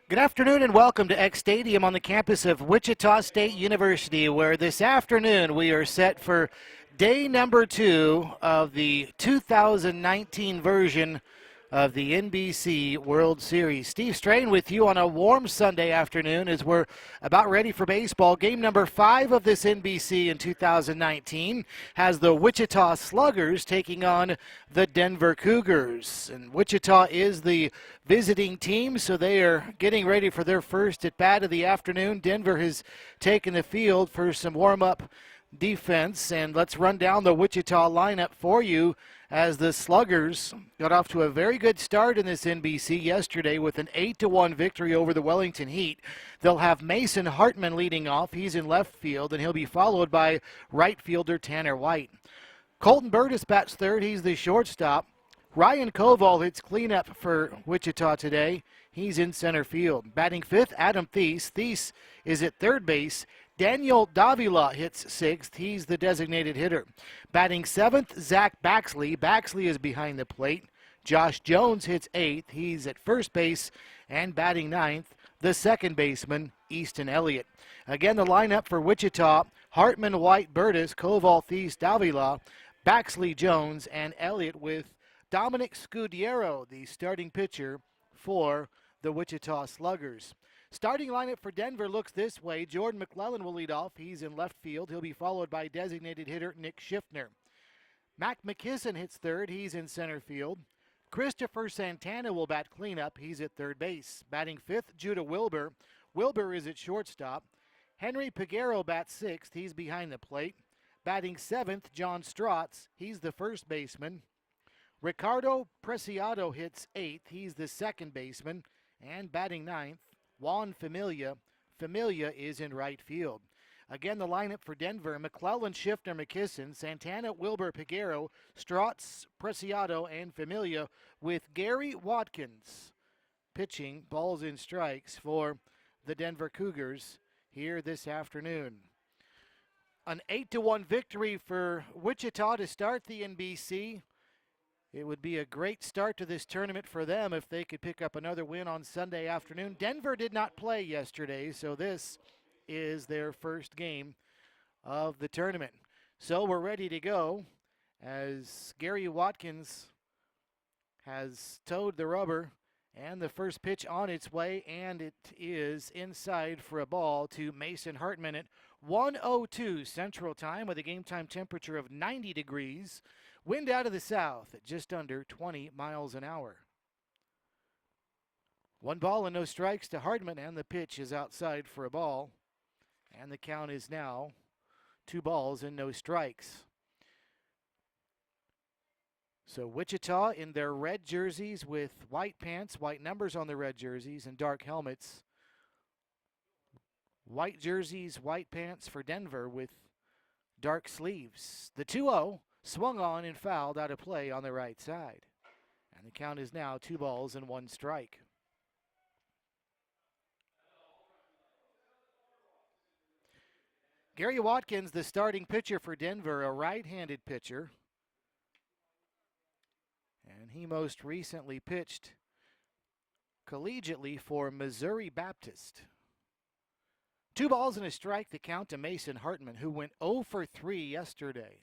Good afternoon and welcome to X Stadium on the campus of Wichita State University, where this afternoon we are set for day number 2 of the 2019 version of the NBC World Series. Steve Strain with you on a warm Sunday afternoon as we're about ready for baseball. Game number 5 of this NBC in 2019 has the Wichita Sluggers taking on the Denver Cougars. And Wichita is the visiting team, so they are getting ready for their first at bat of the afternoon. Denver has taken the field for some warm-up defense, and let's run down the Wichita lineup for you as the Sluggers got off to a very good start in this NBC yesterday with an 8-1 victory over the Wellington Heat. They'll have Mason Hartman leading off. He's in left field, and he'll be followed by right fielder Tanner White. Colton Burtis bats third. He's the shortstop. Ryan Koval hits cleanup for Wichita today. He's in center field. Batting fifth, Adam Thies. Thies is at third base. Daniel Davila hits sixth. He's the designated hitter. Batting seventh, Zach Baxley. Baxley is behind the plate. Josh Jones hits eighth. He's at first base. And batting ninth, the second baseman, Easton Elliott. Again, the lineup for Wichita: Hartman, White, Burtis, Koval, Thies, Davila, Baxley, Jones, and Elliott, with Dominic Scudiero, the starting pitcher for the Wichita Sluggers. Starting lineup for Denver looks this way. Jordan McClellan will lead off. He's in left field. He'll be followed by designated hitter Nick Schiffner. Mac McKisson hits third. He's in center field. Christopher Santana will bat cleanup. He's at third base. Batting fifth, Judah Wilbur. Wilbur is at shortstop. Henry Peguero bats sixth. He's behind the plate. Batting seventh, John Strotz. He's the first baseman. Ricardo Preciado hits eighth. He's the second baseman. And batting ninth, Juan Familia. Familia is in right field. Again, the lineup for Denver: McClellan, Schiffner, McKisson, Santana, Wilbur, Peguero, Strotz, Preciado, and Familia, with Gary Watkins pitching balls and strikes for the Denver Cougars here this afternoon. An 8-1 victory for Wichita to start the NBC. It would be a great start to this tournament for them if they could pick up another win on Sunday afternoon. Denver did not play yesterday, so this is their first game of the tournament. So we're ready to go as Gary Watkins has towed the rubber, and the first pitch on its way, and it is inside for a ball to Mason Hartman at 1:02 Central Time with a game time temperature of 90 degrees. Wind out of the south at just under 20 miles an hour. 1 ball and no strikes to Hartman, and the pitch is outside for a ball. And the count is now 2 balls and no strikes. So Wichita in their red jerseys with white pants, white numbers on the red jerseys, and dark helmets. White jerseys, white pants for Denver with dark sleeves. The 2-0 swung on and fouled out of play on the right side. And the count is now 2 balls and 1 strike. Gary Watkins, the starting pitcher for Denver, a right-handed pitcher. And he most recently pitched collegiately for Missouri Baptist. 2 balls and a strike, the count to Mason Hartman, who went 0 for 3 yesterday.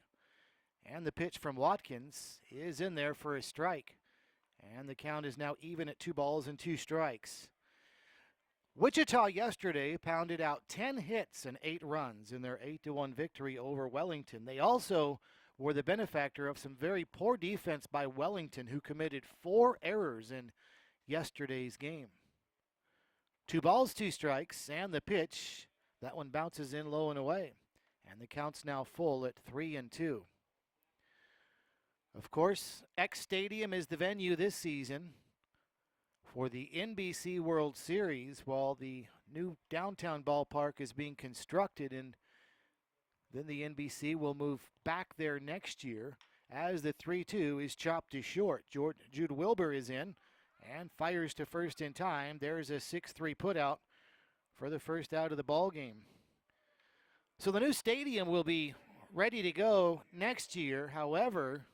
And the pitch from Watkins is in there for a strike. And the count is now even at 2 balls and 2 strikes. Wichita yesterday pounded out 10 hits and 8 runs in their 8-1 victory over Wellington. They also were the benefactor of some very poor defense by Wellington, who committed 4 errors in yesterday's game. 2 balls, 2 strikes, and the pitch, that one bounces in low and away. And the count's now full at 3-2. Of course, X Stadium is the venue this season for the NBC World Series, while the new downtown ballpark is being constructed, and then the NBC will move back there next year as the 3-2 is chopped to short. Jude Wilbur is in and fires to first in time. There's a 6-3 putout for the first out of the ball game. So the new stadium will be ready to go next year. However,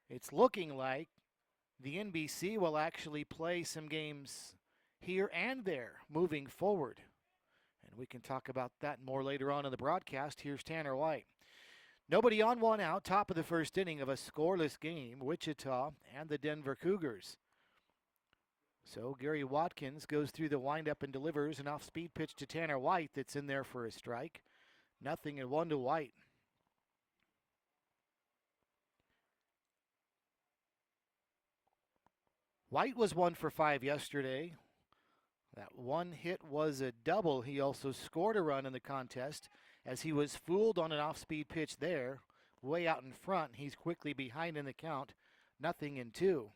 it's looking like the NBC will actually play some games here and there moving forward. And we can talk about that more later on in the broadcast. Here's Tanner White. Nobody on, one out, top of the first inning of a scoreless game, Wichita and the Denver Cougars. So Gary Watkins goes through the windup and delivers an off-speed pitch to Tanner White that's in there for a strike. 0-1 to White. White was 1 for 5 yesterday. That one hit was a double. He also scored a run in the contest as he was fooled on an off-speed pitch there. Way out in front. He's quickly behind in the count. 0-2.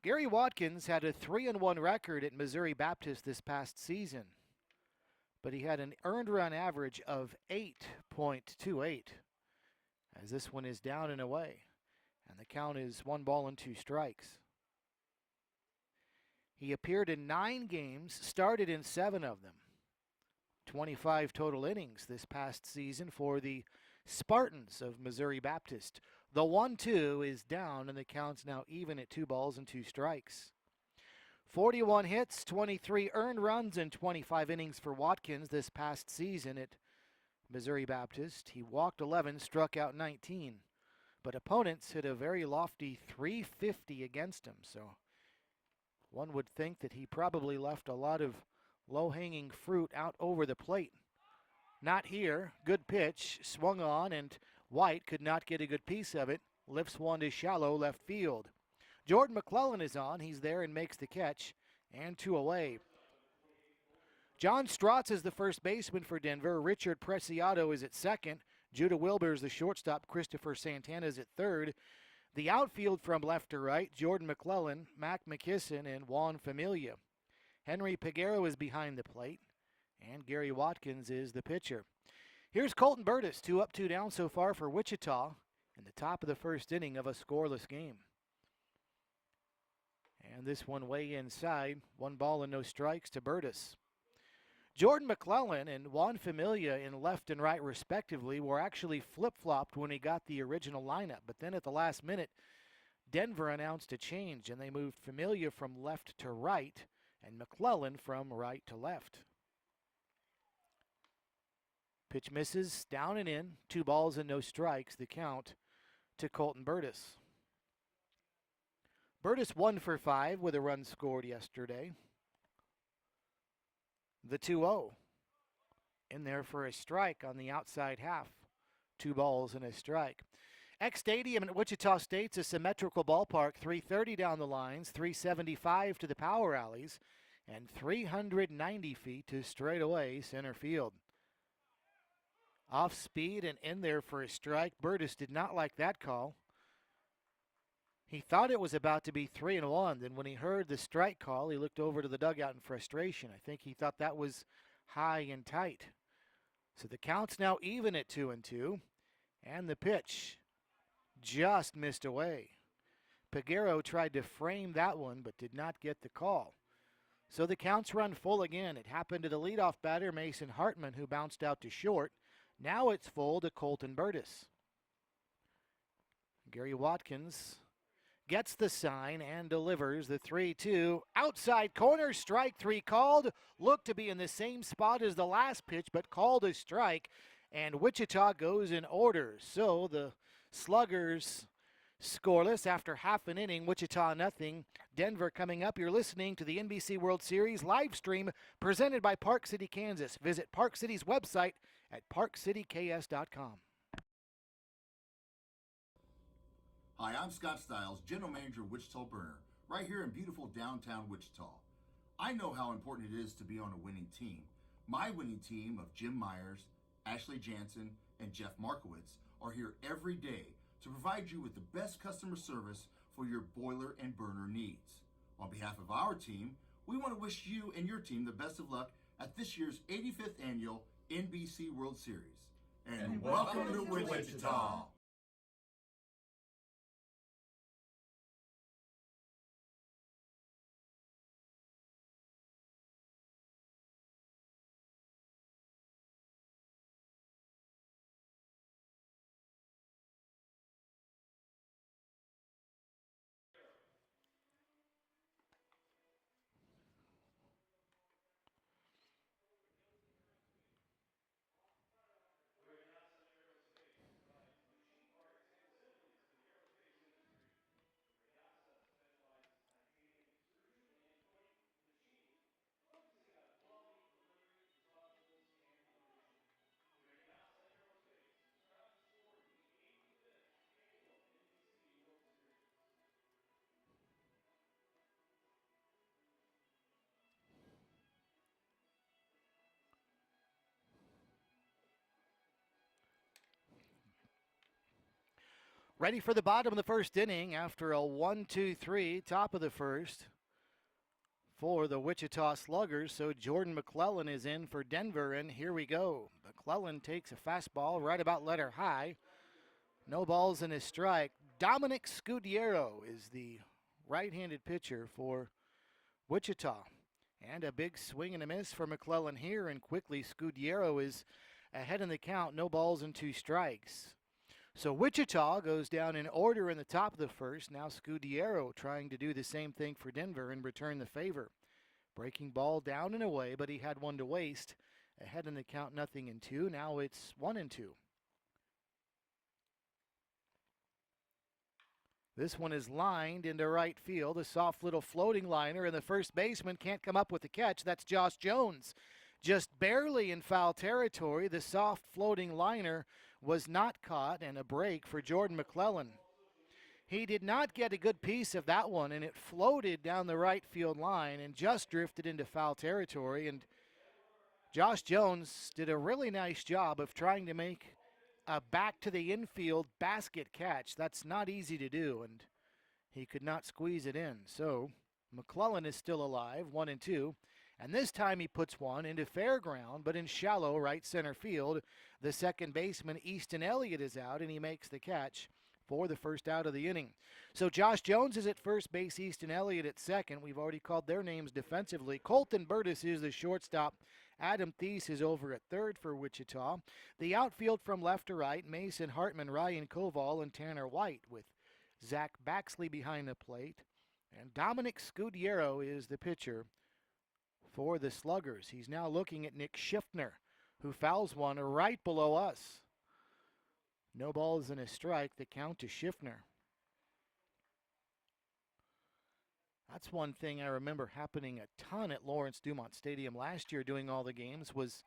Gary Watkins had a 3-1 record at Missouri Baptist this past season, but he had an earned run average of 8.28 as this one is down and away, and the count is 1-2. He appeared in 9 games, started in 7 of them. 25 total innings this past season for the Spartans of Missouri Baptist. The 1-2 is down, and the count's now even at 2-2. 41 hits, 23 earned runs, and 25 innings for Watkins this past season at Missouri Baptist. He walked 11, struck out 19, but opponents hit a very lofty 350 against him, so one would think that he probably left a lot of low-hanging fruit out over the plate. Not here. Good pitch, swung on, and White could not get a good piece of it. Lifts one to shallow left field. Jordan McClellan is on. He's there and makes the catch, and 2 away. John Strotz is the first baseman for Denver. Richard Preciado is at second. Judah Wilbur is the shortstop. Christopher Santana is at third. The outfield from left to right, Jordan McClellan, Mac McKisson, and Juan Familia. Henry Peguero is behind the plate, and Gary Watkins is the pitcher. Here's Colton Burtis, 2 up, 2 down so far for Wichita in the top of the first inning of a scoreless game. And this one way inside, 1-0 to Burtis. Jordan McClellan and Juan Familia in left and right respectively were actually flip-flopped when he got the original lineup, but then at the last minute, Denver announced a change, and they moved Familia from left to right and McClellan from right to left. Pitch misses, down and in, 2-0, the count to Colton Burtis. Burtis 1 for 5 with a run scored yesterday. The 2-0 in there for a strike on the outside half. 2 balls and a strike. X Stadium at Wichita State's a symmetrical ballpark. 330 down the lines, 375 to the power alleys, and 390 feet to straightaway center field. Off speed and in there for a strike. Burtis did not like that call. He thought it was about to be 3-1. Then when he heard the strike call, he looked over to the dugout in frustration. I think he thought that was high and tight. So the count's now even at 2-2. And the pitch just missed away. Peguero tried to frame that one but did not get the call. So the count's run full again. It happened to the leadoff batter, Mason Hartman, who bounced out to short. Now it's full to Colton Burtis. Gary Watkins gets the sign and delivers the 3-2. Outside corner, strike 3 called. Looked to be in the same spot as the last pitch, but called a strike. And Wichita goes in order. So the Sluggers scoreless after half an inning. Wichita nothing. Denver coming up. You're listening to the NBC World Series live stream presented by Park City, Kansas. Visit Park City's website at parkcityks.com. Hi, I'm Scott Stiles, General Manager of Wichita Burner, right here in beautiful downtown Wichita. I know how important it is to be on a winning team. My winning team of Jim Myers, Ashley Jansen, and Jeff Markowitz are here every day to provide you with the best customer service for your boiler and burner needs. On behalf of our team, we want to wish you and your team the best of luck at this year's 85th Annual NBC World Series. And welcome to Wichita! Ready for the bottom of the first inning after a 1-2-3, top of the first for the Wichita Sluggers. So Jordan McClellan is in for Denver, and here we go. McClellan takes a fastball right about letter high. No balls and a strike. Dominic Scudiero is the right-handed pitcher for Wichita. And a big swing and a miss for McClellan here, and quickly Scudiero is ahead in the count. No balls and 2 strikes. So Wichita goes down in order in the top of the first. Now Scudiero trying to do the same thing for Denver and return the favor. Breaking ball down and away, but he had one to waste. Ahead in the count, 0-2. Now it's 1-2. This one is lined into right field. A soft little floating liner, and the first baseman can't come up with the catch. That's Josh Jones. Just barely in foul territory. The soft floating liner was not caught, and a break for Jordan McClellan. He did not get a good piece of that one, and it floated down the right field line and just drifted into foul territory. And Josh Jones did a really nice job of trying to make a back to the infield basket catch. That's not easy to do, and he could not squeeze it in. So McClellan is still alive, 1-2. And this time he puts one into fair ground, but in shallow right center field. The second baseman, Easton Elliott, is out, and he makes the catch for the first out of the inning. So Josh Jones is at first base, Easton Elliott at second. We've already called their names defensively. Colton Burtis is the shortstop. Adam Thies is over at third for Wichita. The outfield from left to right, Mason Hartman, Ryan Koval, and Tanner White, with Zach Baxley behind the plate. And Dominic Scudiero is the pitcher for the Sluggers. He's now looking at Nick Schiffner, who fouls one right below us. No balls and a strike. The count to Schiffner. That's one thing I remember happening a ton at Lawrence Dumont Stadium last year doing all the games, was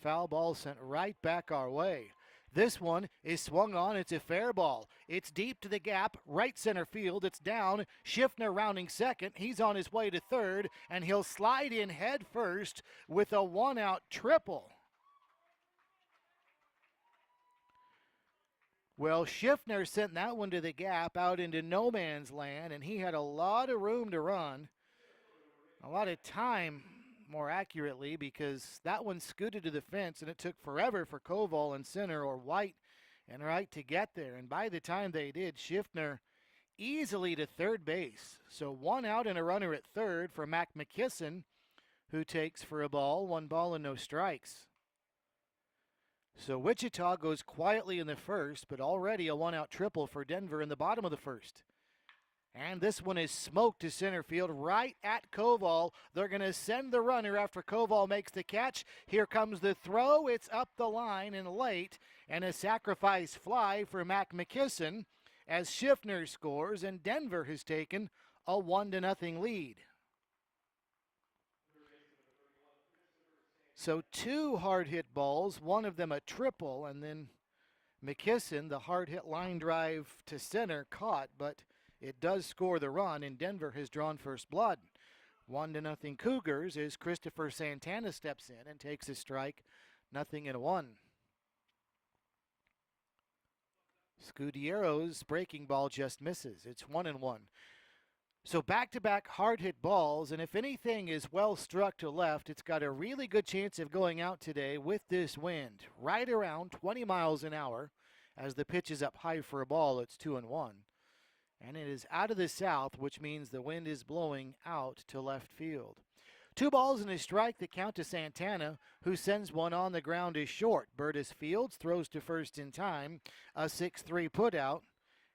foul ball sent right back our way. This one is swung on. It's a fair ball. It's deep to the gap, right center field. It's down. Schiffner rounding second. He's on his way to third, and he'll slide in head first with a one-out triple. Well, Schiffner sent that one to the gap out into no man's land, and he had a lot of room to run. A lot of time, more accurately, because that one scooted to the fence, and it took forever for Koval and center or White and right to get there. And by the time they did, Schiffner easily to third base. So one out and a runner at third for Mac McKisson, who takes for a ball, 1 ball and no strikes. So Wichita goes quietly in the first, but already a one-out triple for Denver in the bottom of the first. And this one is smoked to center field right at Koval. They're going to send the runner after Koval makes the catch. Here comes the throw. It's up the line and late, and a sacrifice fly for Mac McKisson as Schiffner scores, and Denver has taken a 1-0 lead. So 2 hard-hit balls, one of them a triple, and then McKisson, the hard-hit line drive to center, caught, but it does score the run, and Denver has drawn first blood. 1-0 Cougars as Christopher Santana steps in and takes a strike, 0-1. Scudiero's breaking ball just misses. It's 1-1. So back-to-back hard-hit balls, and if anything is well struck to left, it's got a really good chance of going out today with this wind. Right around 20 miles an hour. As the pitch is up high for a ball, it's 2-1. And it is out of the south, which means the wind is blowing out to left field. 2 balls and a strike that count to Santana, who sends one on the ground is short. Burtis Fields throws to first in time, a 6-3 putout.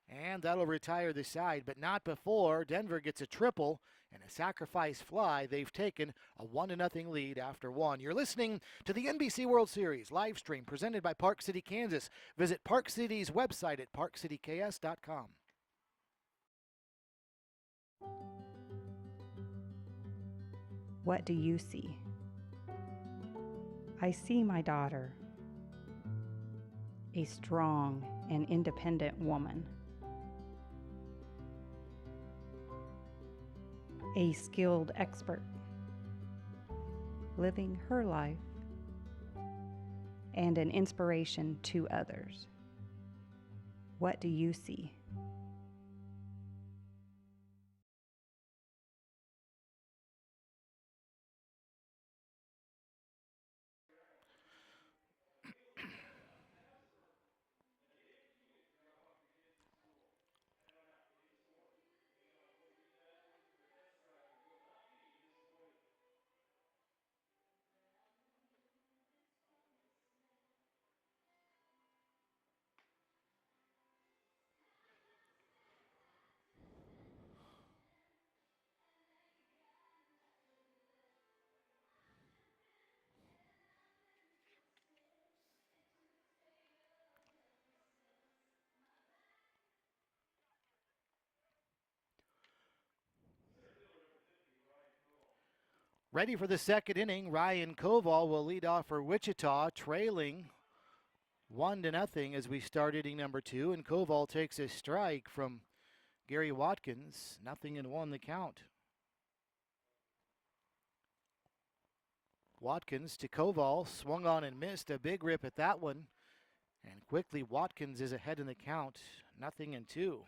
And that'll retire the side, but not before Denver gets a triple and a sacrifice fly. They've taken a 1-0 lead after 1. You're listening to the NBC World Series live stream presented by Park City, Kansas. Visit Park City's website at parkcityks.com. What do you see? I see my daughter, a strong and independent woman. A skilled expert, living her life, and an inspiration to others. What do you see? Ready for the second inning. Ryan Koval will lead off for Wichita, trailing 1-0 as we start inning number 2. And Koval takes a strike from Gary Watkins. 0-1 the count. Watkins to Koval, swung on and missed. A big rip at that one. And quickly Watkins is ahead in the count. 0-2.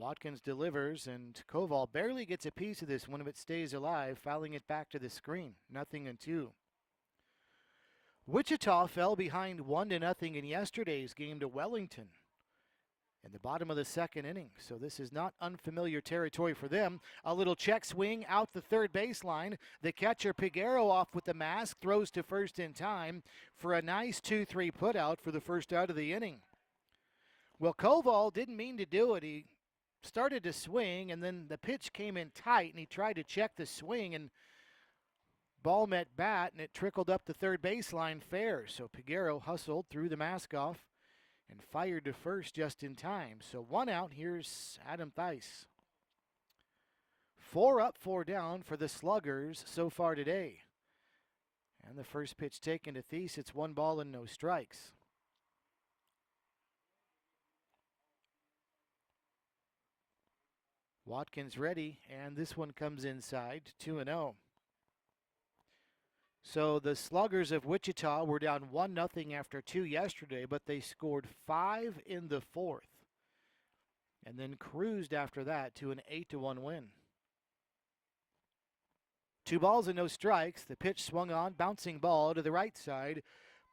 Watkins delivers, and Koval barely gets a piece of this one if it stays alive, fouling it back to the screen. 0-2. Wichita fell behind 1-0 in yesterday's game to Wellington in the bottom of the second inning. So this is not unfamiliar territory for them. A little check swing out the third baseline. The catcher Piguero off with the mask, throws to first in time for a nice 2-3 putout for the first out of the inning. Well, Koval didn't mean to do it. He started to swing, and then the pitch came in tight, and he tried to check the swing, and ball met bat, and it trickled up the third baseline fair. So Piguero hustled, threw the mask off, and fired to first just in time. So 1 out. Here's Adam Theis. 4 up, 4 down for the Sluggers so far today. And the first pitch taken to Theis. It's 1 ball and no strikes. Watkins ready, and this one comes inside, 2-0. So the Sluggers of Wichita were down 1-0 after 2 yesterday, but they scored 5 in the fourth, and then cruised after that to an 8-1 win. 2 balls and no strikes. The pitch swung on, bouncing ball to the right side.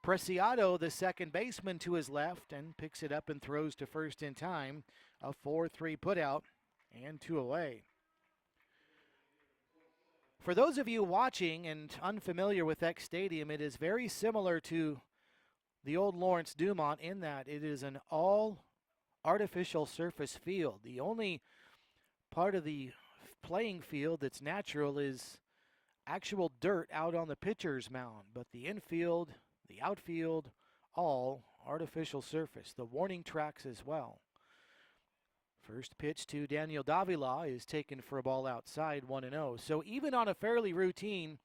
Preciado, the second baseman, to his left, and picks it up and throws to first in time. A 4-3 putout. And 2 away. For those of you watching and unfamiliar with Eck Stadium, it is very similar to the old Lawrence Dumont in that it is an all artificial surface field. The only part of the playing field that's natural is actual dirt out on the pitcher's mound, but the infield, the outfield, all artificial surface. The warning tracks as well. First pitch to Daniel Davila is taken for a ball outside, 1-0. So even on a fairly routine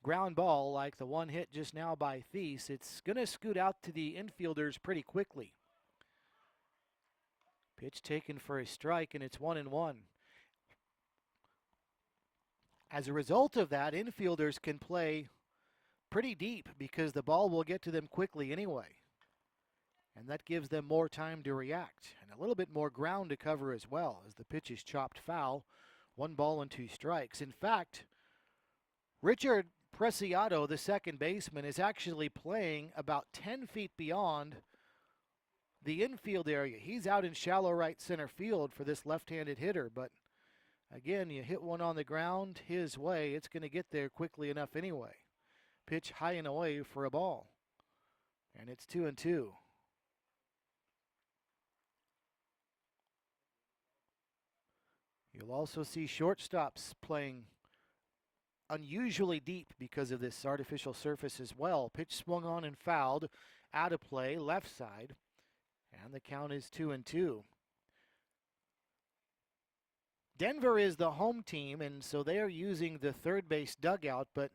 ground ball like the one hit just now by Theis, it's going to scoot out to the infielders pretty quickly. Pitch taken for a strike, and it's 1-1. As a result of that, infielders can play pretty deep because the ball will get to them quickly anyway. And that gives them more time to react and a little bit more ground to cover as well as the pitch is chopped foul. 1 ball and 2 strikes. In fact, Richard Preciado, the second baseman, is actually playing about 10 feet beyond the infield area. He's out in shallow right center field for this left-handed hitter, but again, you hit one on the ground his way, it's going to get there quickly enough anyway. Pitch high and away for a ball. And it's 2-2. You'll also see shortstops playing unusually deep because of this artificial surface as well. Pitch swung on and fouled, out of play, left side, and the count is 2-2. Denver is the home team, and so they are using the third base dugout, but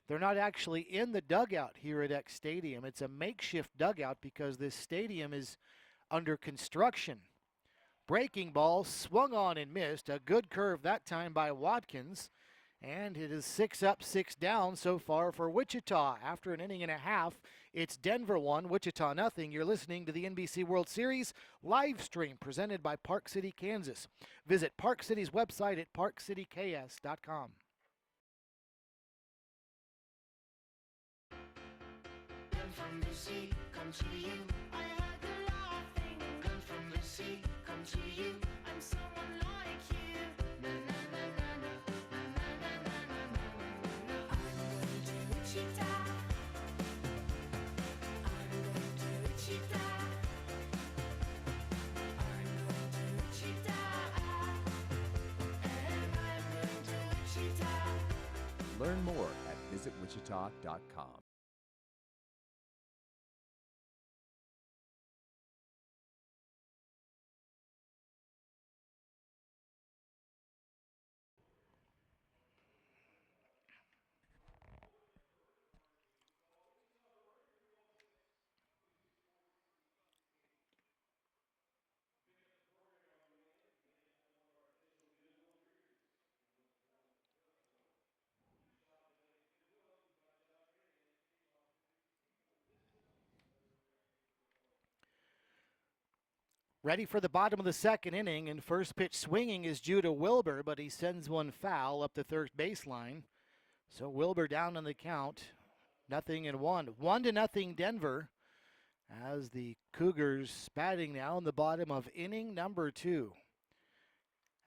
they're not actually in the dugout here at Eck Stadium. It's a makeshift dugout because this stadium is under construction. Breaking ball, swung on and missed. A good curve that time by Watkins. And it is 6 up, 6 down so far for Wichita. After an inning and a half, it's Denver 1, Wichita nothing. You're listening to the NBC World Series live stream presented by Park City, Kansas. Visit Park City's website at parkcityks.com. From the sea, come to you. I heard the laughing. Come from the sea, come to you. I'm someone like you. Na na na na na na na na na na. I'm going to Wichita. I'm going to Wichita. I'm going to Wichita. And I'm going to Wichita. Learn more at visitwichita.com. Ready for the bottom of the second inning, and first pitch swinging is Judah Wilbur, but he sends one foul up the third baseline. So Wilbur down on the count, 0-1. 1-0 Denver, as the Cougars batting now in the bottom of inning number 2.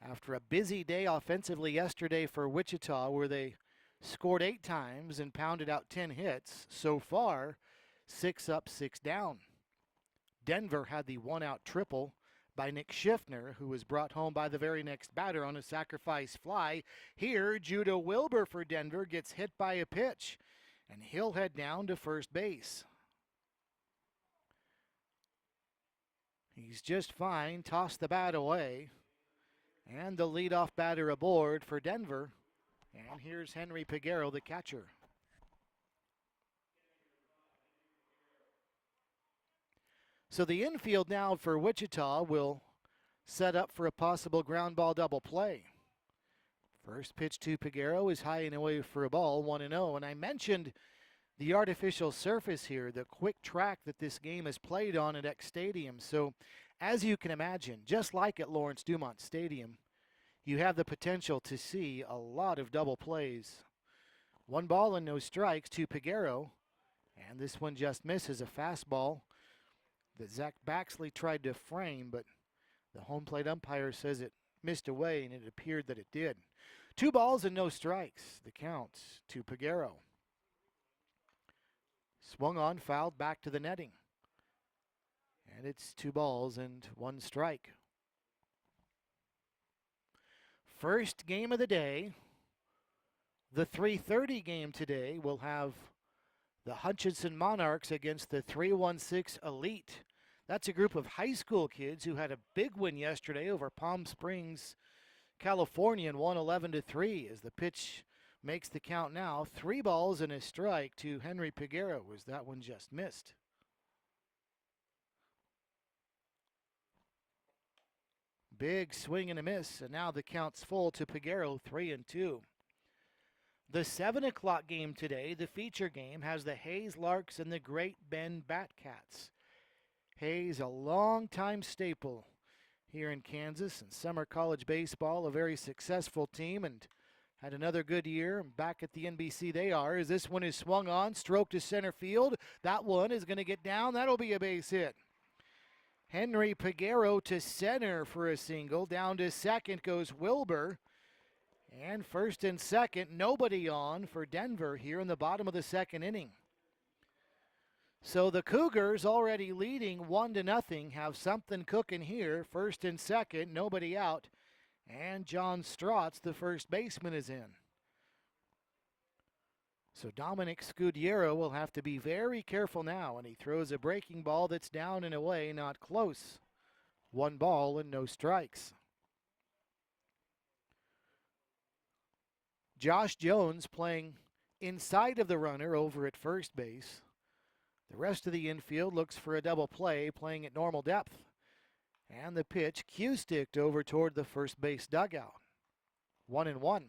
After a busy day offensively yesterday for Wichita, where they scored 8 times and pounded out 10 hits, so far 6 up, 6 down. Denver had the one-out triple by Nick Schiffner, who was brought home by the very next batter on a sacrifice fly. Here, Judah Wilbur for Denver gets hit by a pitch, and he'll head down to first base. He's just fine, tossed the bat away, and the leadoff batter aboard for Denver. And here's Henry Peguero, the catcher. So the infield now for Wichita will set up for a possible ground ball double play. First pitch to Peguero is high and away for a ball, 1-0. And I mentioned the artificial surface here, the quick track that this game is played on at X Stadium. So as you can imagine, just like at Lawrence Dumont Stadium, you have the potential to see a lot of double plays. 1 ball and no strikes to Peguero. And this one just misses, a fastball that Zach Baxley tried to frame, but the home plate umpire says it missed away, and it appeared that it did. 2 balls and no strikes, the count to Peguero. Swung on, fouled back to the netting. And it's 2 balls and 1 strike. First game of the day, the 3:30 game today, will have the Hutchinson Monarchs against the 316 Elite. That's a group of high school kids who had a big win yesterday over Palm Springs, California, and won 11-3 as the pitch makes the count now. 3 balls and a strike to Henry Peguero as that one just missed. Big swing and a miss, and now the count's full to Peguero, 3-2. The 7 o'clock game today, the feature game, has the Hayes Larks and the Great Bend Batcats. Hayes, a long-time staple here in Kansas and summer college baseball, a very successful team, and had another good year. Back at the NBC they are, as this one is swung on, stroked to center field. That one is going to get down. That'll be a base hit. Henry Peguero to center for a single. Down to second goes Wilbur. And first and second, nobody on for Denver here in the bottom of the second inning. So the Cougars, already leading 1-0, have something cooking here. First and second, nobody out. And John Strotz, the first baseman, is in. So Dominic Scudiero will have to be very careful now, and he throws a breaking ball that's down and away, not close. 1 ball and no strikes. Josh Jones playing inside of the runner over at first base. The rest of the infield looks for a double play, playing at normal depth. And the pitch cue-sticked over toward the first base dugout. 1-1.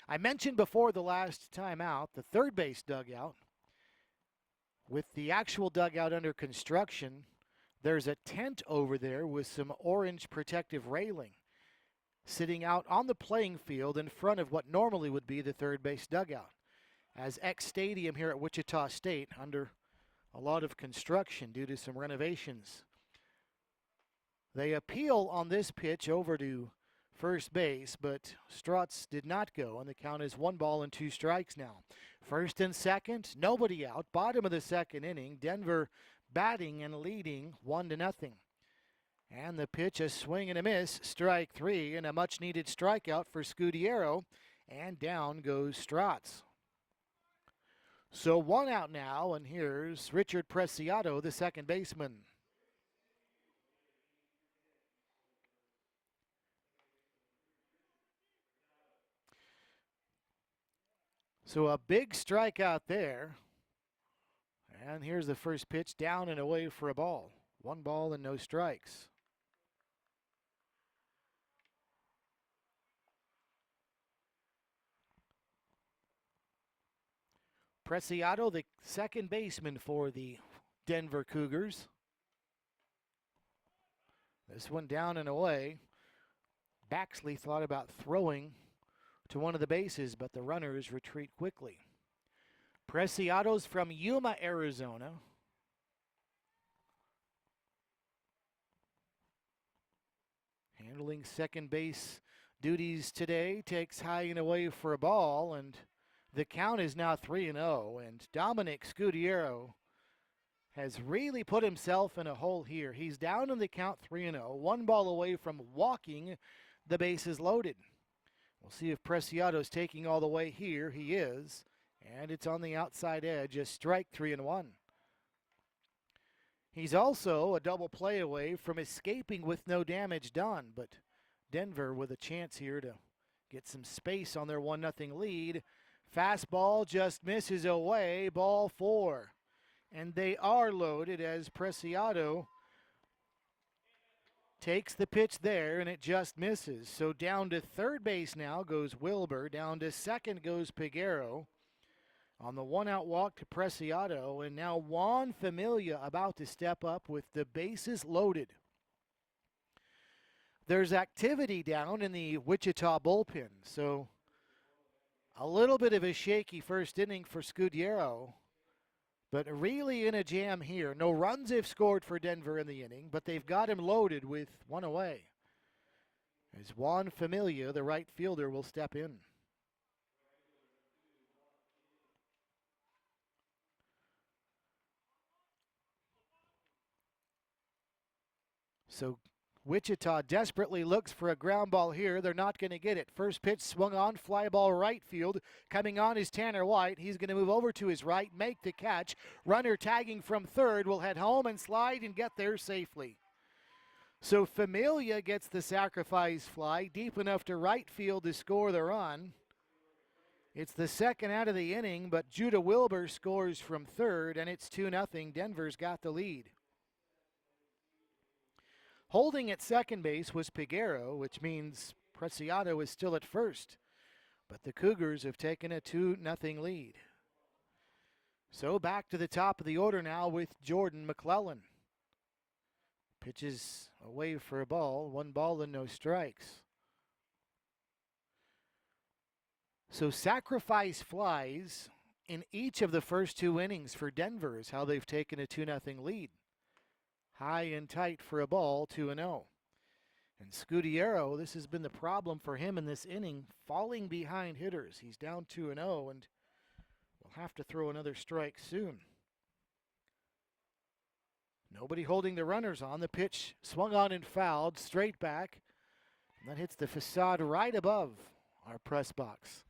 I mentioned before the last time out, the third base dugout. With the actual dugout under construction, there's a tent over there with some orange protective railing sitting out on the playing field in front of what normally would be the third base dugout. As X Stadium here at Wichita State under a lot of construction due to some renovations. They appeal on this pitch over to first base, but Strutz did not go, and the count is 1 ball and 2 strikes now. First and second, nobody out. Bottom of the second inning, Denver batting and leading 1-0. And the pitch, a swing and a miss, strike 3, and a much-needed strikeout for Scudiero, and down goes Strotz. So 1 out now, and here's Richard Preciado, the second baseman. So a big strikeout there. And here's the first pitch, down and away for a ball. 1 ball and no strikes. Preciado, the second baseman for the Denver Cougars. This one down and away. Baxley thought about throwing to one of the bases, but the runners retreat quickly. Preciado's from Yuma, Arizona. Handling second base duties today, takes high and away for a ball, and the count is now 3-0. And Dominic Scudiero has really put himself in a hole here. He's down in the count 3-0, one ball away from walking the bases loaded. We'll see if Preciado's taking all the way here. He is, and it's on the outside edge, a strike, 3-1. He's also a double play away from escaping with no damage done, but Denver with a chance here to get some space on their 1-0 lead. Fastball just misses away, ball 4. And they are loaded as Preciado takes the pitch there, and it just misses. So down to third base now goes Wilbur. Down to second goes Peguero. On the one-out walk to Preciado, and now Juan Familia about to step up with the bases loaded. There's activity down in the Wichita bullpen, so a little bit of a shaky first inning for Scudiero, but really in a jam here. No runs they've scored for Denver in the inning, but they've got him loaded with one away. As Juan Familia, the right fielder, will step in. So Wichita desperately looks for a ground ball here. They're not going to get it. First pitch swung on, fly ball right field. Coming on is Tanner White. He's going to move over to his right, make the catch. Runner tagging from third will head home and slide and get there safely. So Familia gets the sacrifice fly deep enough to right field to score the run. It's the second out of the inning, but Judah Wilbur scores from third, and it's 2-0. Denver's got the lead. Holding at second base was Peguero, which means Preciado is still at first. But the Cougars have taken a 2-0 lead. So back to the top of the order now with Jordan McClellan. Pitches away for a ball, 1 ball and no strikes. So sacrifice flies in each of the first 2 innings for Denver is how they've taken a 2-0 lead. High and tight for a ball, 2-0. And Scudiero, this has been the problem for him in this inning, falling behind hitters. He's down 2-0 and will have to throw another strike soon. Nobody holding the runners on. The pitch swung on and fouled, straight back. And that hits the facade right above our press box.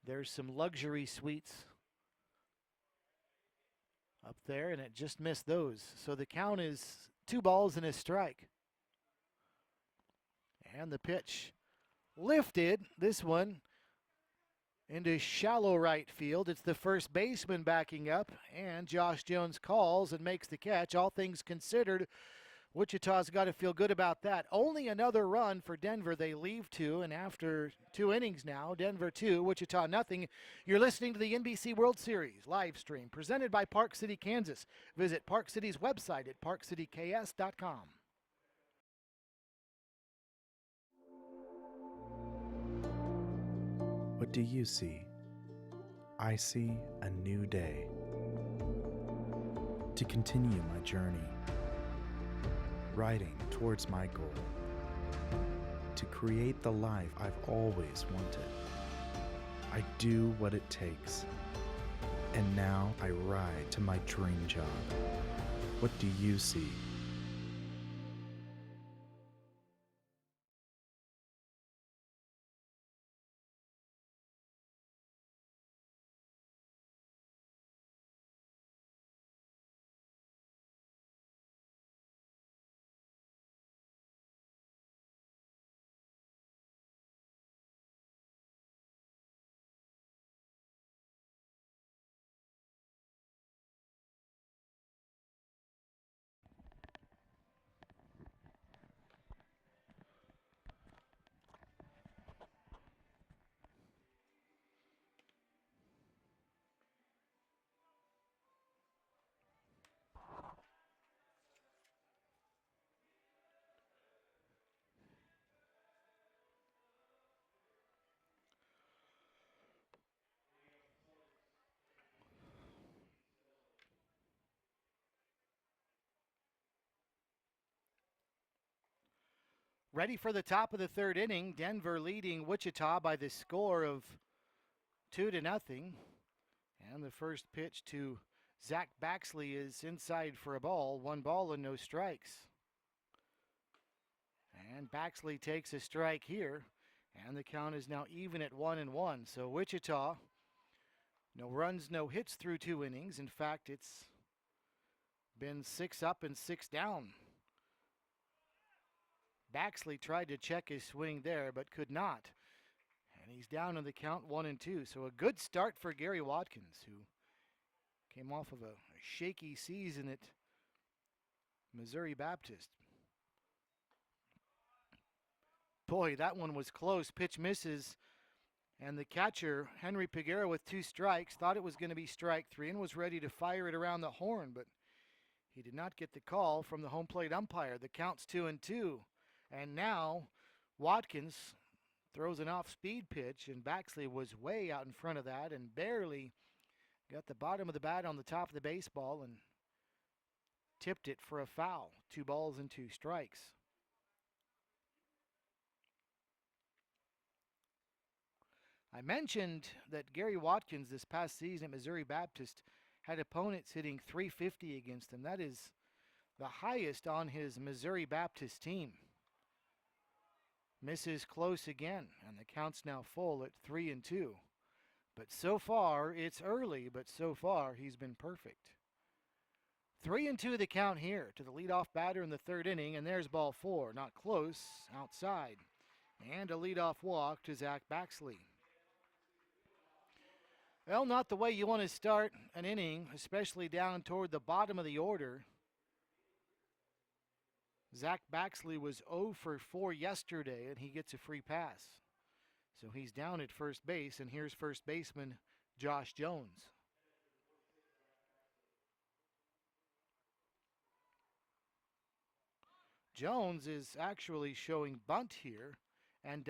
There's some luxury suites up there, and it just missed those. So the count is 2 balls and a strike. And the pitch lifted, this one, into shallow right field. It's the first baseman backing up, and Josh Jones calls and makes the catch. All things considered, Wichita's got to feel good about that. Only another run for Denver. They leave 2, and after 2 innings now, Denver 2, Wichita nothing. You're listening to the NBC World Series live stream presented by Park City, Kansas. Visit Park City's website at parkcityks.com. What do you see? I see a new day. To continue my journey, riding towards my goal, to create the life I've always wanted. I do what it takes, and now I ride to my dream job. What do you see? Ready for the top of the third inning. Denver leading Wichita by the score of 2-0. And the first pitch to Zach Baxley is inside for a ball. 1 ball and no strikes. And Baxley takes a strike here. And the count is now even at 1-1. So Wichita, no runs, no hits through 2 innings. In fact, it's been 6 up and 6 down. Baxley tried to check his swing there, but could not. And he's down on the count 1-2. So a good start for Gary Watkins, who came off of a shaky season at Missouri Baptist. Boy, that one was close. Pitch misses. And the catcher, Henry Piguera, with 2 strikes, thought it was going to be strike 3 and was ready to fire it around the horn, but he did not get the call from the home plate umpire. The count's 2-2. And now Watkins throws an off-speed pitch, and Baxley was way out in front of that and barely got the bottom of the bat on the top of the baseball and tipped it for a foul. 2 balls and 2 strikes. I mentioned that Gary Watkins this past season at Missouri Baptist had opponents hitting .350 against him. That is the highest on his Missouri Baptist team. Misses close again, and the count's now full at 3-2. But so far, it's early, but so far he's been perfect. 3-2 the count here to the leadoff batter in the third inning, and there's ball 4. Not close, outside. And a leadoff walk to Zach Baxley. Well, not the way you want to start an inning, especially down toward the bottom of the order. Zach Baxley was 0 for 4 yesterday, and he gets a free pass. So he's down at first base, and here's first baseman Josh Jones. Jones is actually showing bunt here, and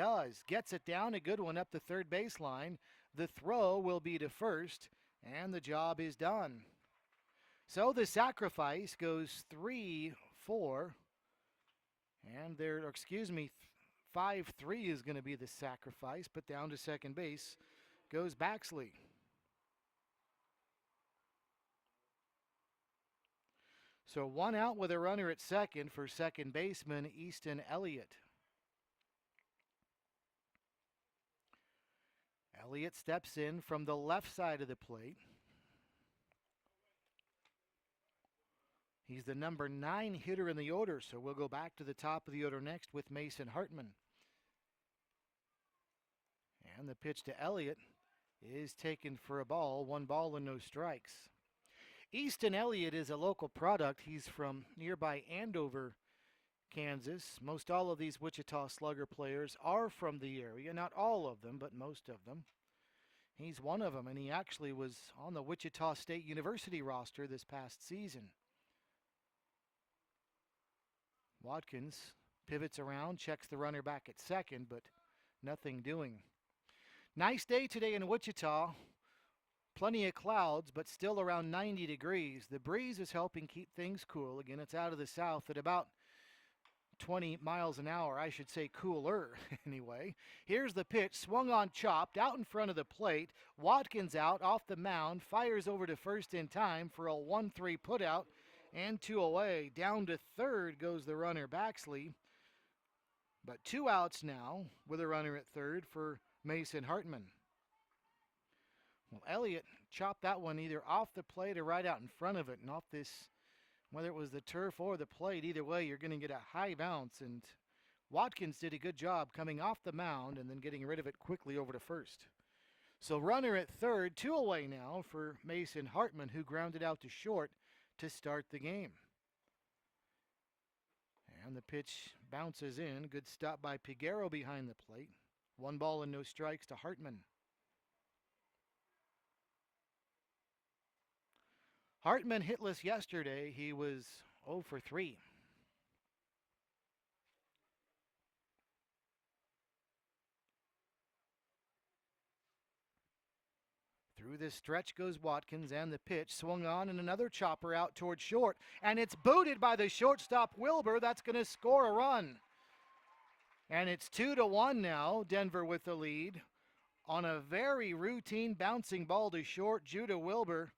gets it down, a good one up the third baseline. The throw will be to first, and the job is done. So the sacrifice goes 3-4, and 5-3 is going to be the sacrifice, but down to second base goes Baxley. So 1 out with a runner at second for second baseman Easton Elliott. Elliott steps in from the left side of the plate. He's the number 9 hitter in the order, so we'll go back to the top of the order next with Mason Hartman. And the pitch to Elliott is taken for a ball, 1 ball and no strikes. Easton Elliott is a local product. He's from nearby Andover, Kansas. Most all of these Wichita Slugger players are from the area. Not all of them, but most of them. He's one of them, and he actually was on the Wichita State University roster this past season. Watkins pivots around, checks the runner back at second, but nothing doing. Nice day today in Wichita. Plenty of clouds, but still around 90 degrees. The breeze is helping keep things cool. Again, it's out of the south at about 20 miles an hour. I should say cooler anyway. Here's the pitch, swung on, chopped, out in front of the plate. Watkins out, off the mound, fires over to first in time for a 1-3 putout, and 2 away. Down to third goes the runner Baxley. But 2 outs now with a runner at third for Mason Hartman. Well, Elliott chopped that one either off the plate or right out in front of it, and off this, whether it was the turf or the plate, either way you're going to get a high bounce, and Watkins did a good job coming off the mound and then getting rid of it quickly over to first. So runner at third, 2 away now for Mason Hartman, who grounded out to short to start the game. And the pitch bounces in. Good stop by Piguera behind the plate. 1 ball and no strikes to Hartman. Hartman hitless yesterday. He was 0 for 3. Through this stretch goes Watkins, and the pitch swung on, and another chopper out toward short, and it's booted by the shortstop Wilbur. That's going to score a run. And it's 2-1 now. Denver with the lead. On a very routine bouncing ball to short, Judah Wilbur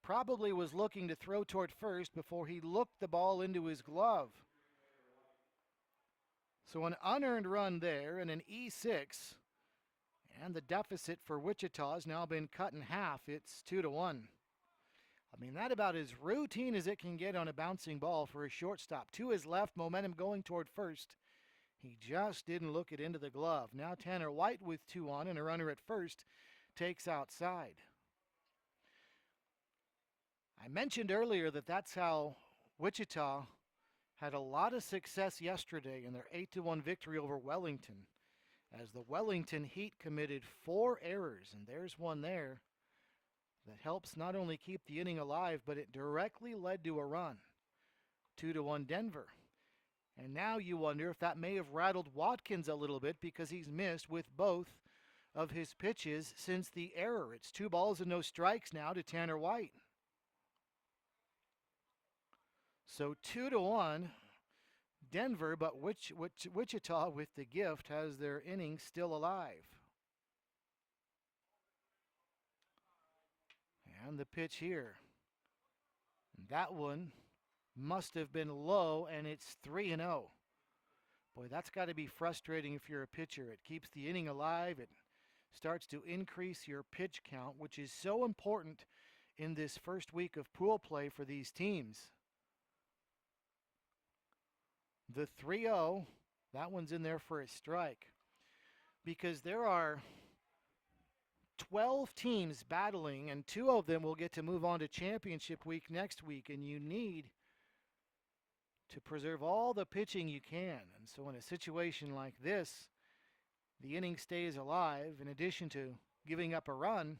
probably was looking to throw toward first before he looked the ball into his glove. So an unearned run there and an E6. And the deficit for Wichita has now been cut in half. It's 2-1. I mean, that about as routine as it can get on a bouncing ball for a shortstop. To his left, momentum going toward first. He just didn't look it into the glove. Now Tanner White with 2 on and a runner at first takes outside. I mentioned earlier that that's how Wichita had a lot of success yesterday in their 8-1 victory over Wellington, as the Wellington Heat committed 4 errors, and there's one there that helps not only keep the inning alive, but it directly led to a run. 2-1 Denver. And now you wonder if that may have rattled Watkins a little bit because he's missed with both of his pitches since the error. It's 2 balls and no strikes now to Tanner White. So 2-1 Denver, but Wichita with the gift has their innings still alive. And the pitch here. That one must have been low, and it's 3-0. Boy, that's got to be frustrating if you're a pitcher. It keeps the inning alive. It starts to increase your pitch count, which is so important in this first week of pool play for these teams. The 3-0, that one's in there for a strike. Because there are 12 teams battling, and 2 of them will get to move on to championship week next week, and you need to preserve all the pitching you can. And so in a situation like this, the inning stays alive. In addition to giving up a run,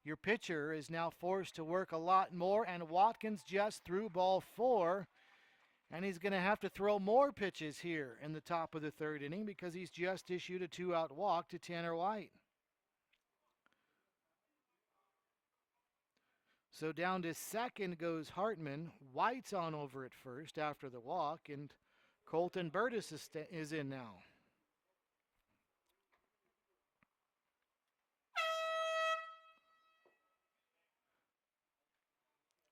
your pitcher is now forced to work a lot more, and Watkins just threw ball 4, and he's going to have to throw more pitches here in the top of the 3rd inning because he's just issued a 2-out walk to Tanner White. So down to second goes Hartman. White's on over at first after the walk, and Colton Burtis is in now.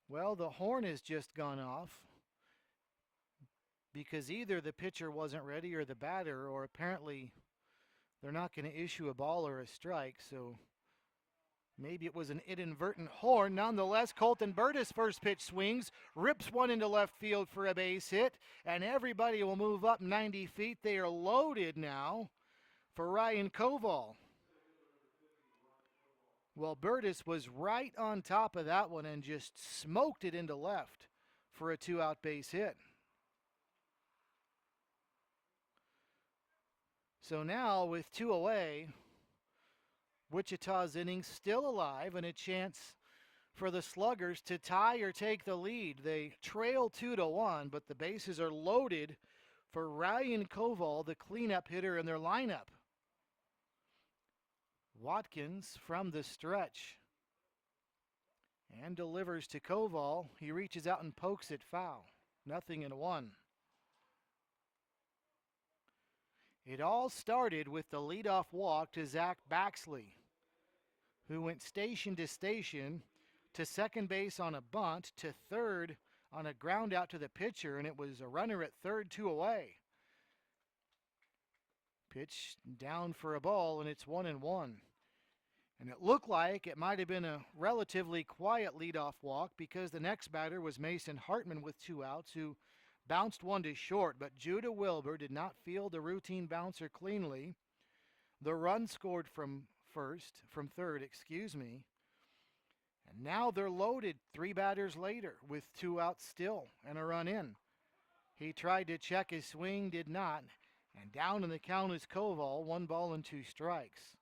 Well, the horn has just gone off because either the pitcher wasn't ready or the batter, or apparently they're not going to issue a ball or a strike, so maybe it was an inadvertent horn. Nonetheless, Colton Burtis' first pitch swings, rips one into left field for a base hit, and everybody will move up 90 feet. They are loaded now for Ryan Koval. Well, Burtis was right on top of that one and just smoked it into left for a 2-out base hit. So now with 2 away, Wichita's innings still alive and a chance for the Sluggers to tie or take the lead. They trail 2-1, but the bases are loaded for Ryan Koval, the cleanup hitter in their lineup. Watkins from the stretch and delivers to Koval. He reaches out and pokes it foul. 0-1. It all started with the leadoff walk to Zach Baxley, who went station to station, to second base on a bunt, to third on a ground out to the pitcher, and it was a runner at third, 2 away. Pitch down for a ball, and it's 1-1. And it looked like it might have been a relatively quiet leadoff walk because the next batter was Mason Hartman with 2 outs, who bounced one to short, but Judah Wilbur did not field the routine bouncer cleanly. The run scored from third, and now they're loaded 3 batters later with 2 outs still and a run in. He tried to check his swing, did not, and down in the count is Koval, 1 ball and 2 strikes.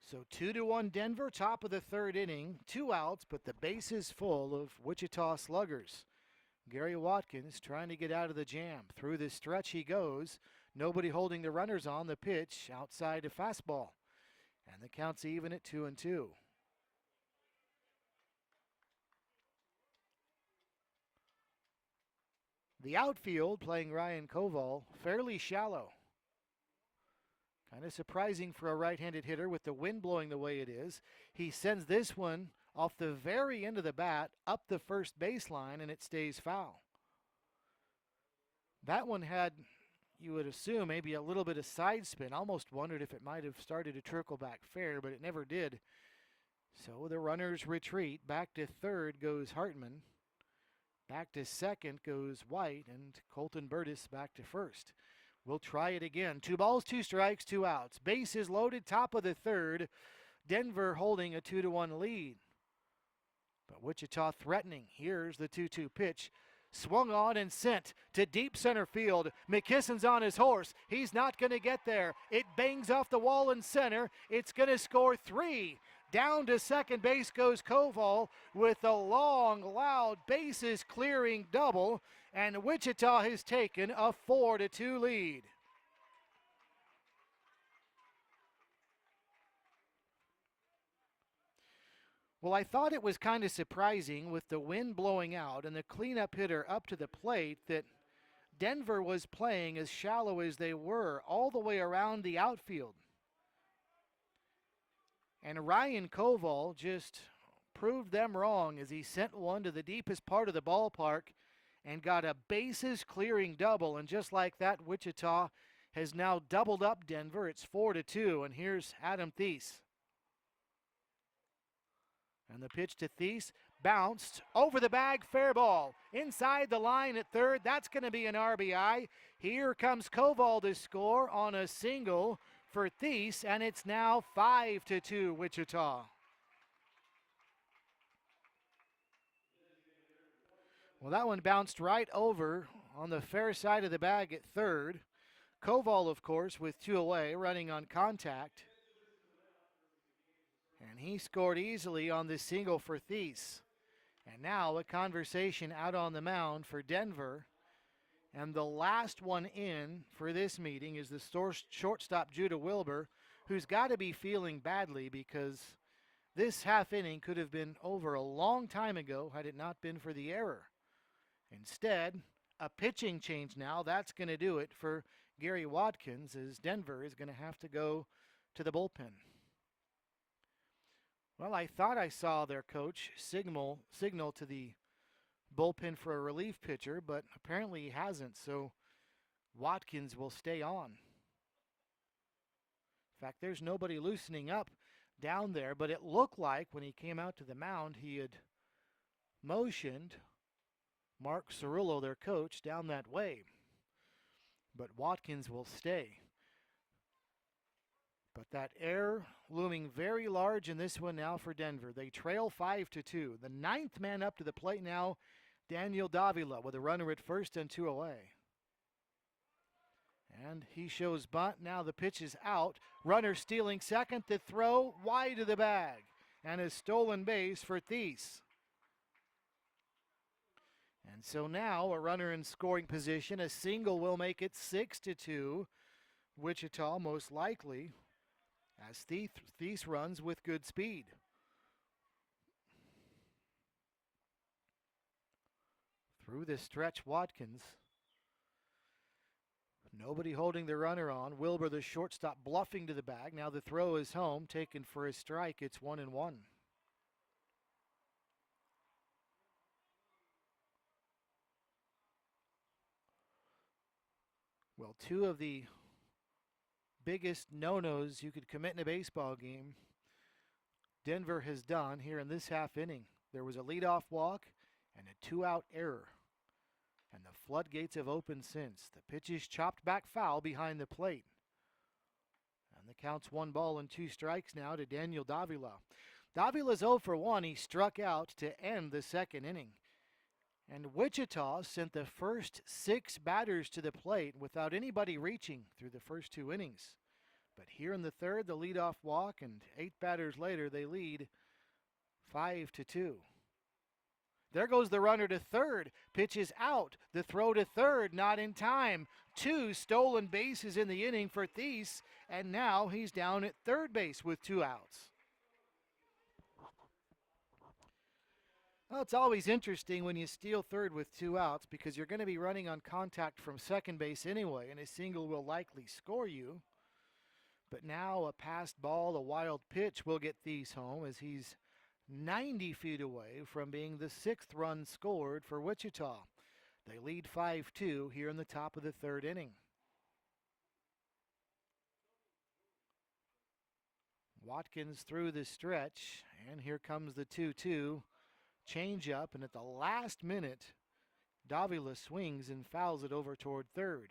So 2-1 Denver, top of the 3rd inning, 2 outs, but the bases full of Wichita Sluggers. Gary Watkins trying to get out of the jam. Through this stretch he goes. Nobody holding the runners on. The pitch outside a fastball. And the count's even at 2-2. The outfield, playing Ryan Koval, fairly shallow. Kind of surprising for a right-handed hitter with the wind blowing the way it is. He sends this one off the very end of the bat up the first baseline, and it stays foul. That one had, you would assume, maybe a little bit of side spin. Almost wondered if it might have started to trickle back fair, but it never did. So the runners retreat. Back to third goes Hartman. Back to second goes White, and Colton Burtis back to first. We'll try it again. 2 balls, 2 strikes, 2 outs. Bases loaded, top of the third. Denver holding a 2-1 lead. But Wichita threatening. Here's the 2-2 pitch. Swung on and sent to deep center field. McKisson's on his horse. He's not going to get there. It bangs off the wall in center. It's going to score 3. Down to second base goes Koval with a long, loud, bases clearing double, and Wichita has taken a 4-2 lead. Well, I thought it was kind of surprising with the wind blowing out and the cleanup hitter up to the plate that Denver was playing as shallow as they were all the way around the outfield. And Ryan Koval just proved them wrong as he sent one to the deepest part of the ballpark and got a bases clearing double. And just like that, Wichita has now doubled up Denver. It's 4-2, and here's Adam Thies. And the pitch to Thies, bounced over the bag, fair ball. Inside the line at third, that's going to be an RBI. Here comes Koval to score on a single for Thies, and it's now 5-2 Wichita. Well, that one bounced right over on the fair side of the bag at third. Koval, of course, with 2 away, running on contact. And he scored easily on this single for Thies. And now a conversation out on the mound for Denver. And the last one in for this meeting is the shortstop Judah Wilbur, who's got to be feeling badly because this half inning could have been over a long time ago had it not been for the error. Instead, a pitching change now. That's going to do it for Gary Watkins as Denver is going to have to go to the bullpen. Well, I thought I saw their coach signal to the bullpen for a relief pitcher, but apparently he hasn't, so Watkins will stay on. In fact, there's nobody loosening up down there, but it looked like when he came out to the mound, he had motioned Mark Cerullo, their coach, down that way. But Watkins will stay. But that error looming very large in this one now for Denver. They trail 5-2. The 9th man up to the plate now, Daniel Davila, with a runner at first and 2 away. And he shows bunt. Now the pitch is out. Runner stealing second. The throw wide of the bag. And a stolen base for Thies. And so now a runner in scoring position. A single will make it 6-2. Wichita most likely, as Thies runs with good speed. Through the stretch, Watkins. Nobody holding the runner on. Wilbur, the shortstop, bluffing to the bag. Now the throw is home, taken for a strike. It's 1-1. Well, 2 of the biggest no-nos you could commit in a baseball game, Denver has done here in this half inning. There was a leadoff walk and a 2-out error. And the floodgates have opened since. The pitch is chopped back foul behind the plate. And the count's 1 ball and 2 strikes now to Daniel Davila. Davila's 0 for 1. He struck out to end the 2nd inning. And Wichita sent the first 6 batters to the plate without anybody reaching through the first 2 innings. But here in the 3rd, the leadoff walk, and 8 batters later, they lead 5-2. There goes the runner to third. Pitch is out. The throw to third, not in time. 2 stolen bases in the inning for Thies, and now he's down at third base with 2 outs. Well, it's always interesting when you steal third with 2 outs because you're going to be running on contact from second base anyway, and a single will likely score you. But now a passed ball, a wild pitch will get Thies home as he's 90 feet away from being the 6th run scored for Wichita. They lead 5-2 here in the top of the 3rd inning. Watkins through the stretch, and here comes the 2-2 change-up, and at the last minute, Davila swings and fouls it over toward third.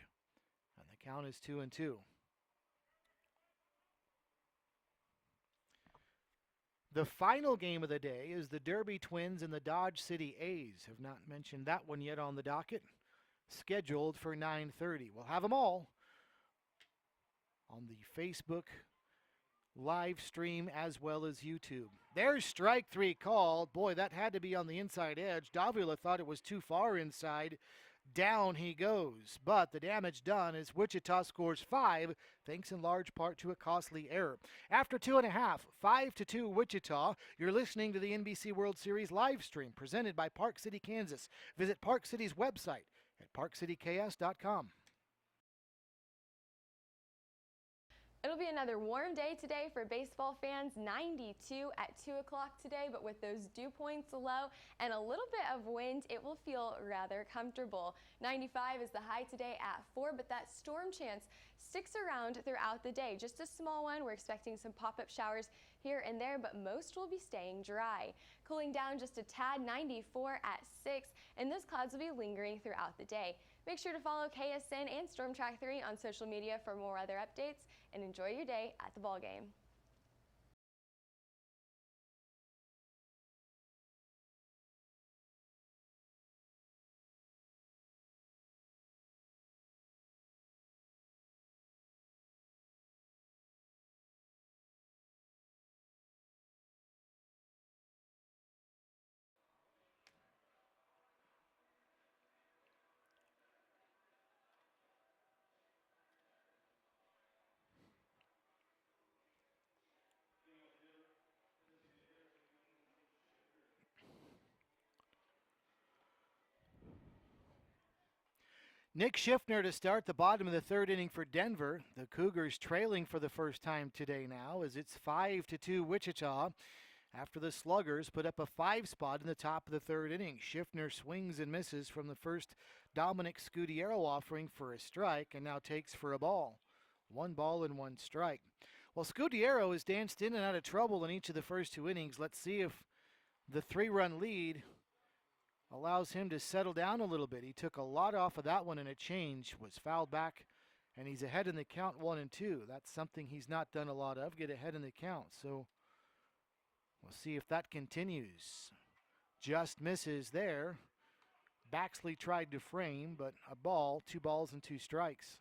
And the count is 2-2. The final game of the day is the Derby Twins and the Dodge City A's. Have not mentioned that one yet on the docket. Scheduled for 9:30. We'll have them all on the Facebook live stream as well as YouTube. There's strike 3 called. Boy, that had to be on the inside edge. Davila thought it was too far inside. Down he goes. But the damage done is Wichita scores 5, thanks in large part to a costly error. After 2.5, 5-2 Wichita, you're listening to the NBC World Series live stream presented by Park City, Kansas. Visit Park City's website at parkcityks.com. It'll be another warm day today for baseball fans, 92 at 2 o'clock today, but with those dew points low and a little bit of wind, it will feel rather comfortable. 95 is the high today at 4, but that storm chance sticks around throughout the day. Just a small one. We're expecting some pop-up showers here and there, but most will be staying dry. Cooling down just a tad, 94 at 6, and those clouds will be lingering throughout the day. Make sure to follow KSN and Storm Track 3 on social media for more weather updates, and enjoy your day at the ball game. Nick Schiffner to start the bottom of the 3rd inning for Denver. The Cougars trailing for the first time today now as it's 5-2 Wichita after the Sluggers put up a 5 spot in the top of the 3rd inning. Schiffner swings and misses from the first Dominic Scudiero offering for a strike and now takes for a ball. 1 ball and 1 strike. Well, Scudiero has danced in and out of trouble in each of the first 2 innings. Let's see if the 3-run lead allows him to settle down a little bit. He took a lot off of that one, and a change was fouled back, and he's ahead in the count 1-2. That's something he's not done a lot of, get ahead in the count. So we'll see if that continues. Just misses there. Baxley tried to frame, but a ball, 2 balls and 2 strikes.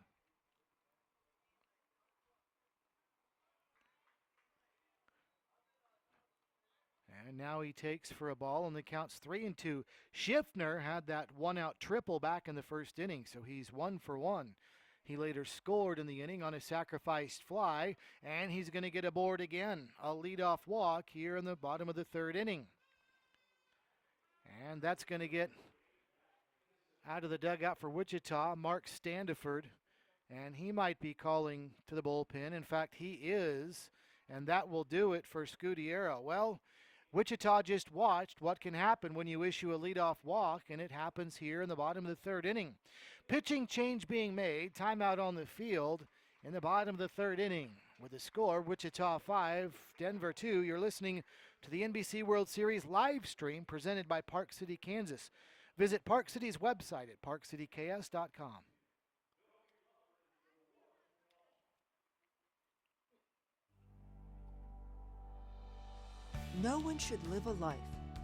And now he takes for a ball, and the count's 3-2. Schiffner had that 1-out triple back in the first inning, so he's 1 for 1. He later scored in the inning on a sacrificed fly, and he's going to get aboard again. A leadoff walk here in the bottom of the 3rd inning. And that's going to get out of the dugout for Wichita, Mark Standiford, and he might be calling to the bullpen. In fact, he is, and that will do it for Scudiero. Well, Wichita just watched what can happen when you issue a leadoff walk, and it happens here in the bottom of the 3rd inning. Pitching change being made, timeout on the field in the bottom of the 3rd inning. With the score, Wichita 5, Denver 2. You're listening to the NBC World Series live stream presented by Park City, Kansas. Visit Park City's website at parkcityks.com. No one should live a life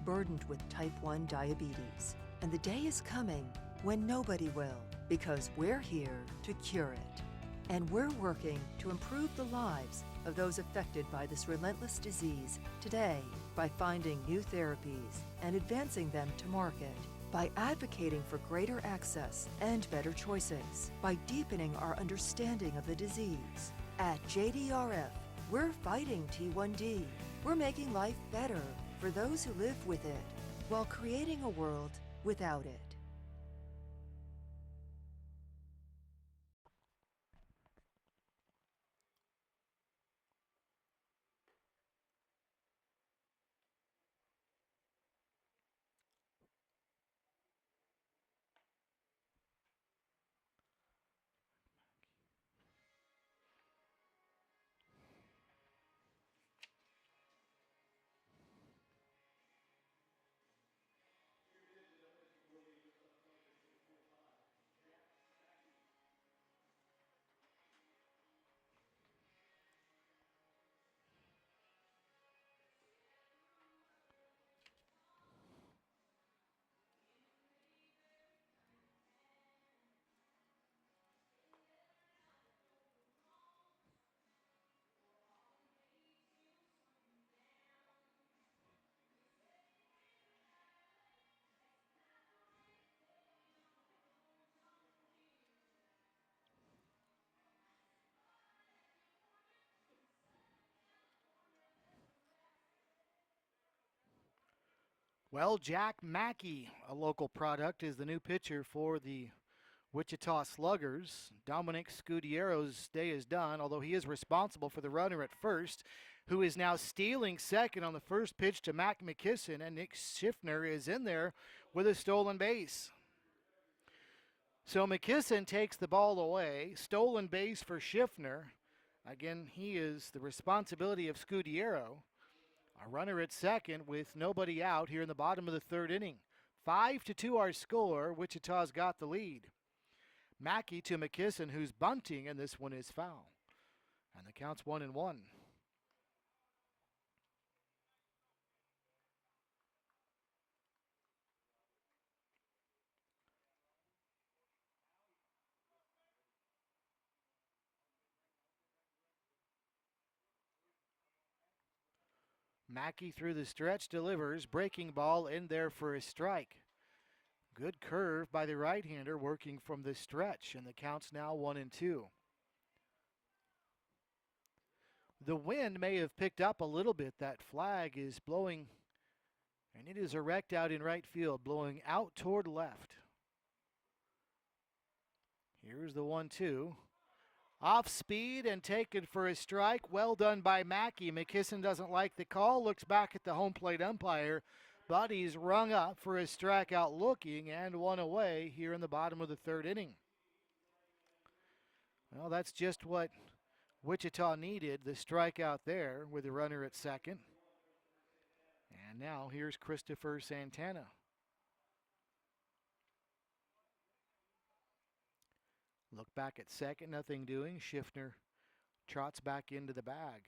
burdened with type 1 diabetes. And the day is coming when nobody will, because we're here to cure it. And we're working to improve the lives of those affected by this relentless disease today by finding new therapies and advancing them to market, by advocating for greater access and better choices, by deepening our understanding of the disease. At JDRF, we're fighting T1D. We're making life better for those who live with it. while creating a world without it. Well, Jack Mackey, a local product, is the new pitcher for the Wichita Sluggers. Dominic Scudiero's day is done, although he is responsible for the runner at first, who is now stealing second on the first pitch to Mac McKisson, and Nick Schiffner is in there with a stolen base. So McKisson takes the ball away, stolen base for Schiffner. Again, he is the responsibility of Scudiero. A runner at second with nobody out here in the bottom of the third inning. 5-2 our score. Wichita's got the lead. Mackey to McKisson, who's bunting, and this one is foul. And the count's 1-1. Mackey through the stretch delivers. Breaking ball in there for a strike. Good curve by the right-hander working from the stretch, and the count's now 1-2. The wind may have picked up a little bit. That flag is blowing, and it is erect out in right field, blowing out toward left. Here's the 1-2. Off speed and taken for a strike. Well done by Mackey. McKisson doesn't like the call, looks back at the home plate umpire, but he's rung up for a strikeout looking and one away here in the bottom of the third inning. Well, that's just what Wichita needed, the strikeout there with the runner at second. And now here's Christopher Santana. Look back at second, nothing doing. Schiffner trots back into the bag.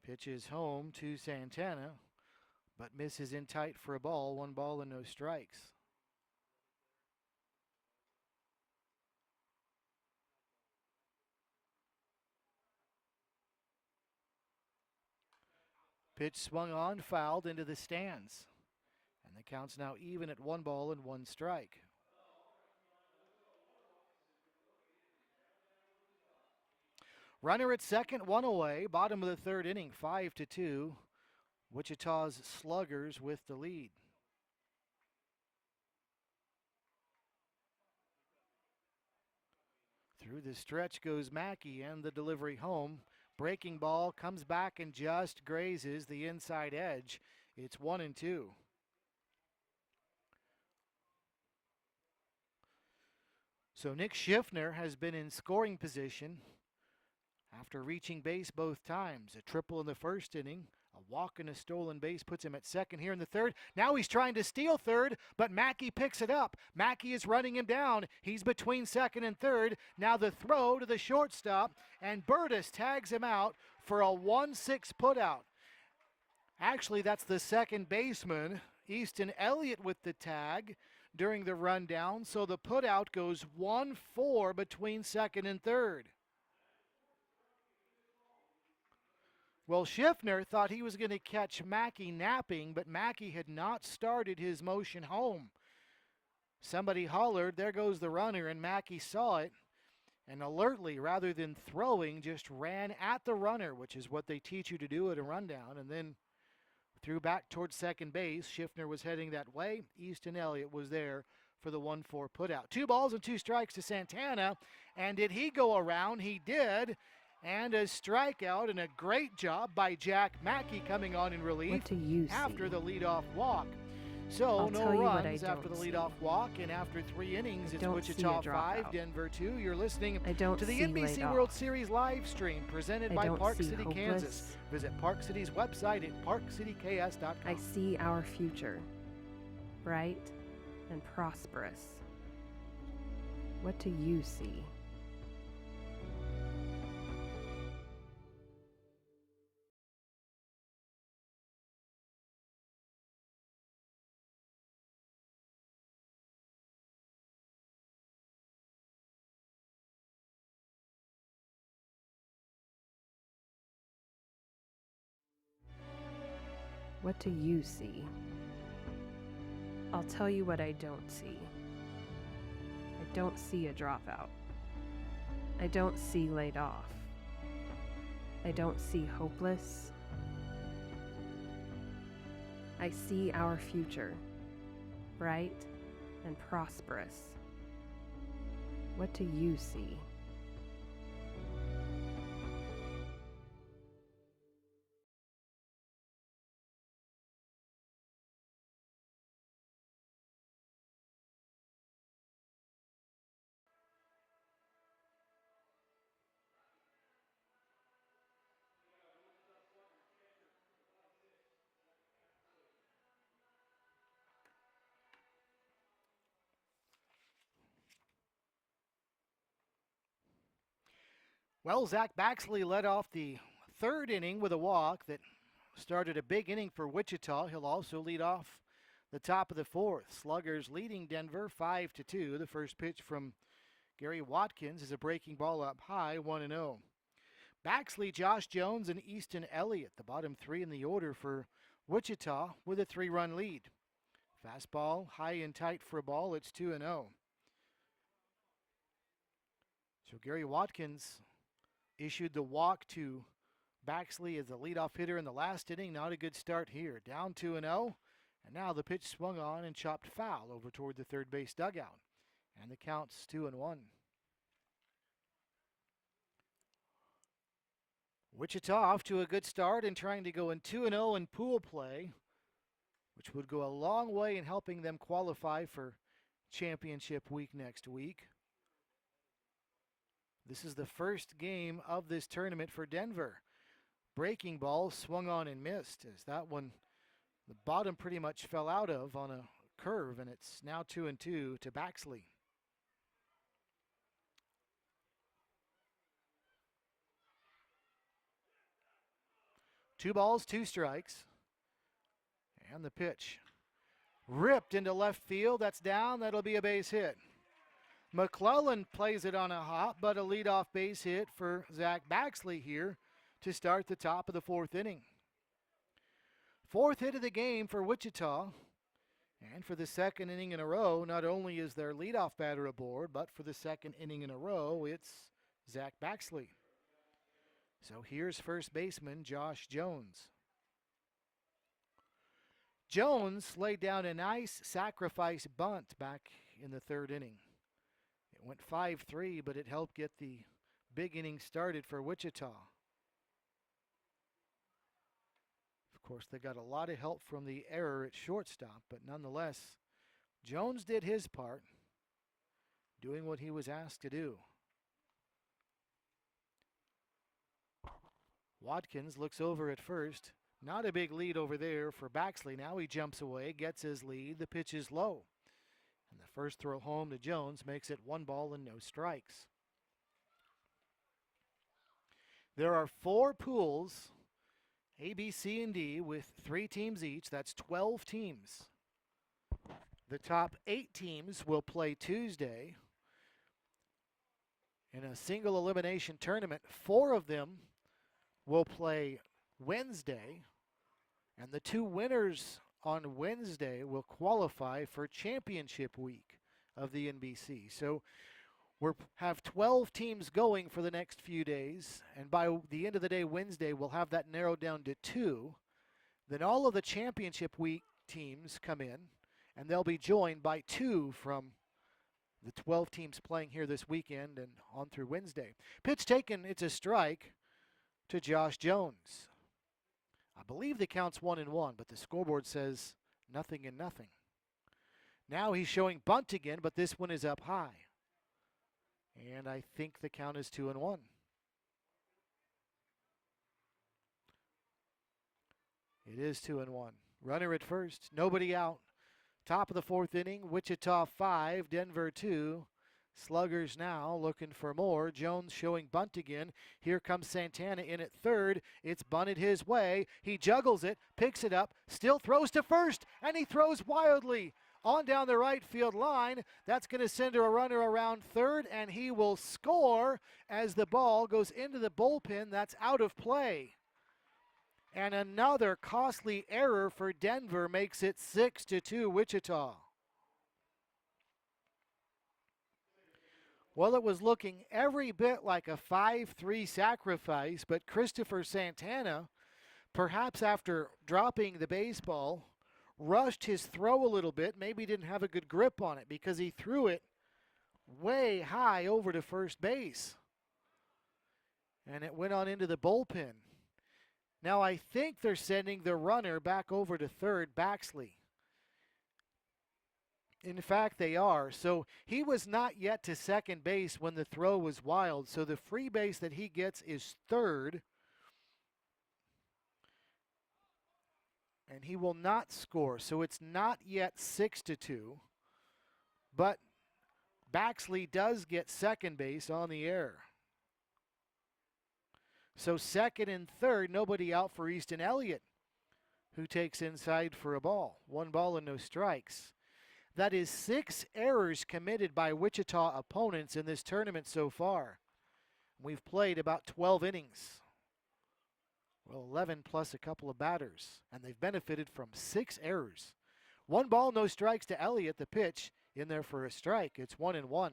Pitches home to Santana, but misses in tight for a ball. 1 ball and no strikes. Pitch swung on, fouled into the stands. And the count's now even at 1 ball and 1 strike. Runner at second, 1 away. Bottom of the third inning, 5-2. Wichita's Sluggers with the lead. Through the stretch goes Mackey and the delivery home. Breaking ball comes back and just grazes the inside edge. It's 1-2. So Nick Schiffner has been in scoring position after reaching base both times. A triple in the first inning, a walk and a stolen base puts him at second here in the third. Now he's trying to steal third, but Mackey picks it up. Mackey is running him down. He's between second and third. Now the throw to the shortstop, and Burtis tags him out for a 1-6 putout. Actually, that's the second baseman, Easton Elliott, with the tag during the rundown. So the putout goes 1-4 between second and third. Well, Schiffner thought he was going to catch Mackey napping, but Mackey had not started his motion home. Somebody hollered, there goes the runner, and Mackey saw it. and alertly, rather than throwing, just ran at the runner, which is what they teach you to do at a rundown, and then threw back towards second base. Schiffner was heading that way. Easton Elliott was there for the 1-4 putout. 2 balls and 2 strikes to Santana. And did he go around? He did. And a strikeout, and a great job by Jack Mackey coming on in relief What do you after see? the leadoff walk. So I'll no tell you what I runs after the don't see. leadoff walk, and after 3 innings, it's don't see a Wichita 5, dropout. Denver 2. You're listening I don't to the see NBC laid World off. Series live stream presented I by don't Park see City, hopeless. Kansas. Visit Park City's website at parkcityks.com. I see our future, bright and prosperous. What do you see? What do you see? I'll tell you what I don't see. I don't see a dropout. I don't see laid off. I don't see hopeless. I see our future, bright and prosperous. What do you see? Well, Zach Baxley led off the 3rd inning with a walk that started a big inning for Wichita. He'll also lead off the top of the 4th. Sluggers leading Denver 5-2. The first pitch from Gary Watkins is a breaking ball up high, 1-0. Baxley, Josh Jones, and Easton Elliott, the bottom 3 in the order for Wichita, with a 3-run lead. Fastball high and tight for a ball. It's 2-0. So Gary Watkins issued the walk to Baxley as the leadoff hitter in the last inning. Not a good start here. Down 2-0. And now the pitch swung on and chopped foul over toward the third base dugout. And the count's 2-1. Wichita off to a good start and trying to go in 2-0 in pool play, which would go a long way in helping them qualify for championship week next week. This is the first game of this tournament for Denver. Breaking ball swung on and missed, as that one, the bottom pretty much fell out of on a curve, and it's now 2-2 to Baxley. Two balls, 2 strikes. And the pitch ripped into left field. That's down. That'll be a base hit. McClellan plays it on a hop, but a leadoff base hit for Zach Baxley here to start the top of the 4th inning. 4th hit of the game for Wichita. And for the 2nd inning in a row, not only is their leadoff batter aboard, but for the 2nd inning in a row, it's Zach Baxley. So here's first baseman Josh Jones. Jones laid down a nice sacrifice bunt back in the 3rd inning. It went 5-3, but it helped get the big inning started for Wichita. Of course, they got a lot of help from the error at shortstop, but nonetheless, Jones did his part, doing what he was asked to do. Watkins looks over at first. Not a big lead over there for Baxley. Now he jumps away, gets his lead. The pitch is low. And the first throw home to Jones makes it 1 ball and no strikes. There are 4 pools, A, B, C, and D, with 3 teams each. That's 12 teams. The top 8 teams will play Tuesday in a single elimination tournament. 4 of them will play Wednesday, and the 2 winners on Wednesday will qualify for championship week of the NBC. So We have 12 teams going for the next few days, and by the end of the day, Wednesday, we'll have that narrowed down to 2. Then all of the championship week teams come in, and they'll be joined by 2 from the 12 teams playing here this weekend and on through Wednesday. Pitch taken, it's a strike to Josh Jones. I believe the count's 1-1, but the scoreboard says 0-0. Now he's showing bunt again, but this one is up high. And I think the count is 2-1. It is 2-1. Runner at first, nobody out. Top of the 4th inning, Wichita 5, Denver 2. Sluggers now looking for more. Jones showing bunt again. Here comes Santana in at third. It's bunted his way. He juggles it, picks it up, still throws to first, and he throws wildly on down the right field line. That's going to send a runner around third, and he will score as the ball goes into the bullpen. That's out of play. And another costly error for Denver makes it 6-2 Wichita. Well, it was looking every bit like a 5-3 sacrifice, but Christopher Santana, perhaps after dropping the baseball, rushed his throw a little bit, maybe didn't have a good grip on it because he threw it way high over to first base. And it went on into the bullpen. Now I think they're sending the runner back over to third, Baxley. In fact, they are. So he was not yet to second base when the throw was wild. So the free base that he gets is third. And he will not score. So it's not yet 6-2. But Baxley does get second base on the air. So second and third, nobody out for Easton Elliott, who takes inside for a ball. 1 ball and no strikes. That is 6 errors committed by Wichita opponents in this tournament so far. We've played about 12 innings. Well, 11 plus a couple of batters, and they've benefited from 6 errors. 1 ball, no strikes to Elliott, the pitch, in there for a strike. It's 1-1.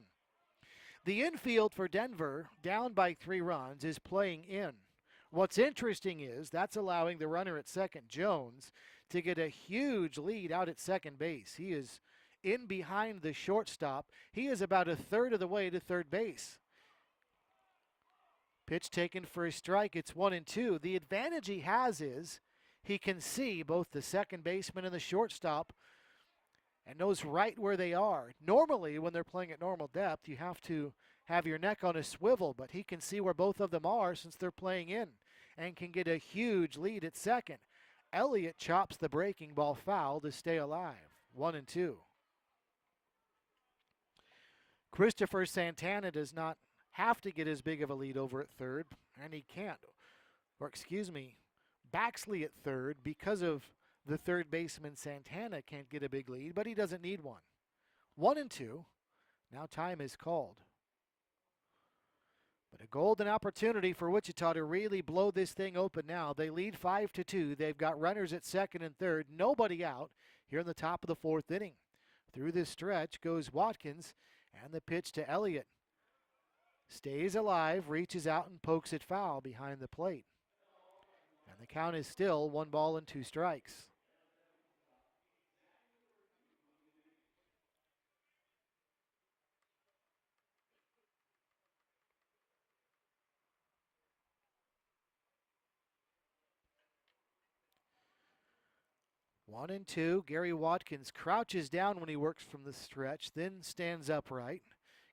The infield for Denver, down by 3 runs, is playing in. What's interesting is that's allowing the runner at second, Jones, to get a huge lead out at second base. He is in behind the shortstop. He is about a third of the way to third base. Pitch taken for a strike. It's 1-2. The advantage he has is he can see both the second baseman and the shortstop and knows right where they are. Normally, when they're playing at normal depth, you have to have your neck on a swivel, but he can see where both of them are since they're playing in and can get a huge lead at second. Elliott chops the breaking ball foul to stay alive. 1-2. Christopher Santana does not have to get as big of a lead over at third, and he can't. Baxley at third, because of the third baseman Santana, can't get a big lead, but he doesn't need one. 1-2. Now time is called. But a golden opportunity for Wichita to really blow this thing open now. They lead 5-2. They've got runners at second and third. Nobody out here in the top of the 4th inning. Through this stretch goes Watkins, and the pitch to Elliott. Stays alive, reaches out and pokes it foul behind the plate. And the count is still 1 ball and 2 strikes. One and two. Gary Watkins crouches down when he works from the stretch, then stands upright,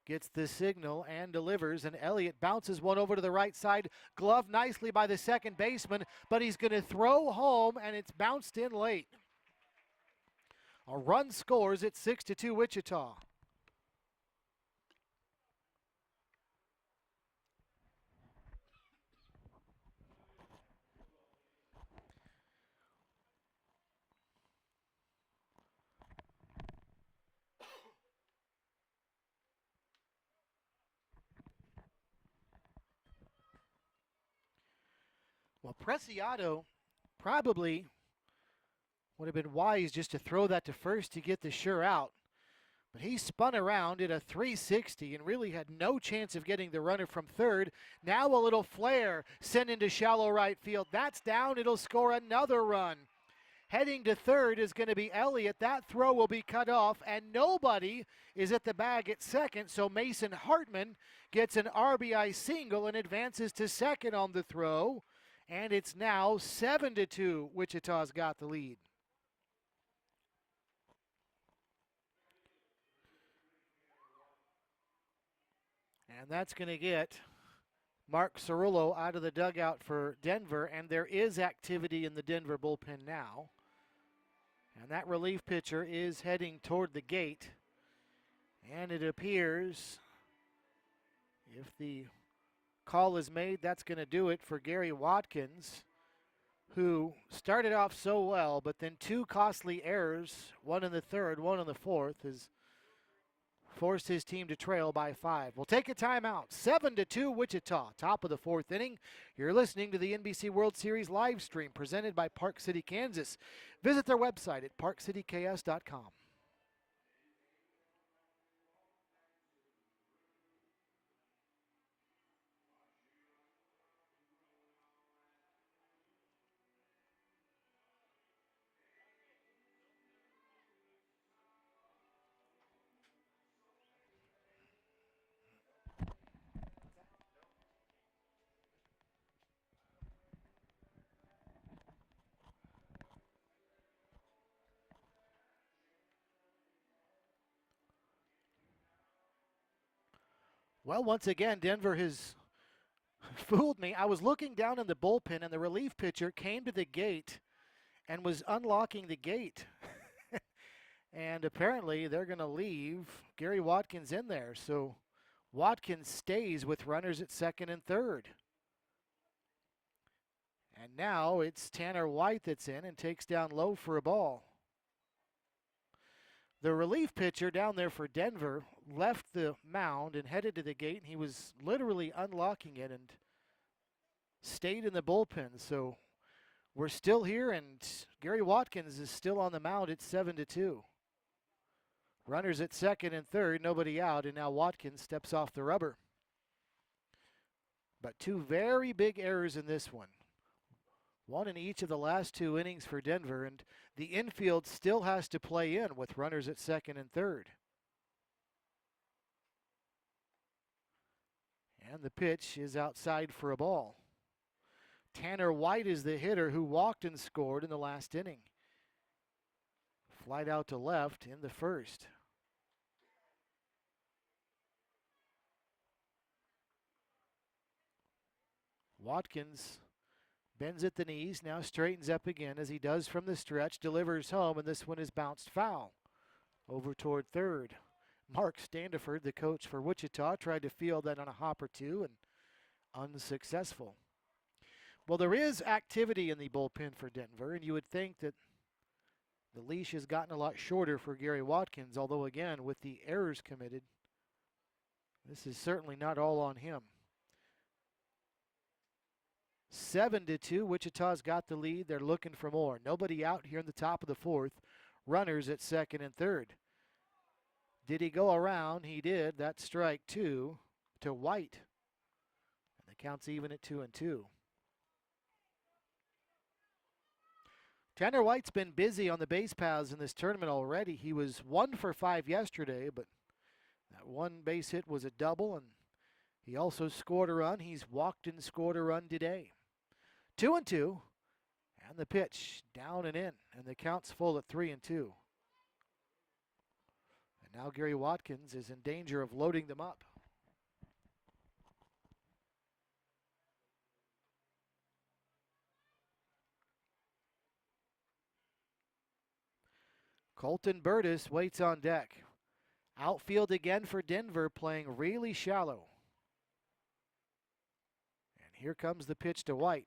gets the signal and delivers, and Elliott bounces one over to the right side, gloved nicely by the second baseman, but he's going to throw home, and it's bounced in late. A run scores at 6-2 Wichita. Well, Preciado probably would have been wise just to throw that to first to get the sure out. But he spun around at a 360 and really had no chance of getting the runner from third. Now a little flare sent into shallow right field. That's down. It'll score another run. Heading to third is going to be Elliott. That throw will be cut off, and nobody is at the bag at second, so Mason Hartman gets an RBI single and advances to second on the throw, and it's now 7-2. Wichita's got the lead. And that's going to get Mark Cerullo out of the dugout for Denver, and there is activity in the Denver bullpen now. And that relief pitcher is heading toward the gate. And it appears, if the call is made, that's going to do it for Gary Watkins, who started off so well, but then two costly errors, one in the third, one in the fourth, has forced his team to trail by 5. We'll take a timeout. 7-2 Wichita, top of the fourth inning. You're listening to the NBC World Series live stream presented by Park City, Kansas. Visit their website at parkcityks.com. Well, once again, Denver has fooled me. I was looking down in the bullpen, and the relief pitcher came to the gate and was unlocking the gate. And apparently they're going to leave Gary Watkins in there. So Watkins stays with runners at second and third. And now it's Tanner White that's in and takes down low for a ball. The relief pitcher down there for Denver left the mound and headed to the gate, and he was literally unlocking it and stayed in the bullpen. So we're still here, and Gary Watkins is still on the mound at 7-2. Runners at second and third, nobody out, and now Watkins steps off the rubber. But two very big errors in this one. One in each of the last 2 innings for Denver, and the infield still has to play in with runners at second and third. And the pitch is outside for a ball. Tanner White is the hitter who walked and scored in the last inning. Flied out to left in the first. Watkins bends at the knees, now straightens up again as he does from the stretch, delivers home, and this one is bounced foul over toward third. Mark Standiford, the coach for Wichita, tried to field that on a hop or two and unsuccessful. Well, there is activity in the bullpen for Denver, and you would think that the leash has gotten a lot shorter for Gary Watkins, although again, with the errors committed, this is certainly not all on him. 7-2, Wichita's got the lead. They're looking for more. Nobody out here in the top of the fourth. Runners at second and third. Did he go around? He did. That's strike 2 to White. And the count's even at 2-2. Tanner White's been busy on the base paths in this tournament already. He was 1 for 5 yesterday, but that one base hit was a double, and he also scored a run. He's walked and scored a run today. 2-2, and the pitch down and in, and the count's full at 3-2. And now Gary Watkins is in danger of loading them up. Colton Burtis waits on deck. Outfield again for Denver, playing really shallow. And here comes the pitch to White.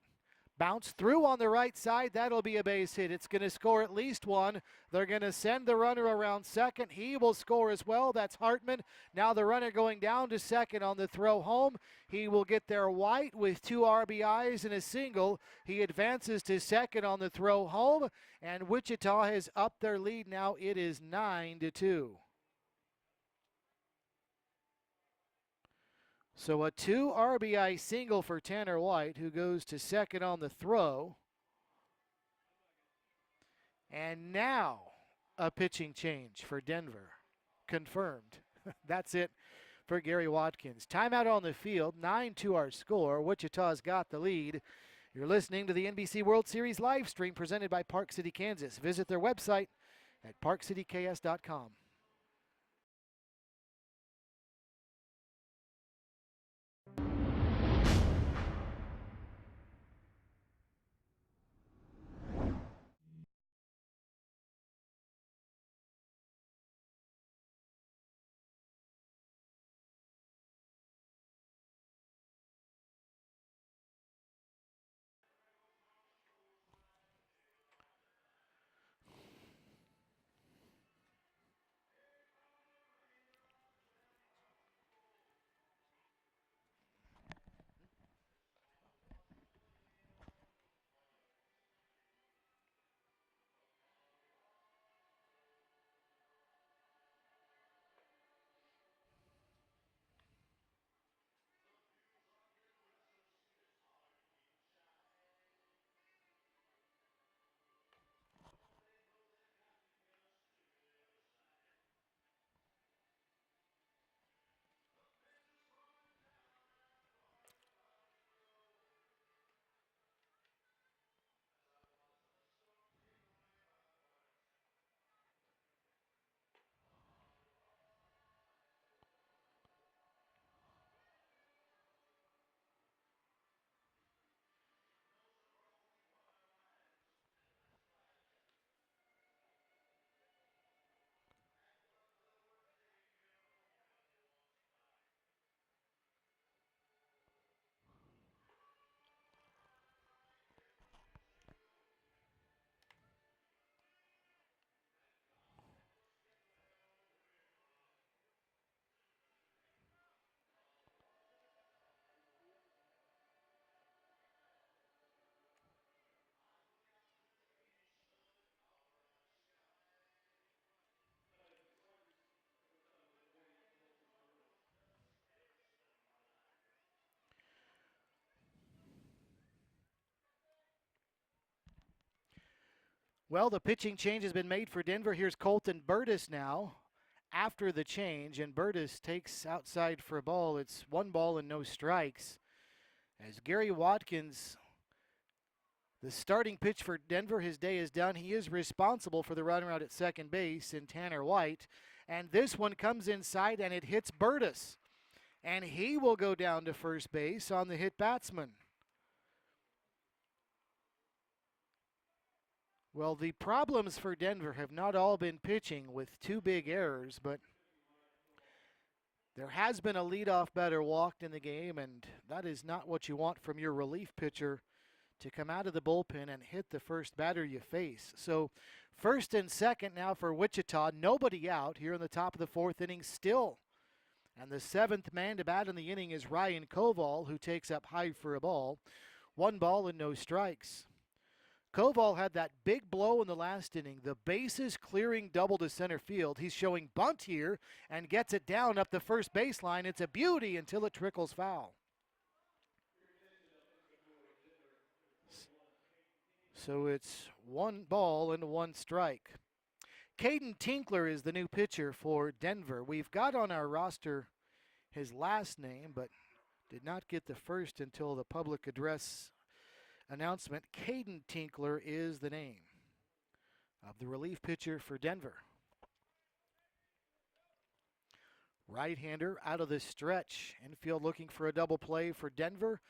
Bounce through on the right side. That'll be a base hit. It's going to score at least one. They're going to send the runner around second. He will score as well. That's Hartman. Now the runner going down to second on the throw home. He will get there. White with 2 RBIs and a single. He advances to second on the throw home. And Wichita has upped their lead now. It is 9-2. So a 2 RBI single for Tanner White, who goes to second on the throw. And now a pitching change for Denver. Confirmed. That's it for Gary Watkins. Timeout on the field, 9-2 our score. Wichita's got the lead. You're listening to the NBC World Series live stream presented by Park City, Kansas. Visit their website at parkcityks.com. Well, the pitching change has been made for Denver. Here's Colton Burtis now after the change, and Burtis takes outside for a ball. It's 1 ball and no strikes. As Gary Watkins, the starting pitch for Denver, his day is done. He is responsible for the runner out at second base in Tanner White. And this one comes inside and it hits Burtis. And he will go down to first base on the hit batsman. Well, the problems for Denver have not all been pitching with 2 big errors, but there has been a leadoff batter walked in the game, and that is not what you want from your relief pitcher, to come out of the bullpen and hit the first batter you face. So first and second now for Wichita. Nobody out here in the top of the 4th inning still. And the 7th man to bat in the inning is Ryan Koval, who takes up high for a ball. 1 ball and no strikes. Koval had that big blow in the last inning, the bases clearing double to center field. He's showing bunt here and gets it down up the first baseline. It's a beauty until it trickles foul. So it's 1 ball and 1 strike. Caden Tinkler is the new pitcher for Denver. We've got on our roster his last name, but did not get the first until the public address announcement. Caden Tinkler is the name of the relief pitcher for Denver. Right-hander out of the stretch. Infield looking for a double play for Denver,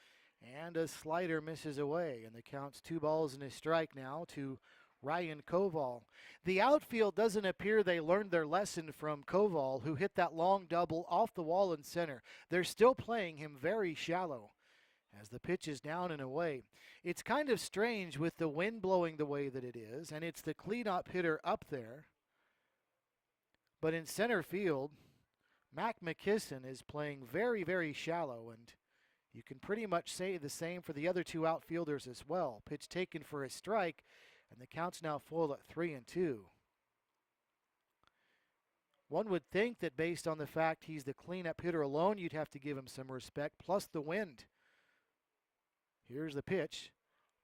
and a slider misses away, and the count's 2 balls and a strike now to Ryan Koval. The outfield doesn't appear they learned their lesson from Koval, who hit that long double off the wall in center. They're still playing him very shallow as the pitch is down and away. It's kind of strange with the wind blowing the way that it is, and it's the cleanup hitter up there. But in center field, Mac McKisson is playing very, very shallow, and you can pretty much say the same for the other 2 outfielders as well. Pitch taken for a strike, and the count's now full at 3-2. One would think that based on the fact he's the cleanup hitter alone, you'd have to give him some respect, plus the wind. Here's the pitch.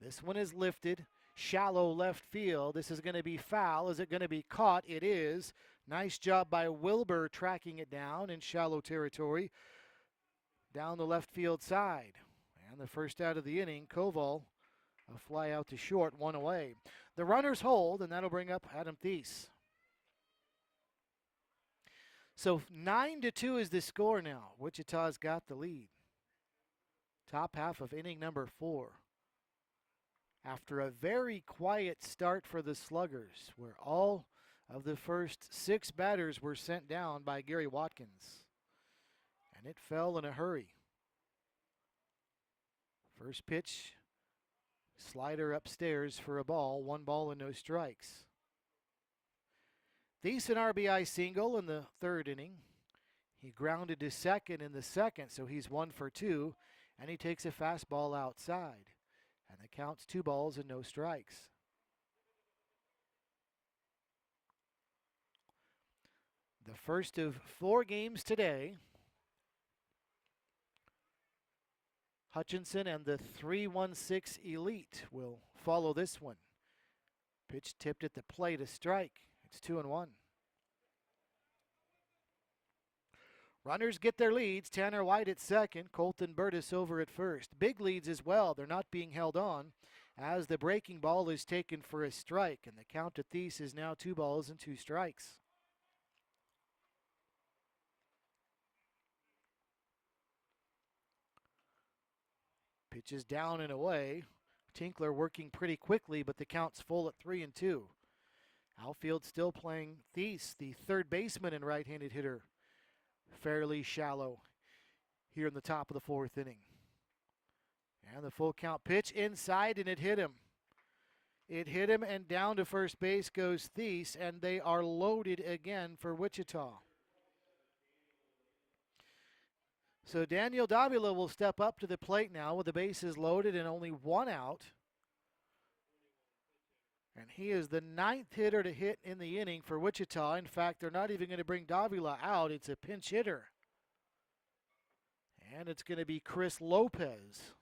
This one is lifted. Shallow left field. This is going to be foul. Is it going to be caught? It is. Nice job by Wilbur tracking it down in shallow territory down the left field side. And the first out of the inning, Koval, a fly out to short, one away. The runners hold, and that'll bring up Adam Thies. So 9-2 is the score now. Wichita's got the lead. Top half of inning number 4. After a very quiet start for the Sluggers, where all of the first 6 batters were sent down by Gary Watkins. And it fell in a hurry. First pitch, slider upstairs for a ball, 1 ball and no strikes. Thies an RBI single in the 3rd inning. He grounded to second in the 2nd, so he's 1 for 2, and he takes a fastball outside. And the count's 2 balls and no strikes. The first of 4 games today. Hutchinson and the 3-1-6 Elite will follow this one. Pitch tipped at the plate, a strike. It's 2-1. Runners get their leads. Tanner White at second. Colton Burtis over at first. Big leads as well. They're not being held on as the breaking ball is taken for a strike. And the count to Thies is now 2 balls and 2 strikes. Pitches down and away. Tinkler working pretty quickly, but the count's full at 3-2. Outfield still playing Thies, the third baseman and right-handed hitter. Fairly shallow here in the top of the 4th inning. And the full count pitch inside, and it hit him. It hit him, and down to first base goes Thies, and they are loaded again for Wichita. So Daniel Davila will step up to the plate now with the bases loaded and only 1 out. And he is the 9th hitter to hit in the inning for Wichita. In fact, they're not even going to bring Davila out. It's a pinch hitter. And it's going to be Chris Lopez.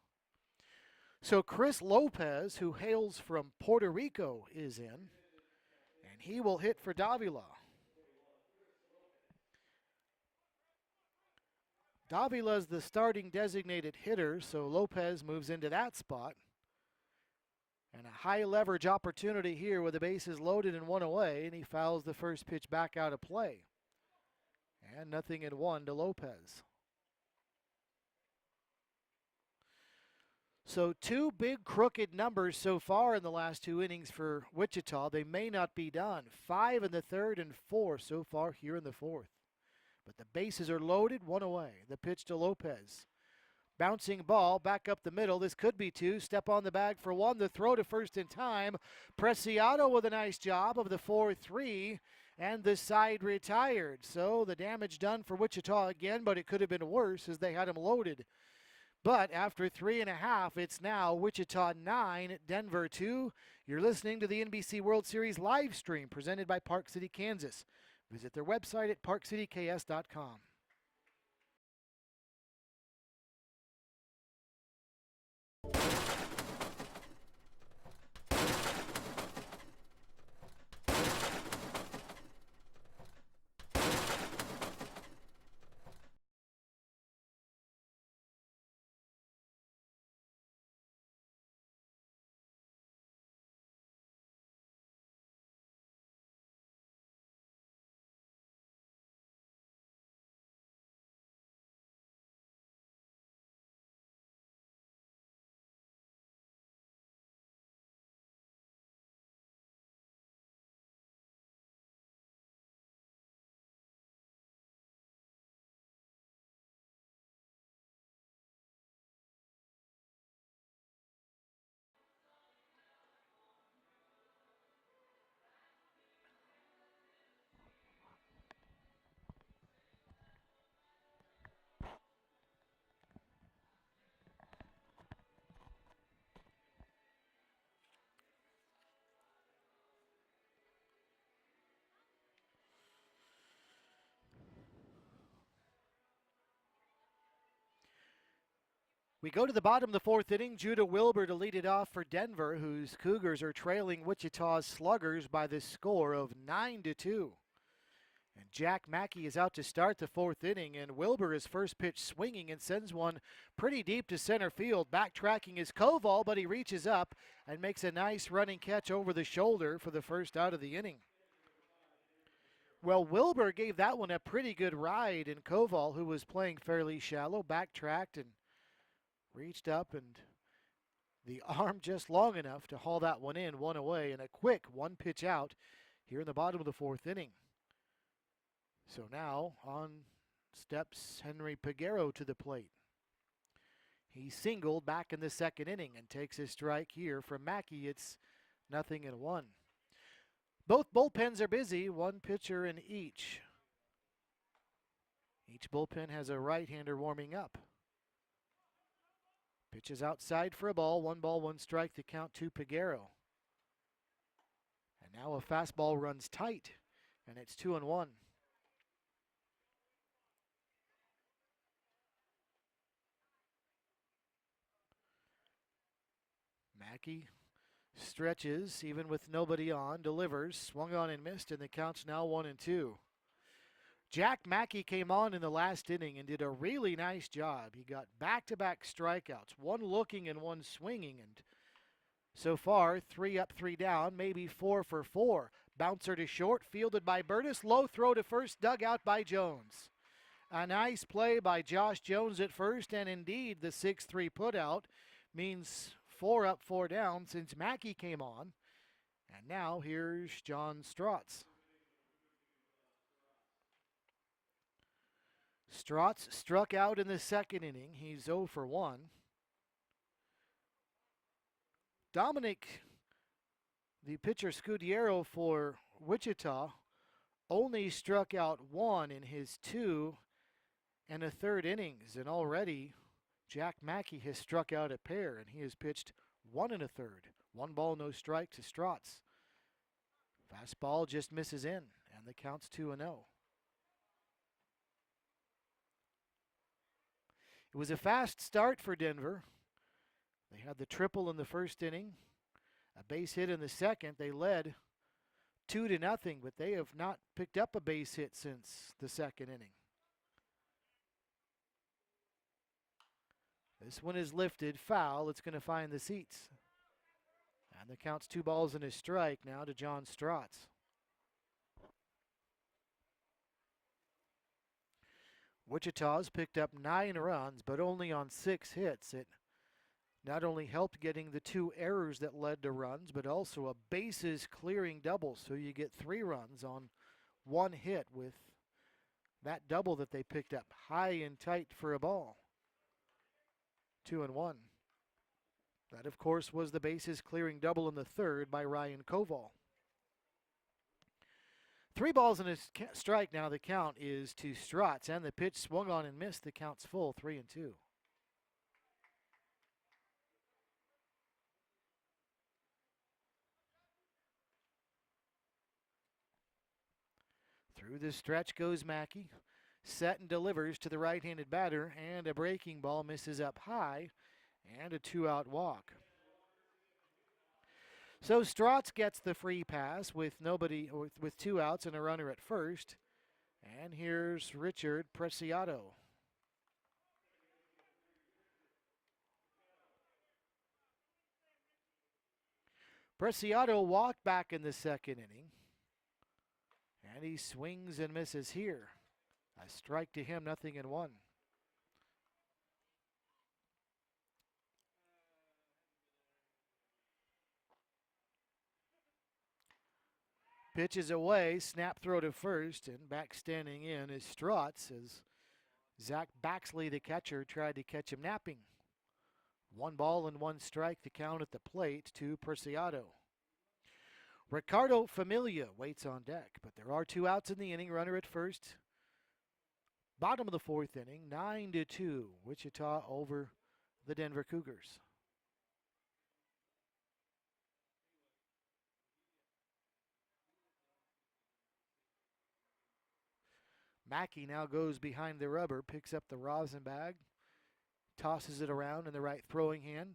So Chris Lopez, who hails from Puerto Rico, is in. And he will hit for Davila. Davila's the starting designated hitter, so Lopez moves into that spot. And a high leverage opportunity here with the bases loaded and 1 away, and he fouls the first pitch back out of play. And 0-1 to Lopez. So 2 big crooked numbers so far in the last 2 innings for Wichita. They may not be done. 5 in the 3rd and 4 so far here in the 4th. But the bases are loaded, 1 away. The pitch to Lopez. Bouncing ball back up the middle. This could be 2. Step on the bag for 1. The throw to first in time. Preciado with a nice job of the 4-3. And the side retired. So the damage done for Wichita again, but it could have been worse as they had him loaded. But after 3.5, it's now Wichita 9, Denver 2. You're listening to the NBC World Series live stream presented by Park City, Kansas. Visit their website at parkcityks.com. We go to the bottom of the fourth inning. Judah Wilbur to lead it off for Denver, whose Cougars are trailing Wichita's Sluggers by the score of 9-2. And Jack Mackey is out to start the fourth inning, and Wilbur is first pitch swinging and sends one pretty deep to center field. Backtracking is Koval, but he reaches up and makes a nice running catch over the shoulder for the first out of the inning. Well, Wilbur gave that one a pretty good ride, and Koval, who was playing fairly shallow, backtracked and reached up, and the arm just long enough to haul that one in, one away, and a quick one pitch out here in the bottom of the fourth inning. So now on steps Henry Peguero to the plate. He singled back in the second inning and takes his strike here from Mackey. It's 0-1. Both bullpens are busy, one pitcher in each. Each bullpen has a right-hander warming up. Pitches outside for a ball, 1 strike, the count to Peguero. And now a fastball runs tight, and it's 2-1. Mackey stretches, even with nobody on, delivers, swung on and missed, and the count's now 1-2. Jack Mackey came on in the last inning and did a really nice job. He got back-to-back strikeouts, one looking and one swinging, and so far, 3 up, 3 down, maybe 4 for 4. Bouncer to short, fielded by Burtis. Low throw to first, dug out by Jones. A nice play by Josh Jones at first, and indeed the 6-3 putout means 4 up, 4 down since Mackey came on. And now here's John Strotz. Strotz struck out in the second inning. He's 0 for 1. Dominic, the pitcher Scudiero for Wichita, only struck out 1 in his 2 1/3 innings, and already Jack Mackey has struck out a pair, and he has pitched 1 1/3. 1 ball, no strike to Strotz. Fastball just misses in, and the count's 2-0. It was a fast start for Denver. They had the triple in the first inning, a base hit in the second. They led 2-0, but they have not picked up a base hit since the second inning. This one is lifted, foul. It's going to find the seats. And the count's 2 balls and a strike now to John Strotz. Wichita's picked up 9 runs, but only on 6 hits. It not only helped getting the 2 errors that led to runs, but also a bases clearing double. So you get 3 runs on 1 hit with that double that they picked up high and tight for a ball. 2-1. That, of course, was the bases clearing double in the third by Ryan Koval. 3 balls and a strike now. The count is to Strotz, and the pitch swung on and missed. The count's full, 3-2. Through the stretch goes Mackey. Set and delivers to the right-handed batter, and a breaking ball misses up high, and a 2-out walk. So Strotz gets the free pass with 2 outs and a runner at first. And here's Richard Preciado. Preciado walked back in the second inning, and he swings and misses here. A strike to him, 0-1. Pitch is away, snap throw to first, and back standing in is Strotz as Zach Baxley, the catcher, tried to catch him napping. 1 ball and 1 strike, the count at the plate to Preciado. Ricardo Familia waits on deck, but there are 2 outs in the inning, runner at first. Bottom of the fourth inning, 9-2, Wichita over the Denver Cougars. Mackey now goes behind the rubber, picks up the rosin bag, tosses it around in the right throwing hand.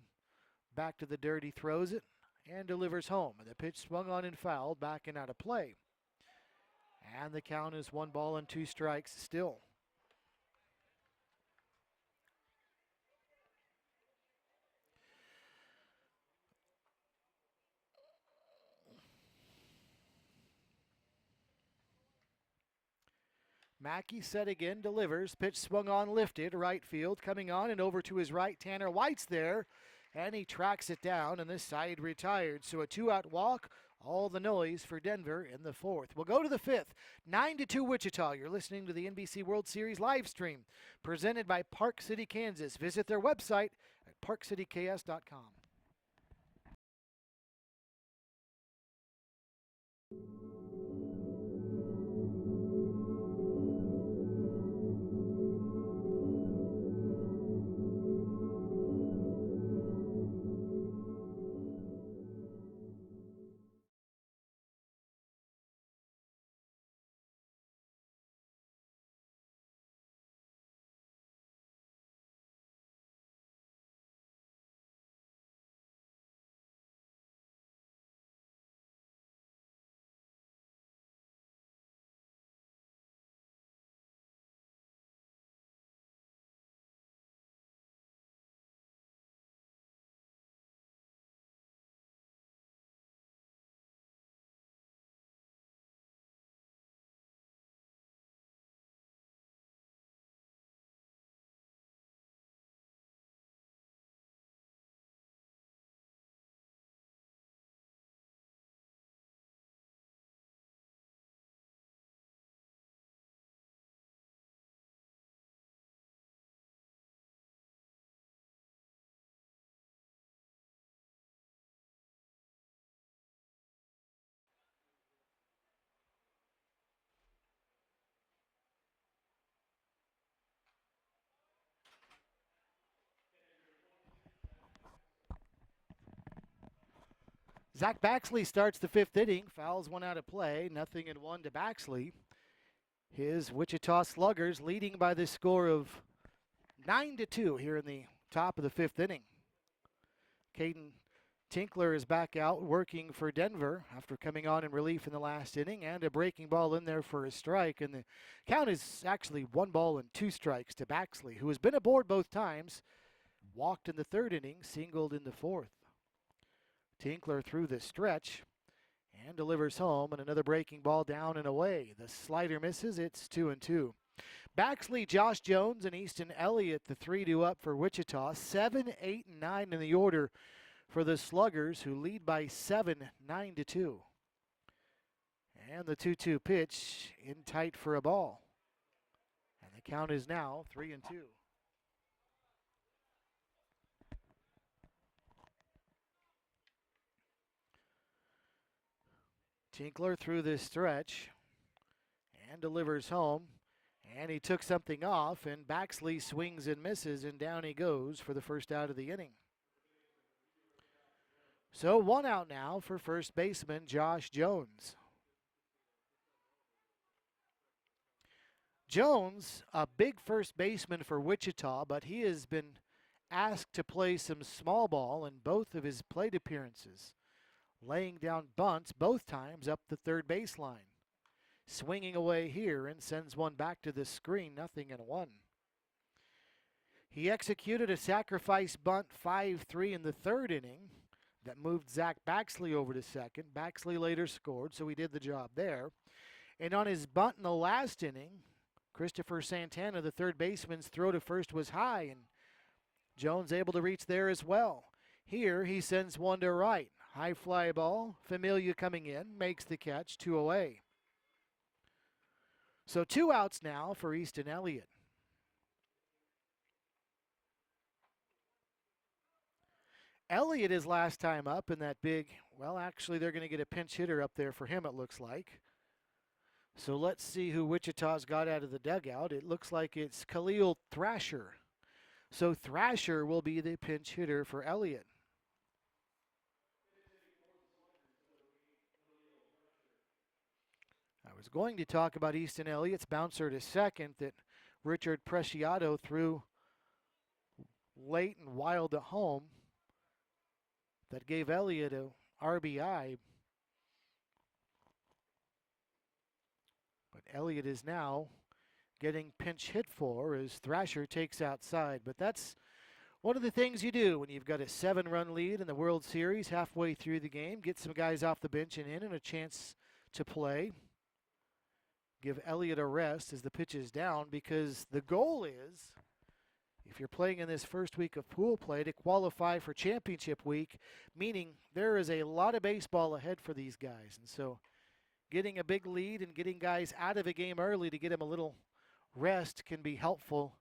Back to the dirt, he throws it and delivers home. And the pitch swung on and fouled, back and out of play. And the count is 1 ball and 2 strikes still. Mackey set again, delivers. Pitch swung on, lifted, right field. Coming on and over to his right, Tanner White's there. And he tracks it down, and this side retired. So a 2-out walk, all the noise for Denver in the 4th. We'll go to the 5th, 9-2 Wichita. You're listening to the NBC World Series live stream presented by Park City, Kansas. Visit their website at parkcityks.com. Zach Baxley starts the 5th inning, fouls one out of play, 0-1 to Baxley. His Wichita Sluggers leading by the score of 9-2 here in the top of the 5th inning. Caden Tinkler is back out working for Denver after coming on in relief in the last inning, and a breaking ball in there for a strike. And the count is actually 1 ball and 2 strikes to Baxley, who has been aboard both times, walked in the 3rd inning, singled in the 4th. Tinkler through the stretch and delivers home, and another breaking ball down and away. The slider misses. It's 2-2. Baxley, Josh Jones, and Easton Elliott, the 3-2 up for Wichita. 7, 8, and 9 in the order for the Sluggers, who lead by 7, 9-2. And the 2-2 pitch in tight for a ball. And the count is now 3-2. Tinkler through this stretch and delivers home. And he took something off, and Baxley swings and misses, and down he goes for the first out of the inning. So 1 out now for first baseman Josh Jones. Jones, a big first baseman for Wichita, but he has been asked to play some small ball in both of his plate appearances, laying down bunts both times up the third baseline. Swinging away here and sends one back to the screen, 0-1. He executed a sacrifice bunt 5-3 in the 3rd inning that moved Zach Baxley over to second. Baxley later scored, so he did the job there. And on his bunt in the last inning, Christopher Santana, the third baseman's throw to first was high, and Jones able to reach there as well. Here he sends one to right. High fly ball. Familia coming in, makes the catch, 2 away. So 2 outs now for Easton Elliott. Elliott is last time up in that big, well, actually they're going to get a pinch hitter up there for him, it looks like. So let's see who Wichita's got out of the dugout. It looks like it's Khalil Thrasher. So Thrasher will be the pinch hitter for Elliott. I was going to talk about Easton Elliott's bouncer to second that Richard Preciado threw late and wild at home that gave Elliott a RBI. But Elliott is now getting pinch hit for as Thrasher takes outside. But that's one of the things you do when you've got a 7-run lead in the World Series halfway through the game. Get some guys off the bench and in and a chance to play. Give Elliott a rest as the pitch is down, because the goal is, if you're playing in this first week of pool play, to qualify for championship week, meaning there is a lot of baseball ahead for these guys. And so getting a big lead and getting guys out of a game early to get them a little rest can be helpful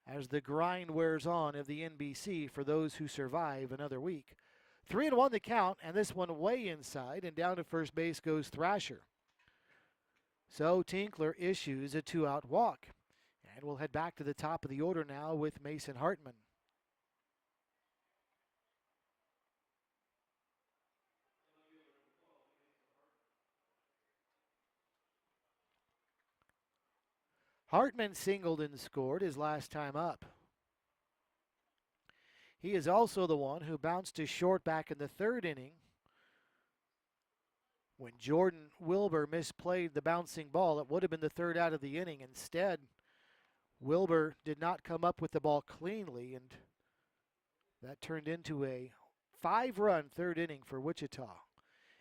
as the grind wears on of the NBC for those who survive another week. 3-1 the count, and this one way inside, and down to first base goes Thrasher. So Tinkler issues a 2-out walk. And we'll head back to the top of the order now with Mason Hartman. Hartman singled and scored his last time up. He is also the one who bounced to short back in the third inning when Jordan Wilbur misplayed the bouncing ball. It would have been the third out of the inning. Instead, Wilbur did not come up with the ball cleanly, and that turned into a 5-run third inning for Wichita.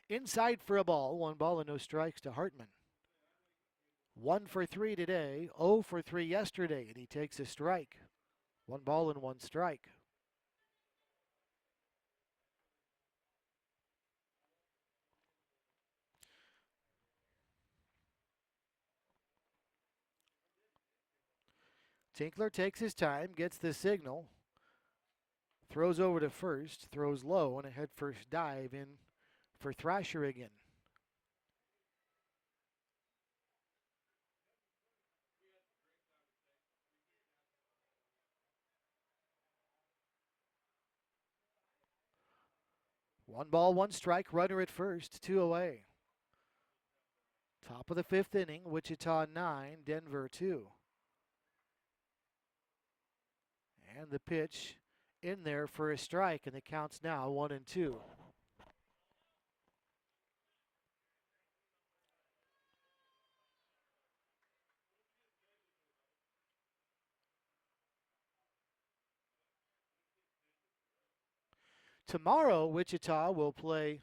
Inside for a ball, 1 ball and no strikes to Hartman. 1 for 3 today, 0 for 3 yesterday, and he takes a strike. 1 ball and 1 strike. Tinkler takes his time, gets the signal, throws over to first, throws low, and a head first dive in for Thrasher again. One ball, 1 strike, runner at first, 2 away. Top of the 5th inning, Wichita 9, Denver 2. And the pitch in there for a strike, and the count's now 1-2. Tomorrow, Wichita will play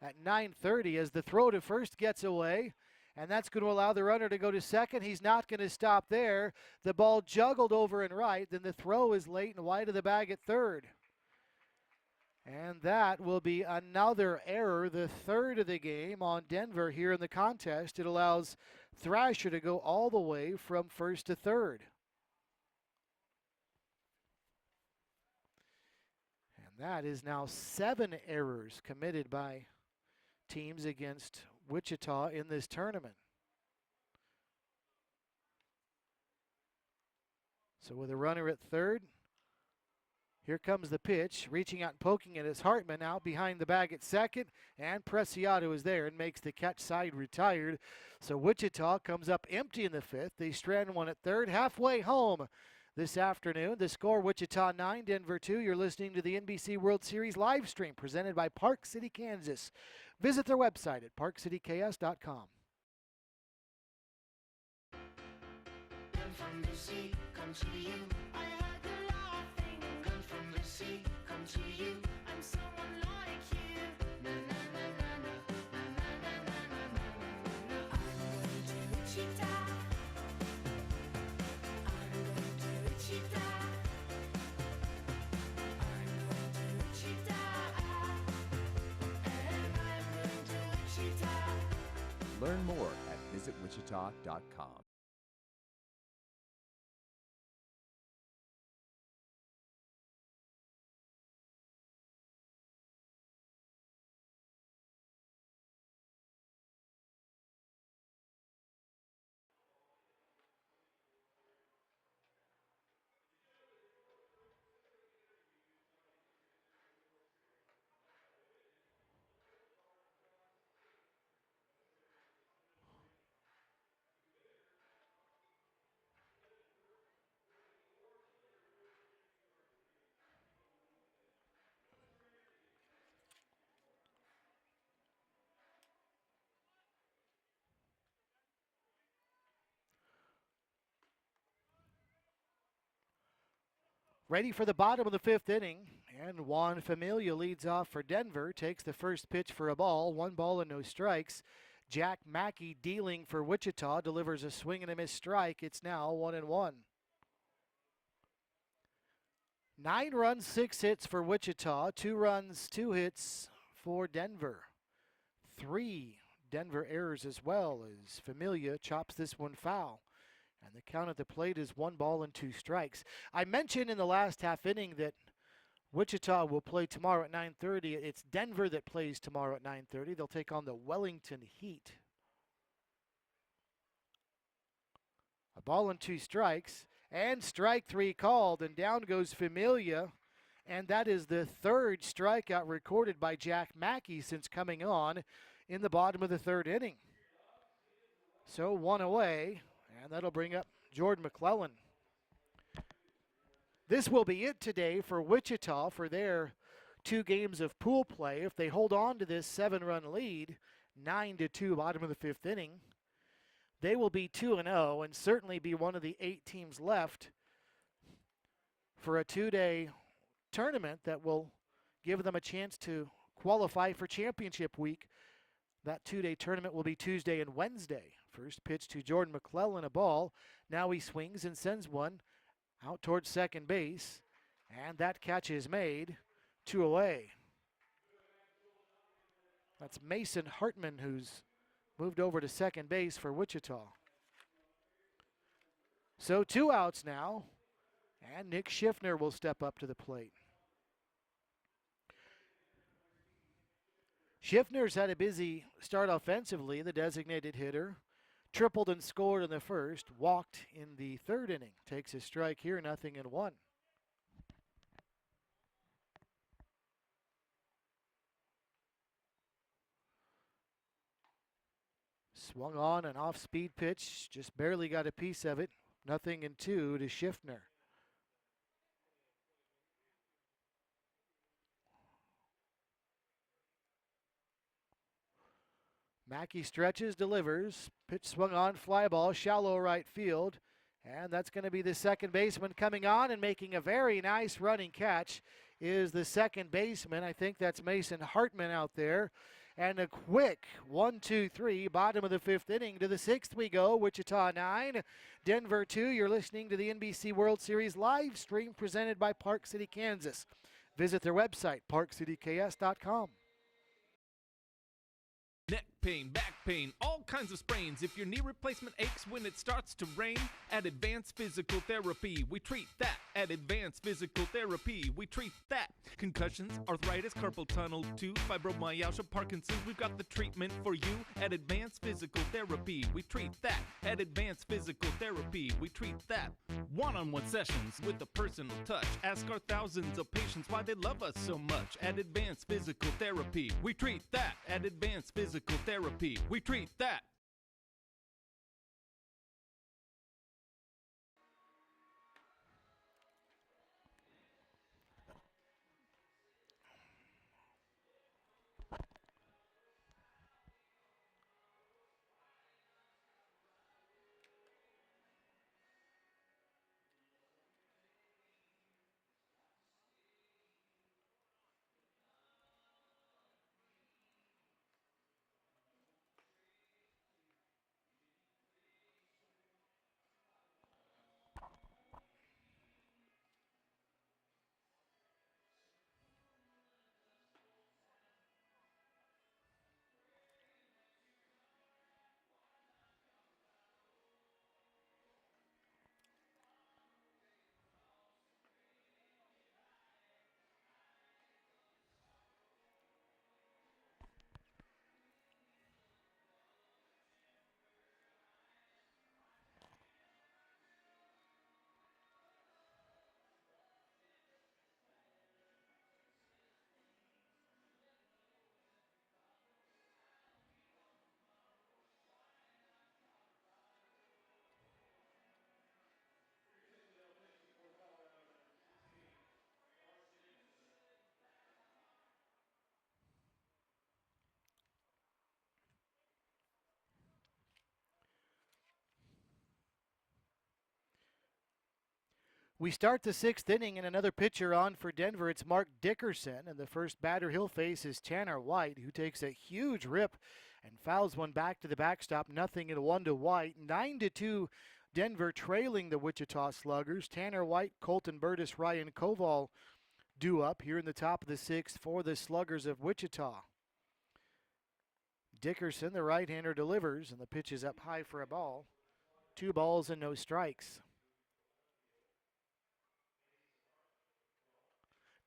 at 9:30 as the throw to first gets away, and that's going to allow the runner to go to second. He's not going to stop there. The ball juggled over and right, then the throw is late and wide of the bag at third. And that will be another error, the third of the game on Denver here in the contest. It allows Thrasher to go all the way from first to third. And that is now 7 errors committed by teams against Wichita in this tournament. So with a runner at third, here comes the pitch. Reaching out and poking it is Hartman out behind the bag at second, and Preciado is there and makes the catch side retired. So Wichita comes up empty in the 5th. They strand one at third, halfway home this afternoon. The score, Wichita 9, Denver 2. You're listening to the NBC World Series live stream presented by Park City, Kansas. Visit their website at parkcityks.com. From the sea, come to you. I heard the laughing. Come from the sea, come to you. I'm someone like you. Na na na na na na na na na na na. I'm going to Wichita. I'm going to Wichita. I'm going to Wichita. And I'm going to Wichita. Learn more at visitwichita.com. Ready for the bottom of the 5th inning, and Juan Familia leads off for Denver, takes the first pitch for a ball, 1 ball and no strikes. Jack Mackey dealing for Wichita, delivers a swing and a miss strike. It's now 1-1. 9 runs, 6 hits for Wichita, 2 runs, 2 hits for Denver. 3 Denver errors as well as Familia chops this one foul. And the count at the plate is 1 ball and 2 strikes. I mentioned in the last half inning that Wichita will play tomorrow at 9:30. It's Denver that plays tomorrow at 9:30. They'll take on the Wellington Heat. A ball and 2 strikes. And strike 3 called, and down goes Familia. And that is the 3rd strikeout recorded by Jack Mackey since coming on in the bottom of the 3rd inning. So 1 away, and that'll bring up Jordan McClellan. This will be it today for Wichita for their 2 games of pool play. If they hold on to this 7-run lead, 9-2 bottom of the 5th inning, they will be 2-0 and certainly be one of the 8 teams left for a 2-day tournament that will give them a chance to qualify for championship week. That 2-day tournament will be Tuesday and Wednesday. First pitch to Jordan McClellan, a ball. Now he swings and sends one out towards second base, and that catch is made. 2 away. That's Mason Hartman, who's moved over to second base for Wichita. So 2 outs now, and Nick Schiffner will step up to the plate. Schiffner's had a busy start offensively, the designated hitter. Tripled and scored in the first, walked in the 3rd inning. Takes a strike here, 0-1. Swung on an off-speed pitch, just barely got a piece of it. 0-2 to Schiffner. Mackey stretches, delivers. Pitch swung on, fly ball, shallow right field. And that's going to be the second baseman coming on and making a very nice running catch is the second baseman. I think that's Mason Hartman out there. And a quick 1-2-3, bottom of the 5th inning. To the 6th we go. Wichita 9, Denver 2. You're listening to the NBC World Series live stream presented by Park City, Kansas. Visit their website, parkcityks.com. Neck pain, back pain, all kinds of sprains. If your knee replacement aches when it starts to rain, at Advanced Physical Therapy, we treat that. At Advanced Physical Therapy, we treat that. Concussions, arthritis, carpal tunnel, tooth, fibromyalgia, Parkinson's, we've got the treatment for you. At Advanced Physical Therapy, we treat that. At Advanced Physical Therapy, we treat that. One-on-one sessions with a personal touch. Ask our thousands of patients why they love us so much. At Advanced Physical Therapy, we treat that. At Advanced Physical Therapy, we treat that. We start the 6th inning and another pitcher on for Denver. It's Mark Dickerson, and the first batter he'll face is Tanner White, who takes a huge rip and fouls one back to the backstop. 0-1 to White. 9-2 Denver trailing the Wichita Sluggers. Tanner White, Colton Burtis, Ryan Koval due up here in the top of the 6th for the Sluggers of Wichita. Dickerson, the right-hander, delivers, and the pitch is up high for a ball. 2 balls and no strikes.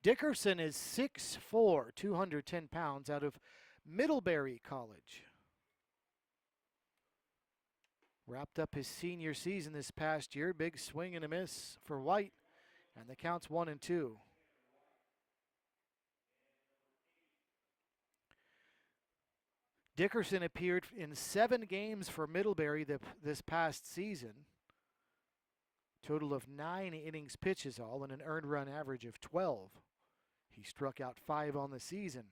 Dickerson is 6'4", 210 pounds, out of Middlebury College. Wrapped up his senior season this past year. Big swing and a miss for White, and the count's 1-2. Dickerson appeared in 7 games for Middlebury this past season. Total of 9 innings pitched is all, and an earned run average of 12. He struck out 5 on the season.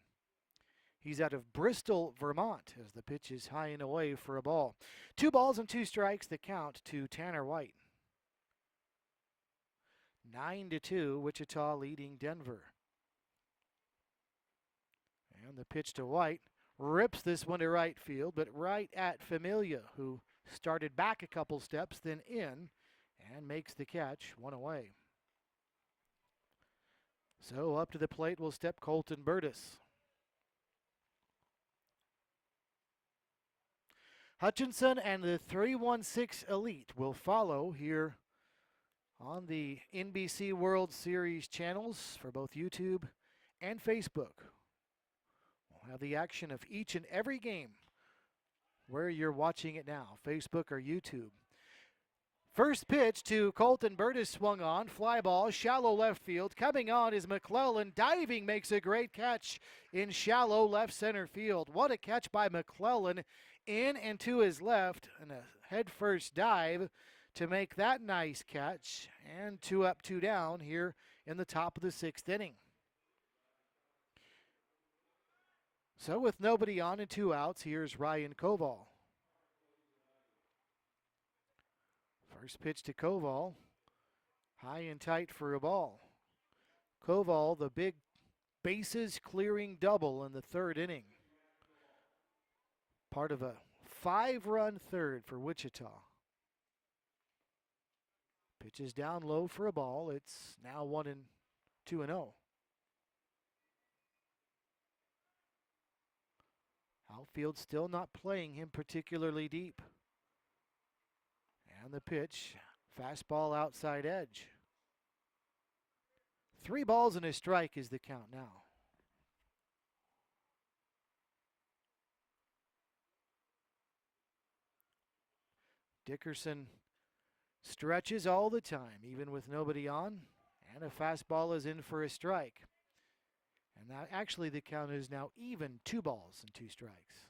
He's out of Bristol, Vermont, as the pitch is high and away for a ball. 2 balls and 2 strikes, the count to Tanner White. 9-2, Wichita leading Denver. And the pitch to White rips this one to right field, but right at Familia, who started back a couple steps, then in, and makes the catch, 1 away. So up to the plate will step Colton Burtis. Hutchinson and the 316 Elite will follow here on the NBC World Series channels for both YouTube and Facebook. We'll have the action of each and every game where you're watching it now, Facebook or YouTube. First pitch to Colton Burtis swung on. Fly ball, shallow left field. Coming on is McClellan. Diving makes a great catch in shallow left center field. What a catch by McClellan. In and to his left. And a head first dive to make that nice catch. And 2 up, 2 down here in the top of the 6th inning. So with nobody on and 2 outs, here's Ryan Koval. First pitch to Koval, high and tight for a ball. Koval, the big bases clearing double in the 3rd inning. Part of a 5-run third for Wichita. Pitches down low for a ball. It's now 2-0. Outfield still not playing him particularly deep. And the pitch, fastball outside edge. 3 balls and a strike is the count now. Dickerson stretches all the time, even with nobody on, and a fastball is in for a strike. And that actually the count is now even, 2 balls and 2 strikes.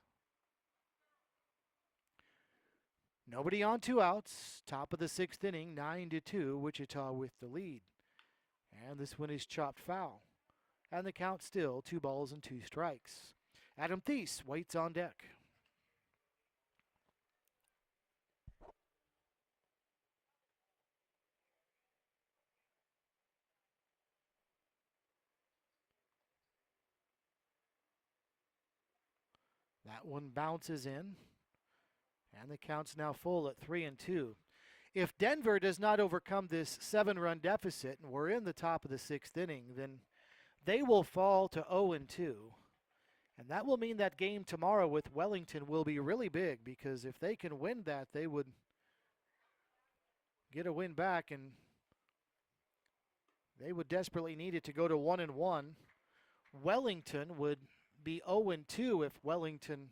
Nobody on, 2 outs. Top of the 6th inning, 9-2, Wichita with the lead. And this one is chopped foul. And the count still 2 balls and 2 strikes. Adam Thies waits on deck. That one bounces in. And the count's now full at 3-2. If Denver does not overcome this 7-run deficit, and we're in the top of the 6th inning, then they will fall to 0-2. And that will mean that game tomorrow with Wellington will be really big, because if they can win that, they would get a win back, and they would desperately need it to go to 1-1. Wellington would be 0-2 if Wellington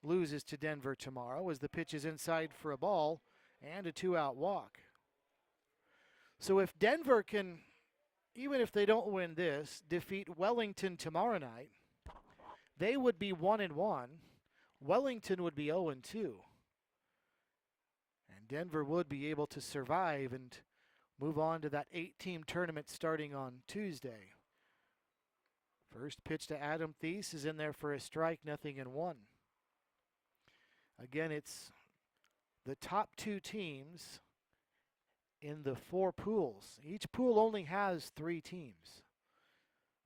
loses to Denver tomorrow, as the pitch is inside for a ball and a 2-out walk. So if Denver can, even if they don't win this, defeat Wellington tomorrow night, they would be 1-1. Wellington would be 0-2. And Denver would be able to survive and move on to that 8-team tournament starting on Tuesday. First pitch to Adam Thies is in there for a strike, 0-1. Again, it's the top 2 teams in the 4 pools. Each pool only has 3 teams.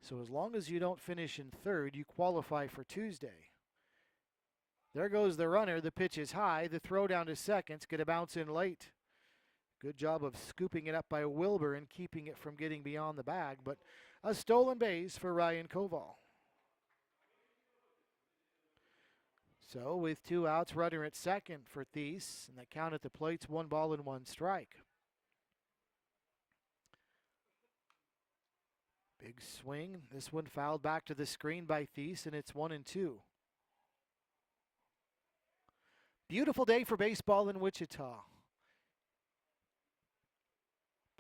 So as long as you don't finish in third, you qualify for Tuesday. There goes the runner. The pitch is high. The throw down to second's going to bounce in late. Good job of scooping it up by Wilbur and keeping it from getting beyond the bag, but a stolen base for Ryan Koval. So with 2 outs, runner at second for Thies, and the count at the plate's 1 ball and 1 strike. Big swing. This one fouled back to the screen by Thies, and it's 1-2. Beautiful day for baseball in Wichita.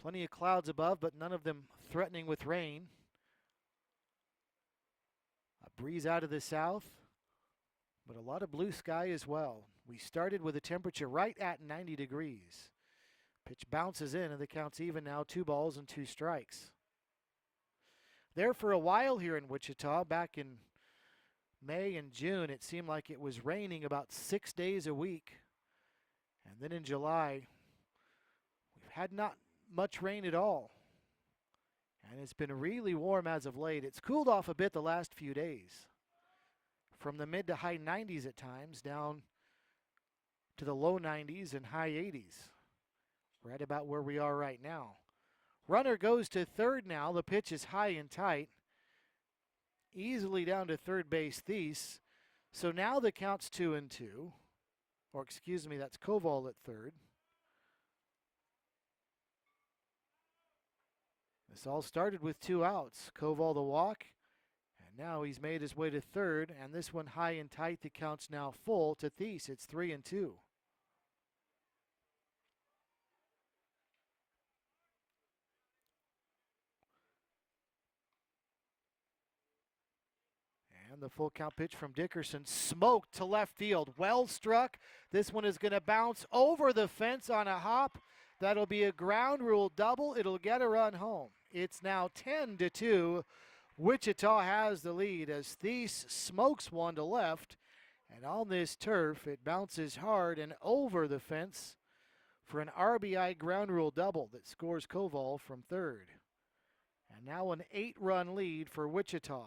Plenty of clouds above, but none of them threatening with rain. A breeze out of the south, but a lot of blue sky as well. We started with a temperature right at 90 degrees. Pitch bounces in, and the count's even now, 2 balls and 2 strikes. There for a while here in Wichita, back in May and June, it seemed like it was raining about 6 days a week. And then in July, we've had not much rain at all. And it's been really warm as of late. It's cooled off a bit the last few days. From the mid to high 90s at times down to the low 90s and high 80s. Right about where we are right now. Runner goes to third now. The pitch is high and tight. Easily down to third base, Thies. So now the count's 2-2. Or excuse me, that's Koval at third. This all started with 2 outs. Koval the walk. And now he's made his way to third. And this one high and tight. The count's now full to Thies. It's 3-2. And the full count pitch from Dickerson, smoked to left field. Well struck. This one is going to bounce over the fence on a hop. That'll be a ground rule double. It'll get a run home. It's now 10-2. Wichita has the lead as Thies smokes one to left. And on this turf, it bounces hard and over the fence for an RBI ground rule double that scores Koval from third. And now an 8-run lead for Wichita.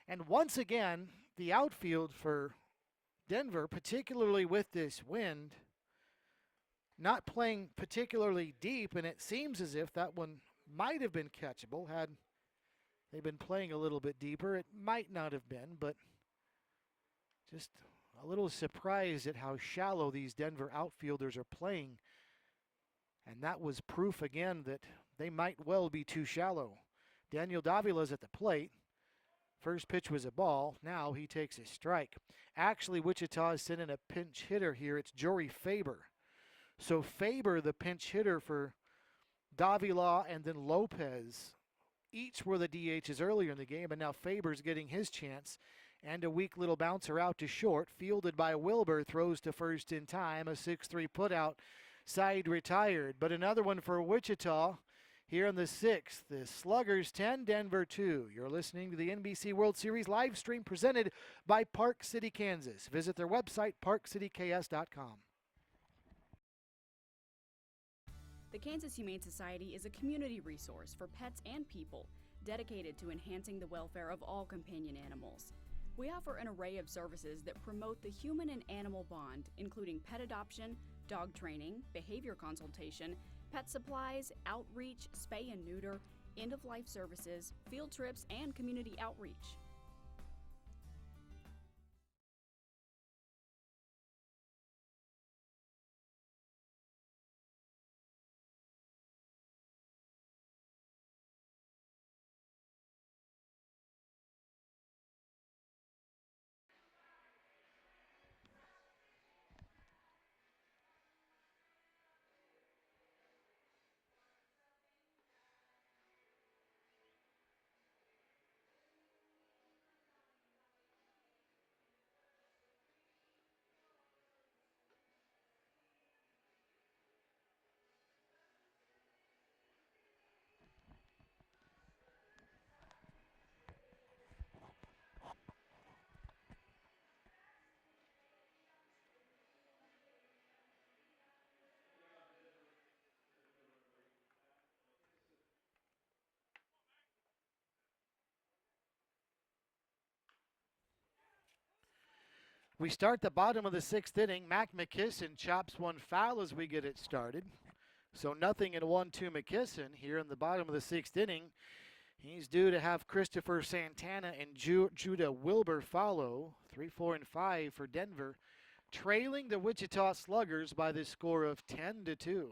And once again, the outfield for Denver, particularly with this wind, not playing particularly deep, and it seems as if that one might have been catchable had they been playing a little bit deeper. It might not have been, but just a little surprised at how shallow these Denver outfielders are playing. And that was proof again that they might well be too shallow. Daniel Davila's at the plate. First pitch was a ball. Now he takes a strike. Actually, Wichita is sending a pinch hitter here. It's Jory Faber. So Faber, the pinch hitter for Davila and then Lopez, each were the DHs earlier in the game, and now Faber's getting his chance. And a weak little bouncer out to short, fielded by Wilbur, throws to first in time. A 6-3 putout, side retired. But another one for Wichita. Here in the 6th, the Sluggers 10, Denver 2. You're listening to the NBC World Series live stream presented by Park City, Kansas. Visit their website, parkcityks.com. The Kansas Humane Society is a community resource for pets and people dedicated to enhancing the welfare of all companion animals. We offer an array of services that promote the human and animal bond, including pet adoption, dog training, behavior consultation, pet supplies, outreach, spay and neuter, end-of-life services, field trips, and community outreach. We start the bottom of the 6th inning. Mac McKisson chops one foul as we get it started. So nothing in 1-2 McKisson here in the bottom of the 6th inning. He's due to have Christopher Santana and Judah Wilbur follow. 3, 4, and 5 for Denver, trailing the Wichita Sluggers by the score of 10-2.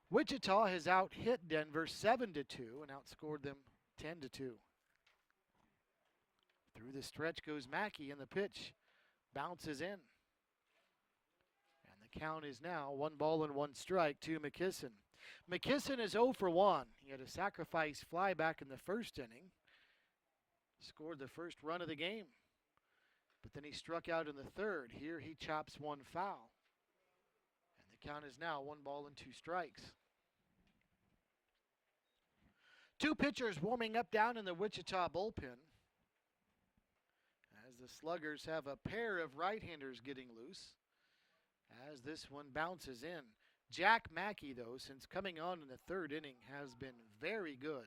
Wichita has out-hit Denver 7-2 and outscored them 10-2. Through the stretch goes Mackey, and the pitch bounces in. And the count is now 1-1 strike to McKisson. McKisson is 0 for 1. He had a sacrifice fly back in the first inning. Scored the first run of the game. But then he struck out in the third. Here he chops one foul. And the count is now 1-2 strikes. Two pitchers warming up down in the Wichita bullpen, as the Sluggers have a pair of right-handers getting loose, as this one bounces in. Jack Mackey, though, since coming on in the third inning, has been very good.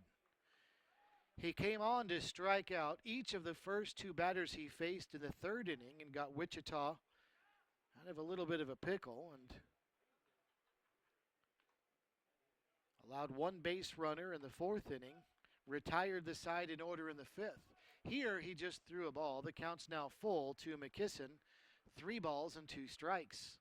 He came on to strike out each of the first two batters he faced in the third inning and got Wichita out of a little bit of a pickle and allowed one base runner in the fourth inning, retired the side in order in the fifth. Here he just threw a ball. The count's now full to McKisson. 3 balls and 2 strikes.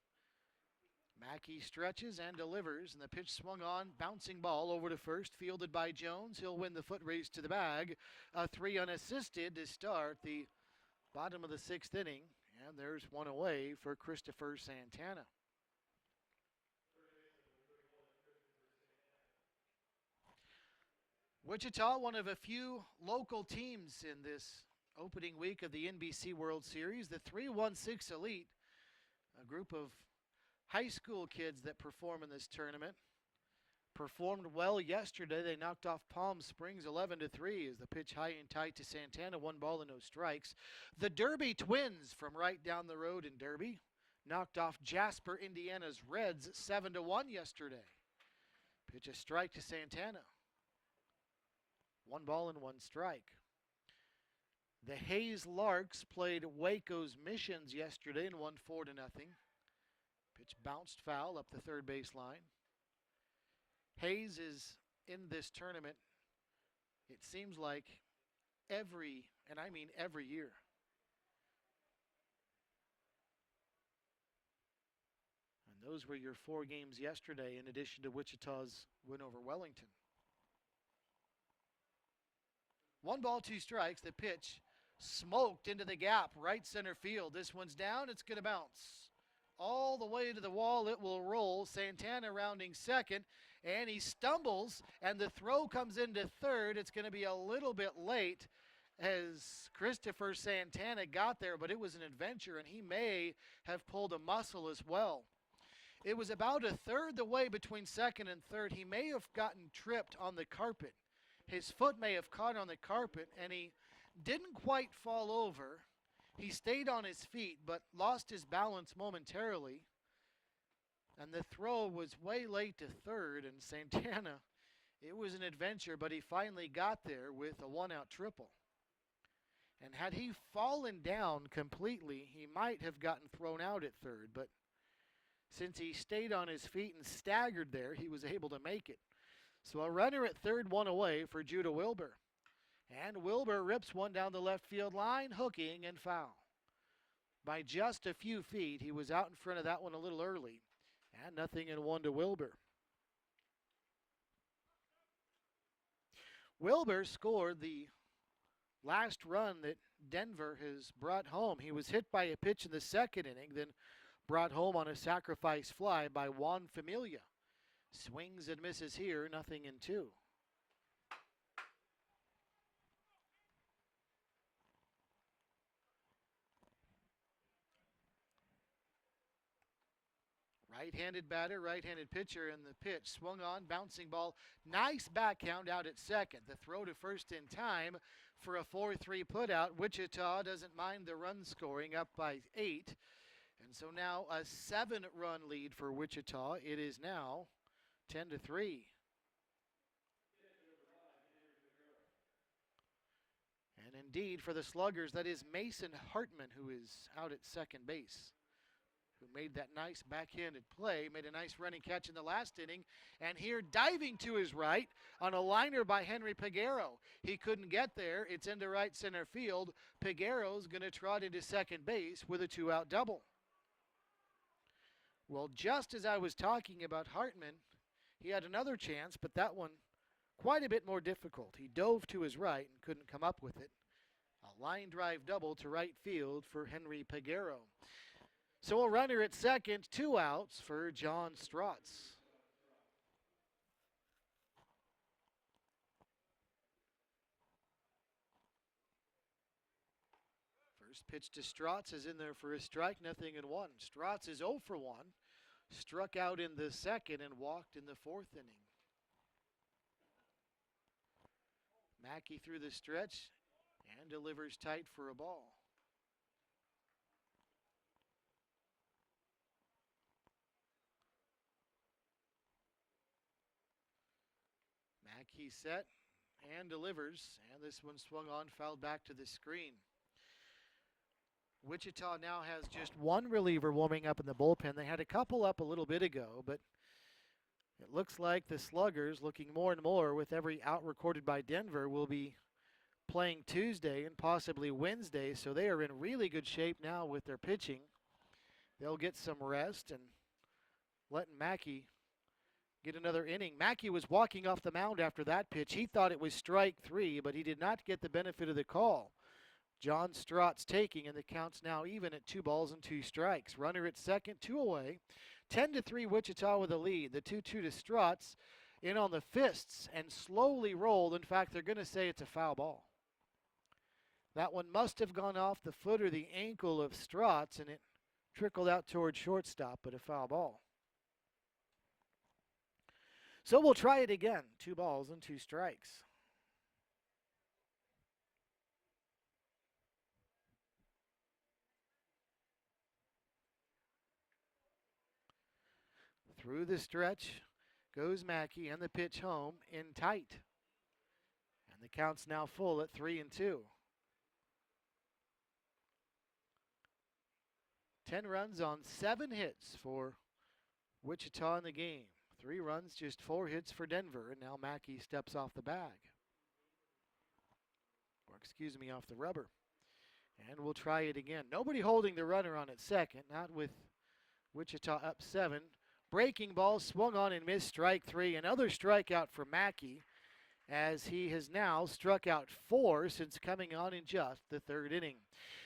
Mackey stretches and delivers, and the pitch swung on. Bouncing ball over to first, fielded by Jones. He'll win the foot race to the bag. A 3 unassisted to start the bottom of the 6th inning. And there's one away for Christopher Santana. Wichita, one of a few local teams in this opening week of the NBC World Series. The 3-1-6 Elite, a group of high school kids that perform in this tournament, performed well yesterday. They knocked off Palm Springs 11-3 as the pitch high and tight to Santana. 1 ball and no strikes. The Derby Twins from right down the road in Derby knocked off Jasper, Indiana's Reds 7-1 yesterday. Pitch a strike to Santana. 1 ball and 1 strike. The Hayes Larks played Waco's Missions yesterday and won 4-0. Pitch bounced foul up the third base line. Hayes is in this tournament, it seems like every year. And those were your 4 games yesterday in addition to Wichita's win over Wellington. 1 ball, 2 strikes. The pitch smoked into the gap, right center field. This one's down. It's going to bounce all the way to the wall. It will roll. Santana rounding second, and he stumbles, and the throw comes into third. It's going to be a little bit late as Christopher Santana got there, but it was an adventure, and he may have pulled a muscle as well. It was about a third the way between second and third. He may have gotten tripped on the carpet. His foot may have caught on the carpet, and he didn't quite fall over. He stayed on his feet, but lost his balance momentarily. And the throw was way late to third, and Santana, it was an adventure, but he finally got there with a 1-out triple. And had he fallen down completely, he might have gotten thrown out at third, but since he stayed on his feet and staggered there, he was able to make it. So a runner at third, 1 away for Judah Wilbur. And Wilbur rips one down the left field line, hooking and foul. By just a few feet, he was out in front of that one a little early. And 0-1 to Wilbur. Wilbur scored the last run that Denver has brought home. He was hit by a pitch in the second inning, then brought home on a sacrifice fly by Juan Familia. Swings and misses here, 0-2. Right-handed batter, right-handed pitcher, and the pitch swung on, bouncing ball. Nice back count out at second. The throw to first in time for a 4-3 putout. Wichita doesn't mind the run scoring, up by 8. And so now a 7-run lead for Wichita. It is now 10-3. And indeed, for the Sluggers, that is Mason Hartman, who is out at second base, who made that nice backhanded play, made a nice running catch in the last inning, and here diving to his right on a liner by Henry Peguero. He couldn't get there. It's into right center field. Peguero's going to trot into second base with a 2-out double. Well, just as I was talking about Hartman, he had another chance, but that one quite a bit more difficult. He dove to his right and couldn't come up with it. A line drive double to right field for Henry Peguero. So a runner at second, 2 outs for John Strotz. First pitch to Strotz is in there for a strike, 0-1. Strotz is 0 for 1, struck out in the second and walked in the fourth inning. Mackey through the stretch and delivers tight for a ball. Mackey set and delivers, and this one swung on, fouled back to the screen. Wichita now has just one reliever warming up in the bullpen. They had a couple up a little bit ago, but it looks like the Sluggers, looking more and more with every out recorded by Denver, will be playing Tuesday and possibly Wednesday, so they are in really good shape now with their pitching. They'll get some rest and letting Mackey get another inning. Mackey was walking off the mound after that pitch. He thought it was strike 3, but he did not get the benefit of the call. John Strotz taking, and the count's now even at 2 balls and 2 strikes. Runner at second, 2 away. 10-3 Wichita with a lead. The 2-2 to Strotz in on the fists and slowly rolled. In fact, they're going to say it's a foul ball. That one must have gone off the foot or the ankle of Strotz, and it trickled out toward shortstop, but a foul ball. So we'll try it again. 2 balls and 2 strikes. Through the stretch goes Mackey, and the pitch home in tight. And the count's now full at 3-2. 10 runs on 7 hits for Wichita in the game. 3 runs, just 4 hits for Denver, and now Mackey steps off the bag. Or excuse me, off the rubber. And we'll try it again. Nobody holding the runner on at second, not with Wichita up 7. Breaking ball swung on and missed, strike 3. Another strikeout for Mackey, as he has now struck out 4 since coming on in just the 3rd inning.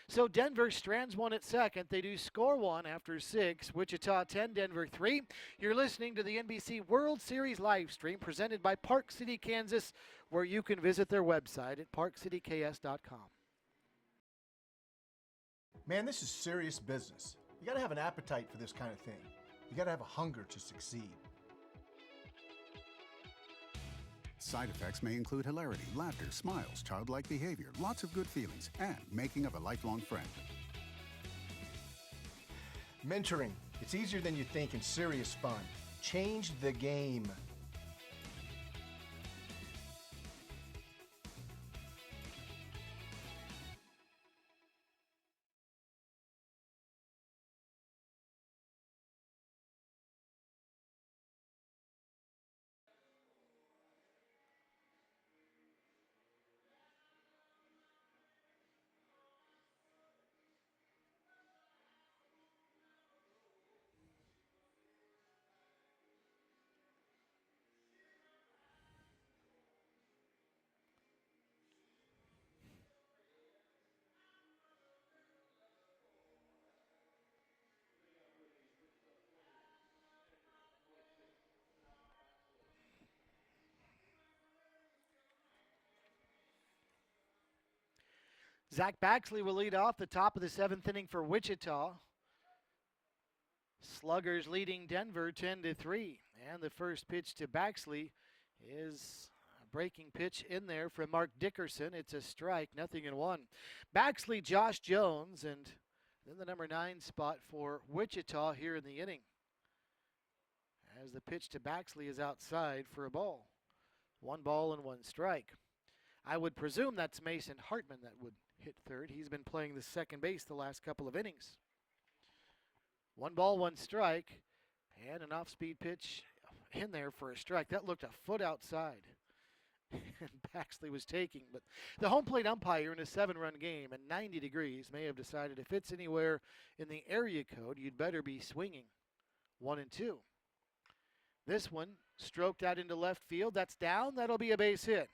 So Denver strands 1 at second. They do score 1 after 6. Wichita 10, Denver 3. You're listening to the NBC World Series live stream presented by Park City, Kansas, where you can visit their website at parkcityks.com. Man, this is serious business. You gotta have an appetite for this kind of thing. You gotta have a hunger to succeed. Side effects may include hilarity, laughter, smiles, childlike behavior, lots of good feelings, and making of a lifelong friend. Mentoring. It's easier than you think and serious fun. Change the game. Zach Baxley will lead off the top of the 7th inning for Wichita. Sluggers leading Denver 10-3. And the first pitch to Baxley is a breaking pitch in there from Mark Dickerson. It's a strike, 0-1. Baxley, Josh Jones, and then the number 9 spot for Wichita here in the inning. As the pitch to Baxley is outside for a ball. 1 ball and 1 strike. I would presume that's Mason Hartman that would hit third. He's been playing the second base the last couple of innings. 1 ball, 1 strike, and an off-speed pitch in there for a strike. That looked a foot outside. And Baxley was taking. But the home plate umpire in a 7-run game at 90 degrees may have decided if it's anywhere in the area code, you'd better be swinging. 1 and 2. This one stroked out into left field. That's down. That'll be a base hit.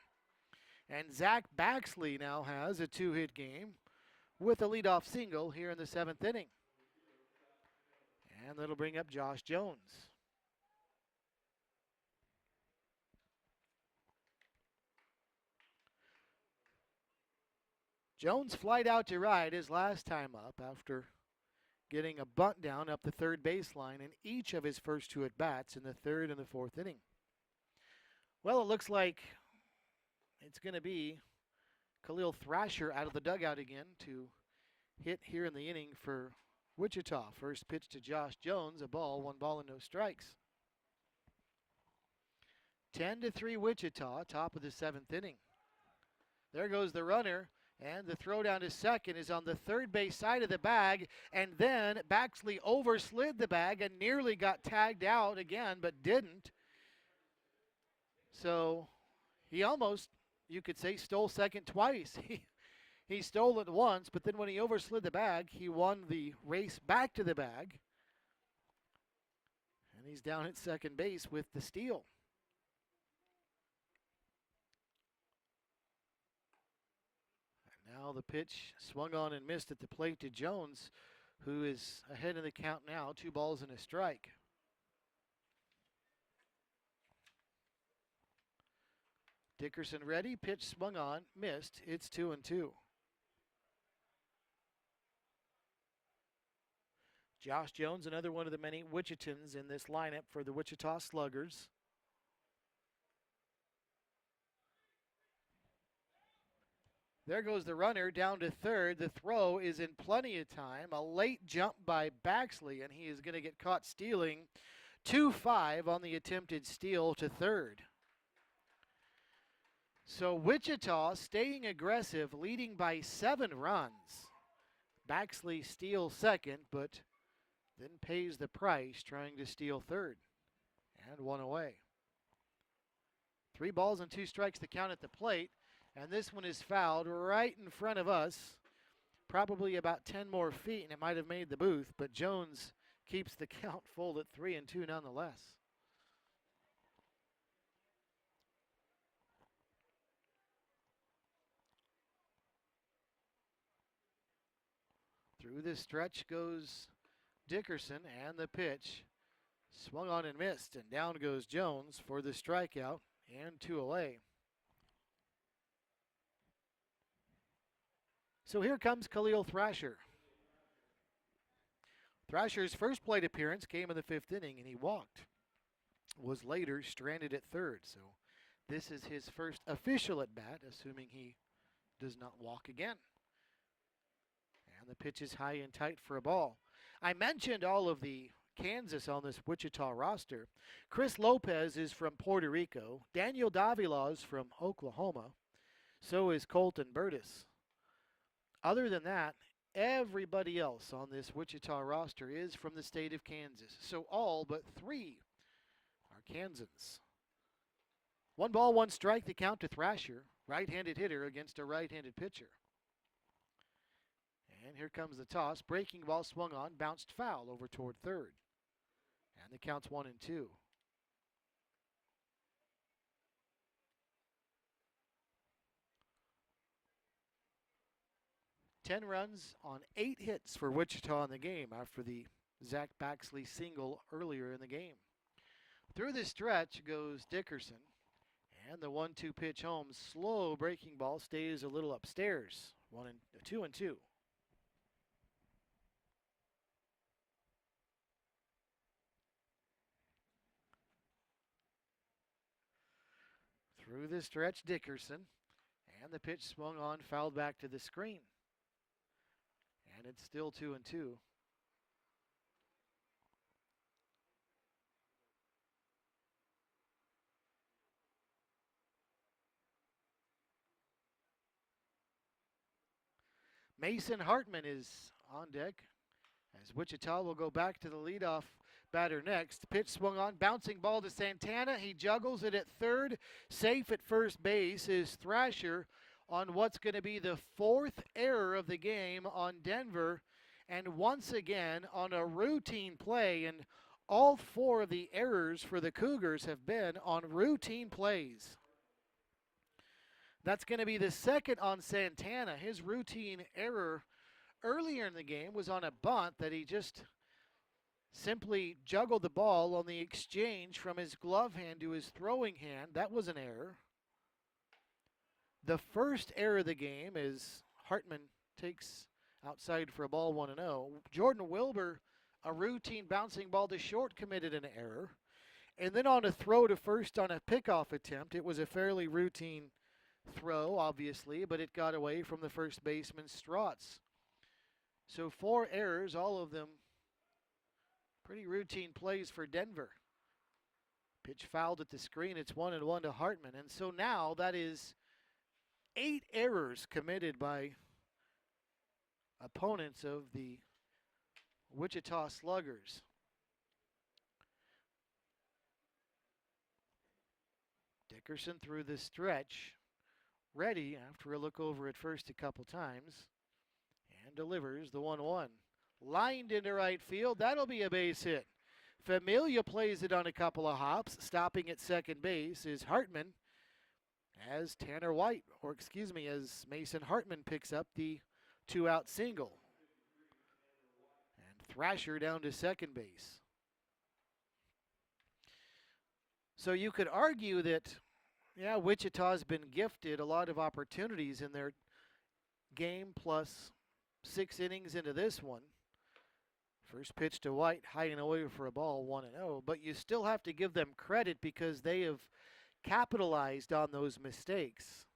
And Zach Baxley now has a 2-hit game with a leadoff single here in the 7th inning. And that'll bring up Josh Jones. Jones flied out to right his last time up after getting a bunt down up the third baseline in each of his first 2 at-bats in the 3rd and the 4th inning. Well, it looks like it's going to be Khalil Thrasher out of the dugout again to hit here in the inning for Wichita. First pitch to Josh Jones, a ball, 1 ball and no strikes. 10-3 Wichita, top of the 7th inning. There goes the runner. And the throw down to second is on the third base side of the bag. And then Baxley overslid the bag and nearly got tagged out again, but didn't. So he almost, you could say, stole second twice. He stole it once, but then when he overslid the bag, he won the race back to the bag. And he's down at second base with the steal. Now the pitch swung on and missed at the plate to Jones, who is ahead of the count now, 2 balls and a strike. Dickerson ready, pitch swung on, missed. It's 2-2. Josh Jones, another one of the many Wichitans in this lineup for the Wichita Sluggers. There goes the runner down to third. The throw is in plenty of time. A late jump by Baxley, and he is going to get caught stealing. 2-5 on the attempted steal to third. So Wichita staying aggressive, leading by 7 runs. Baxley steals second, but then pays the price trying to steal third. And 1 away. 3 balls and 2 strikes to count at the plate. And this one is fouled right in front of us. Probably about 10 more feet, and it might have made the booth. But Jones keeps the count full at 3-2 nonetheless. Through this stretch goes Dickerson, and the pitch swung on and missed. And down goes Jones for the strikeout, and 2 away. So here comes Khalil Thrasher. Thrasher's first plate appearance came in the 5th inning, and he walked. Was later stranded at third. So this is his first official at bat, assuming he does not walk again. And the pitch is high and tight for a ball. I mentioned all of the Kansas on this Wichita roster. Chris Lopez is from Puerto Rico. Daniel Davila is from Oklahoma. So is Colton Burtis. Other than that, everybody else on this Wichita roster is from the state of Kansas. So all but 3 are Kansans. 1 ball, 1 strike, the count to Thrasher. Right-handed hitter against a right-handed pitcher. And here comes the toss. Breaking ball swung on, bounced foul over toward third. And the count's 1-2. 10 runs on 8 hits for Wichita in the game after the Zach Baxley single earlier in the game. Through the stretch goes Dickerson, and the 1-2 pitch home. Slow breaking ball stays a little upstairs. 2-2. Through the stretch, Dickerson, and the pitch swung on, fouled back to the screen. And it's still 2-2. Mason Hartman is on deck as Wichita will go back to the leadoff batter next. Pitch swung on, bouncing ball to Santana. He juggles it at third. Safe at first base is Thrasher on what's going to be the fourth error of the game on Denver, and once again on a routine play. And all four of the errors for the Cougars have been on routine plays. That's going to be the second on Santana. His routine error earlier in the game was on a bunt that he just simply juggled the ball on the exchange from his glove hand to his throwing hand. That was an error. The first error of the game is Hartman takes outside for a ball 1-0. Jordan Wilbur, a routine bouncing ball to short, committed an error. And then on a throw to first on a pickoff attempt, it was a fairly routine throw, obviously, but it got away from the first baseman, Strotz. So 4 errors, all of them pretty routine plays for Denver. Pitch fouled at the screen. It's 1-1 to Hartman. And so now that is 8 errors committed by opponents of the Wichita Sluggers. Dickerson through the stretch, ready after a look over at first a couple times, and delivers the 1-1. Lined into right field, that'll be a base hit. Familia plays it on a couple of hops. Stopping at second base is Hartman as as Mason Hartman picks up the 2-out single. And Thrasher down to second base. So you could argue that, Wichita's been gifted a lot of opportunities in their game plus 6 innings into this one. First pitch to White, high and away for a ball, 1-0. But you still have to give them credit because they have capitalized on those mistakes.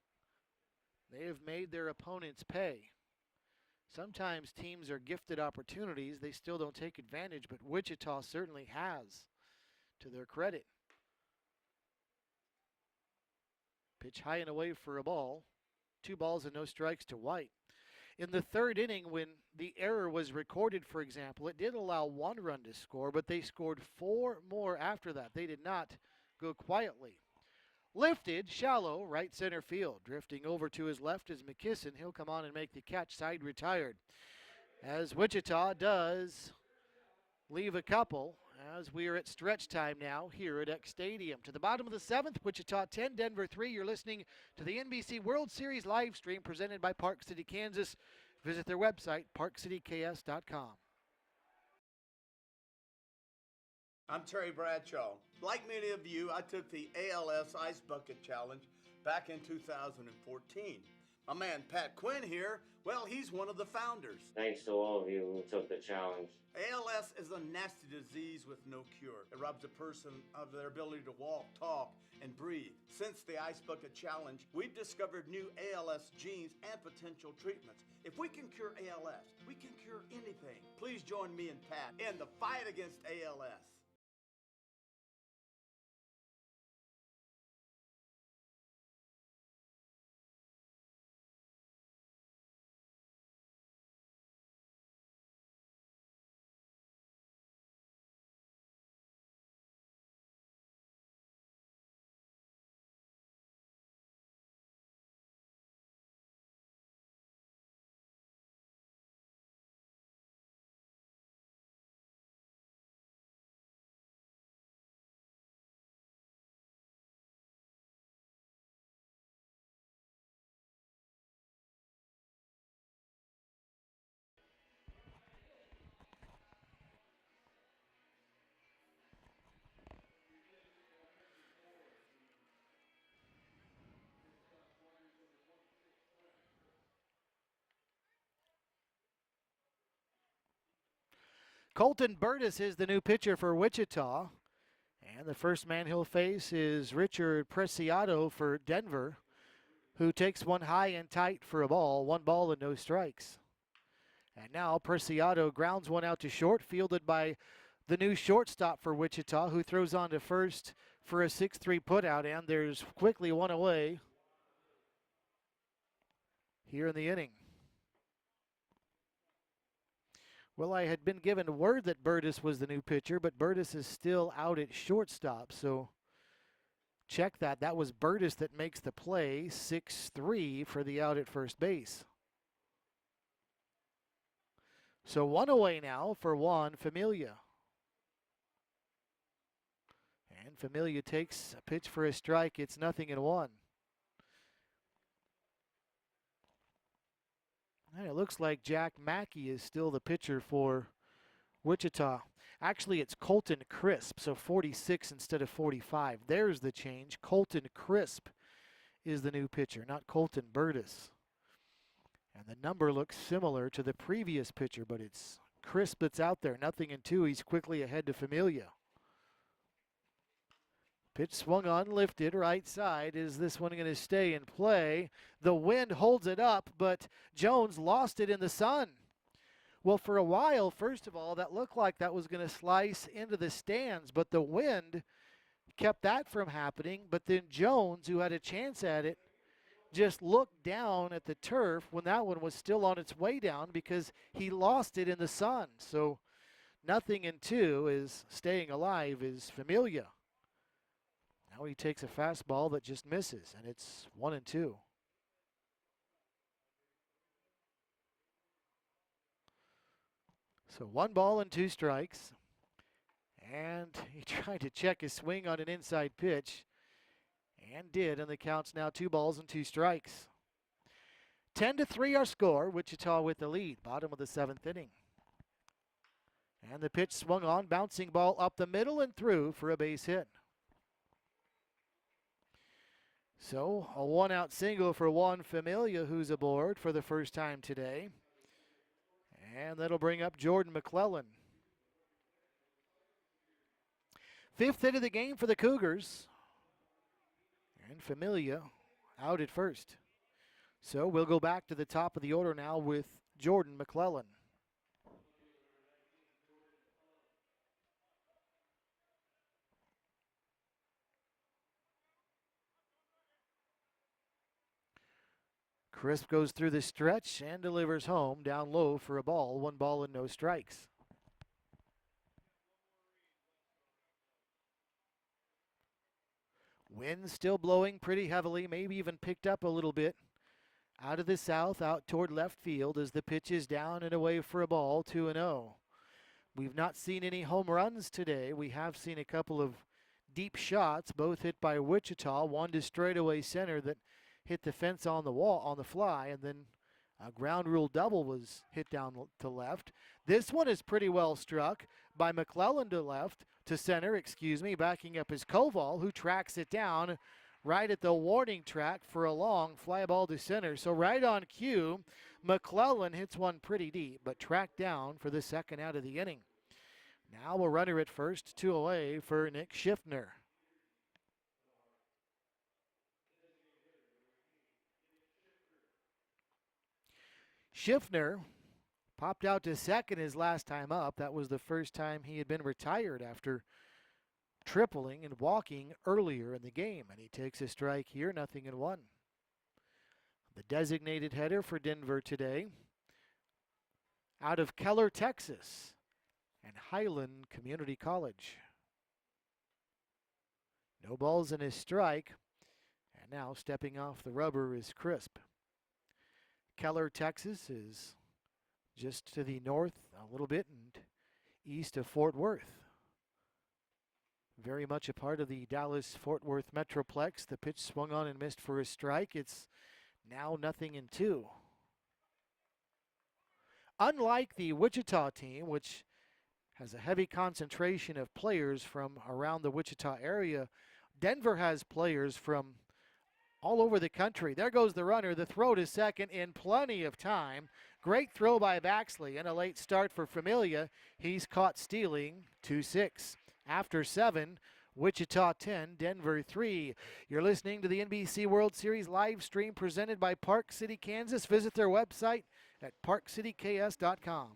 They have made their opponents pay. Sometimes teams are gifted opportunities. They still don't take advantage, but Wichita certainly has, to their credit. Pitch high and away for a ball. 2 balls and no strikes to White. In the third inning, when the error was recorded, for example, it did allow 1 run to score, but they scored 4 more after that. They did not go quietly. Lifted, shallow, right center field. Drifting over to his left is McKisson. He'll come on and make the catch, side retired. As Wichita does leave a couple, as we are at stretch time now here at X Stadium. To the bottom of the 7th, Wichita 10, Denver 3. You're listening to the NBC World Series live stream presented by Park City, Kansas. Visit their website, parkcityks.com. I'm Terry Bradshaw. Like many of you, I took the ALS Ice Bucket Challenge back in 2014. My man Pat Quinn here, well, he's one of the founders. Thanks to all of you who took the challenge. ALS is a nasty disease with no cure. It robs a person of their ability to walk, talk, and breathe. Since the Ice Bucket Challenge, we've discovered new ALS genes and potential treatments. If we can cure ALS, we can cure anything. Please join me and Pat in the fight against ALS. Colton Burtis is the new pitcher for Wichita. And the first man he'll face is Richard Preciado for Denver, who takes one high and tight for a ball. 1 ball and no strikes. And now Preciado grounds one out to short, fielded by the new shortstop for Wichita, who throws on to first for a 6-3 putout, and there's quickly 1 away here in the inning. Well, I had been given word that Burtis was the new pitcher, but Burtis is still out at shortstop, so check that. That was Burtis that makes the play, 6-3 for the out at first base. So one away now for Juan Familia. And Familia takes a pitch for a strike. It's 0-1. And it looks like Jack Mackey is still the pitcher for Wichita. Actually, it's Colton Crisp, so 46 instead of 45. There's the change. Colton Crisp is the new pitcher, not Colton Burtis. And the number looks similar to the previous pitcher, but it's Crisp that's out there. 0-2. He's quickly ahead to Familia. Pitch swung on, lifted, right side. Is this one going to stay in play? The wind holds it up, but Jones lost it in the sun. Well, for a while, first of all, that looked like that was going to slice into the stands, but the wind kept that from happening. But then Jones, who had a chance at it, just looked down at the turf when that one was still on its way down because he lost it in the sun. So 0-2 is staying alive is Familia. Now he takes a fastball that just misses, and it's 1-2. So 1 ball and 2 strikes. And he tried to check his swing on an inside pitch, and did, and the count's now 2 balls and 2 strikes. 10-3 our score, Wichita with the lead, bottom of the 7th inning. And the pitch swung on, bouncing ball up the middle and through for a base hit. So a 1-out single for Juan Familia, who's aboard for the first time today. And that'll bring up Jordan McClellan. 5th hit of the game for the Cougars. And Familia out at first. So we'll go back to the top of the order now with Jordan McClellan. Crisp goes through the stretch and delivers home down low for a ball. 1 ball and no strikes. Wind still blowing pretty heavily, maybe even picked up a little bit. Out of the south, out toward left field as the pitch is down and away for a ball, 2-0. We've not seen any home runs today. We have seen a couple of deep shots, both hit by Wichita. One to straightaway center that hit the fence on the wall on the fly, and then a ground rule double was hit down to left. This one is pretty well struck by McClellan to center, backing up his Koval, who tracks it down right at the warning track for a long fly ball to center. So right on cue, McClellan hits one pretty deep, but tracked down for the second out of the inning. Now a runner at first, 2 away for Nick Schiffner. Schiffner popped out to second his last time up. That was the first time he had been retired after tripling and walking earlier in the game. And he takes a strike here, 0-1. The designated header for Denver today, out of Keller, Texas, and Highland Community College. No balls in his strike. And now stepping off the rubber is Crisp. Keller, Texas is just to the north a little bit and east of Fort Worth. Very much a part of the Dallas-Fort Worth Metroplex. The pitch swung on and missed for a strike. It's now 0-2. Unlike the Wichita team, which has a heavy concentration of players from around the Wichita area, Denver has players from all over the country. There goes the runner. The throw to second in plenty of time. Great throw by Baxley and a late start for Familia. He's caught stealing. 2-6. After 7, Wichita 10, Denver 3. You're listening to the NBC World Series live stream presented by Park City, Kansas. Visit their website at parkcityks.com.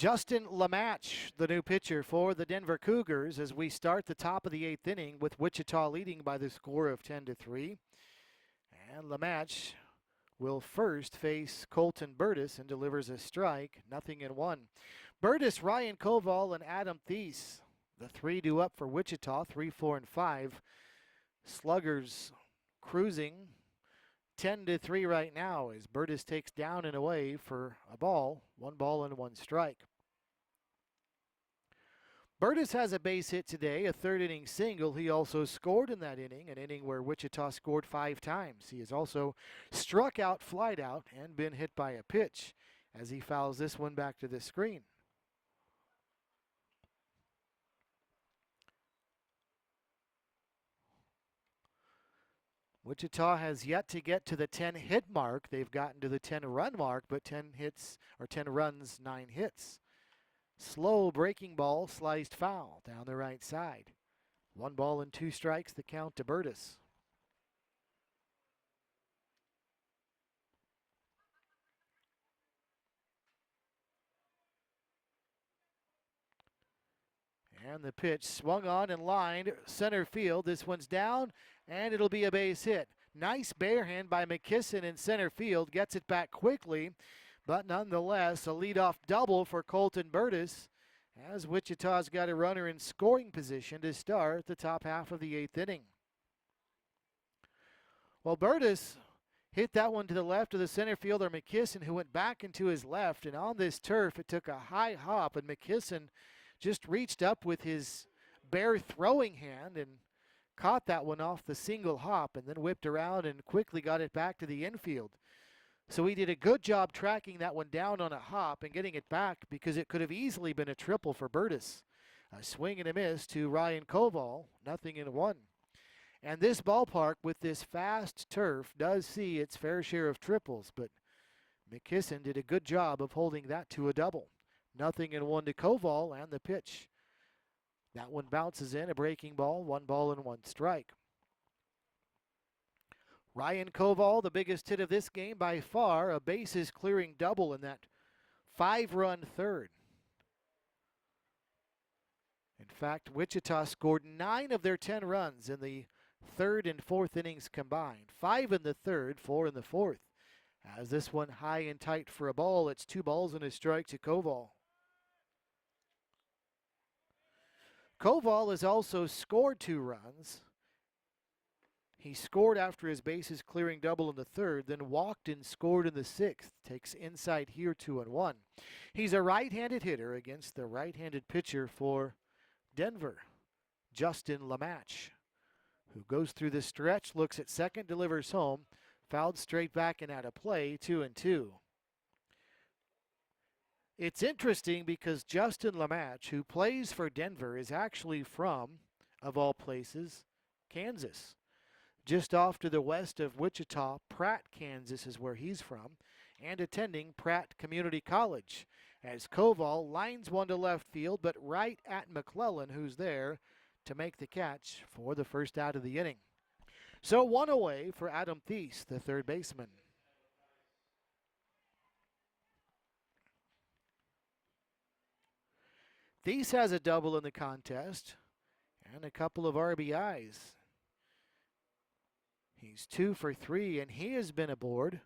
Justin LaMatch, the new pitcher for the Denver Cougars, as we start the top of the 8th inning with Wichita leading by the score of 10-3. And LaMatch will first face Colton Burtis and delivers a strike, 0-1. Burtis, Ryan Koval, and Adam Thies, the three due up for Wichita, 3, 4, and 5. Sluggers cruising 10-3 right now as Burtis takes down and away for a ball, 1 ball and 1 strike. Burtis has a base hit today, a third inning single. He also scored in that inning, an inning where Wichita scored 5 times. He has also struck out, flied out, and been hit by a pitch as he fouls this one back to the screen. Wichita has yet to get to the 10-hit mark. They've gotten to the 10-run mark, but 10 hits or 10 runs, 9 hits. Slow breaking ball, sliced foul down the right side. 1 ball and 2 strikes, the count to Burtis. And the pitch swung on and lined center field. This one's down, and it'll be a base hit. Nice bare hand by McKisson in center field. Gets it back quickly, but nonetheless, a leadoff double for Colton Burtis as Wichita's got a runner in scoring position to start the top half of the 8th inning. Well, Burtis hit that one to the left of the center fielder McKisson, who went back into his left, and on this turf, it took a high hop, and McKisson just reached up with his bare throwing hand and caught that one off the single hop and then whipped around and quickly got it back to the infield. So he did a good job tracking that one down on a hop and getting it back because it could have easily been a triple for Burtis. A swing and a miss to Ryan Koval, 0-1. And this ballpark with this fast turf does see its fair share of triples, but McKisson did a good job of holding that to a double. 0-1 to Koval, and the pitch. That one bounces in, a breaking ball, 1 ball and 1 strike. Ryan Koval, the biggest hit of this game by far, a bases clearing double in that 5-run third. In fact, Wichita scored 9 of their 10 runs in the third and fourth innings combined. 5 in the third, 4 in the fourth. As this one high and tight for a ball, it's 2 balls and a strike to Koval. Koval has also scored 2 runs. He scored after his bases clearing double in the third, then walked and scored in the 6th. Takes inside here, 2-1. He's a right-handed hitter against the right-handed pitcher for Denver, Justin LaMatch, who goes through the stretch, looks at second, delivers home, fouled straight back and out of play, 2-2. It's interesting because Justin LaMatch, who plays for Denver, is actually from, of all places, Kansas. Just off to the west of Wichita, Pratt, Kansas is where he's from, and attending Pratt Community College. As Koval lines one to left field, but right at McClellan, who's there to make the catch for the first out of the inning. So 1 away for Adam Thies, the third baseman. Thies has a double in the contest and a couple of RBIs. He's 2 for 3, and he has been aboard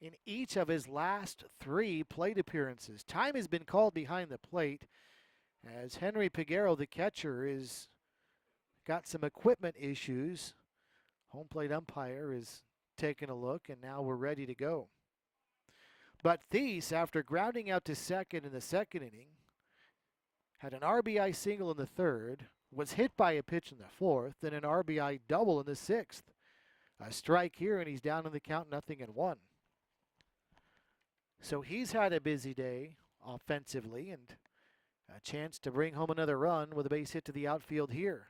in each of his last 3 plate appearances. Time has been called behind the plate as Henry Piguero, the catcher, is got some equipment issues. Home plate umpire is taking a look, and now we're ready to go. But Thies, after grounding out to second in the second inning, had an RBI single in the third, was hit by a pitch in the fourth, then an RBI double in the 6th. A strike here, and he's down in the count, 0-1. So he's had a busy day offensively and a chance to bring home another run with a base hit to the outfield here.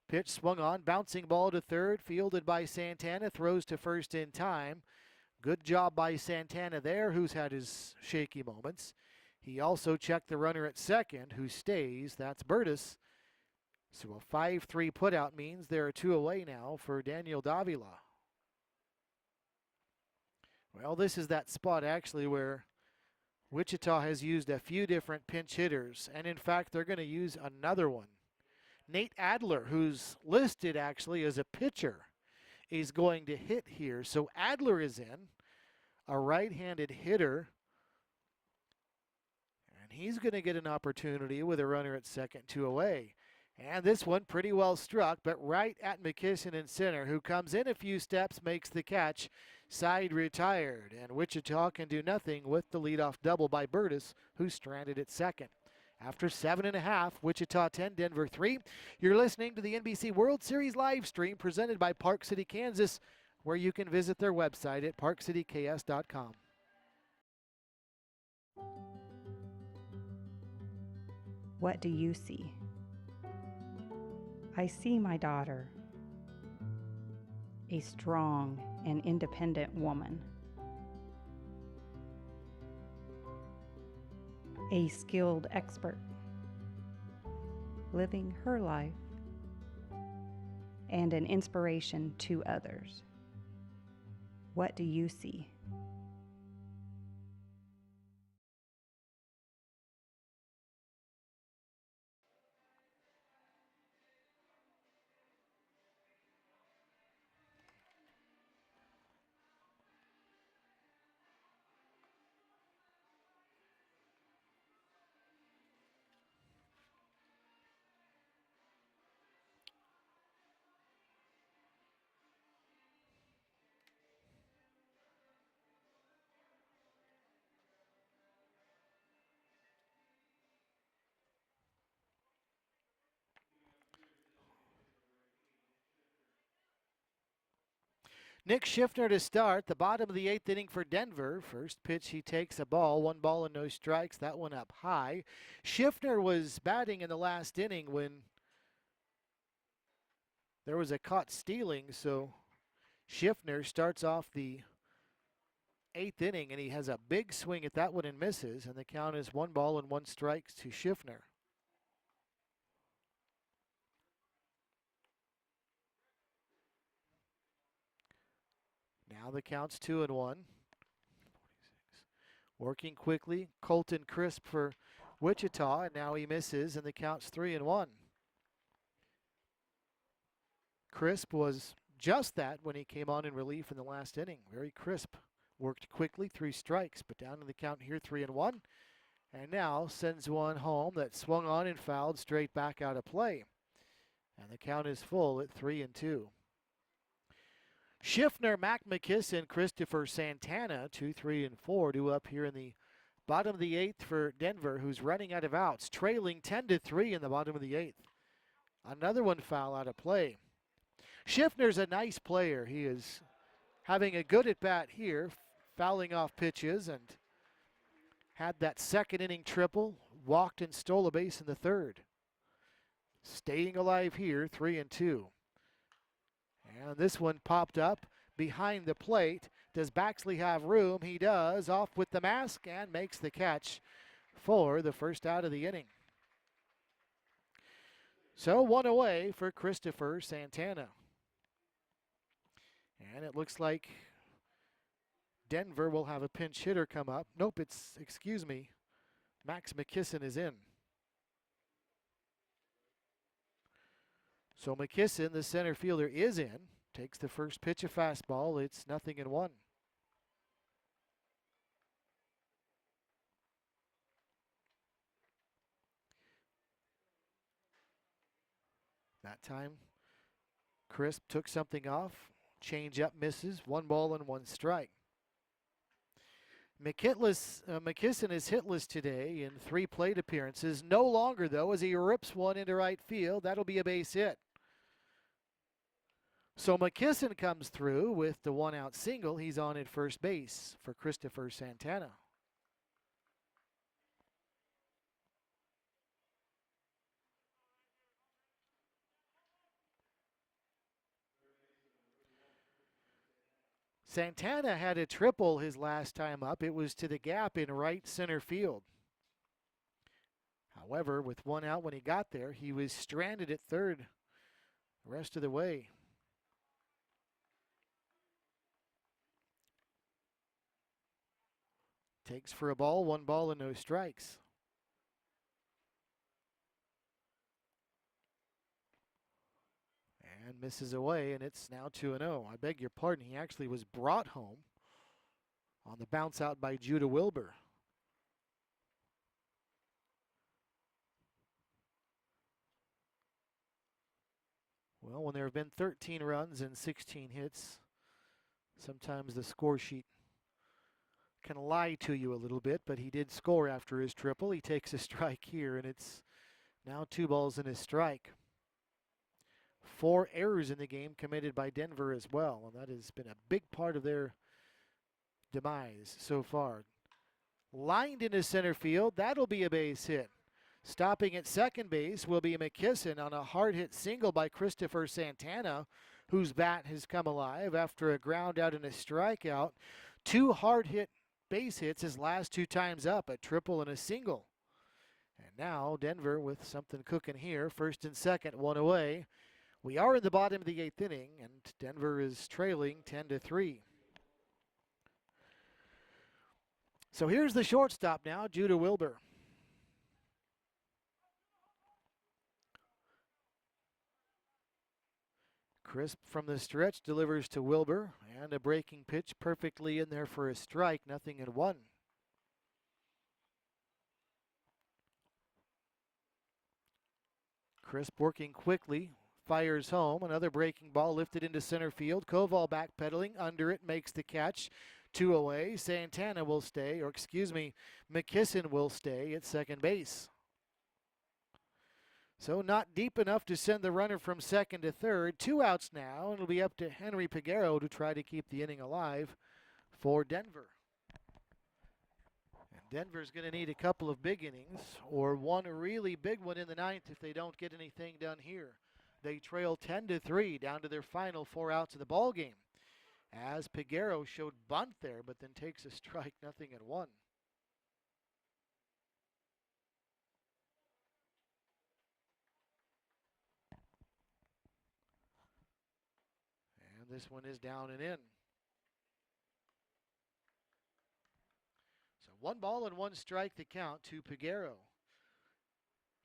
Pitch swung on, bouncing ball to third, fielded by Santana, throws to first in time. Good job by Santana there, who's had his shaky moments. He also checked the runner at second, who stays. That's Burtis. So a 5-3 putout means there are 2 away now for Daniel Davila. Well, this is that spot actually where Wichita has used a few different pinch hitters, and in fact, they're going to use another one. Nate Adler, who's listed actually as a pitcher, is going to hit here. So Adler is in, a right-handed hitter, and he's going to get an opportunity with a runner at second, 2 away. And this one pretty well struck, but right at McKisson in center, who comes in a few steps, makes the catch, side retired. And Wichita can do nothing with the leadoff double by Burtis, who's stranded at second. After 7.5, Wichita 10, Denver 3. You're listening to the NBC World Series live stream presented by Park City, Kansas, where you can visit their website at parkcityks.com. What do you see? I see my daughter, a strong and independent woman, a skilled expert, living her life, and an inspiration to others. What do you see? Nick Schiffner to start, the bottom of the 8th inning for Denver. First pitch, he takes a ball, 1 ball and no strikes, that one up high. Schiffner was batting in the last inning when there was a caught stealing, so Schiffner starts off the 8th inning, and he has a big swing at that one and misses, and the count is 1 ball and 1 strike to Schiffner. Now the count's 2-1. Working quickly, Colton Crisp for Wichita, and now he misses, and the count's 3-1. Crisp was just that when he came on in relief in the last inning. Very crisp. Worked quickly, 3 strikes, but down in the count here, 3-1. And now sends one home that swung on and fouled straight back out of play. And the count is full at 3-2. Schiffner, Mac McKisson, Christopher Santana, 2, 3, and 4 due up here in the bottom of the 8th for Denver, who's running out of outs, trailing 10-3 in the bottom of the 8th. Another one foul out of play. Schiffner's a nice player. He is having a good at-bat here, fouling off pitches, and had that second inning triple, walked and stole a base in the 3rd. Staying alive here, 3-2. And this one popped up behind the plate. Does Baxley have room? He does. Off with the mask and makes the catch for the first out of the inning. So 1 away for Christopher Santana. And it looks like Denver will have a pinch hitter come up. Nope, Max McKisson is in. So McKisson, the center fielder, is in. Takes the first pitch, a fastball. It's 0-1. That time, Crisp took something off. Change up misses. 1 ball and 1 strike. McKisson is hitless today in 3 plate appearances. No longer, though, as he rips one into right field. That'll be a base hit. So McKisson comes through with the 1-out single. He's on at first base for Christopher Santana. Santana had a triple his last time up. It was to the gap in right center field. However, with 1 out when he got there, he was stranded at 3rd the rest of the way. Takes for a ball, 1 ball and no strikes. And misses away, and it's now 2-0. I beg your pardon, he actually was brought home on the bounce out by Judah Wilbur. Well, when there have been 13 runs and 16 hits, sometimes the score sheet can lie to you a little bit, but he did score after his triple. He takes a strike here, and it's now 2 balls and a strike. 4 errors in the game committed by Denver as well, and that has been a big part of their demise so far. Lined into center field, that'll be a base hit. Stopping at second base will be McKisson on a hard hit single by Christopher Santana, whose bat has come alive after a ground out and a strikeout. 2 hard hit base hits his last 2 times up, a triple and a single. And now Denver with something cooking here. First and second, 1 away. We are in the bottom of the 8th inning, and Denver is trailing 10-3. So here's the shortstop now, Judah Wilbur. Crisp from the stretch delivers to Wilbur, and a breaking pitch perfectly in there for a strike, 0-1. Crisp working quickly, fires home. Another breaking ball lifted into center field. Koval backpedaling under it, makes the catch. 2 away. Santana will stay, or excuse me, McKisson will stay at second base. So not deep enough to send the runner from second to third. 2 outs now, and it'll be up to Henry Peguero to try to keep the inning alive for Denver. And Denver's going to need a couple of big innings, or one really big one in the 9th if they don't get anything done here. They trail 10-3 down to their final 4 outs of the ball game, as Peguero showed bunt there, but then takes a strike, 0-1. And this one is down and in. So 1 ball and 1 strike the count to Peguero.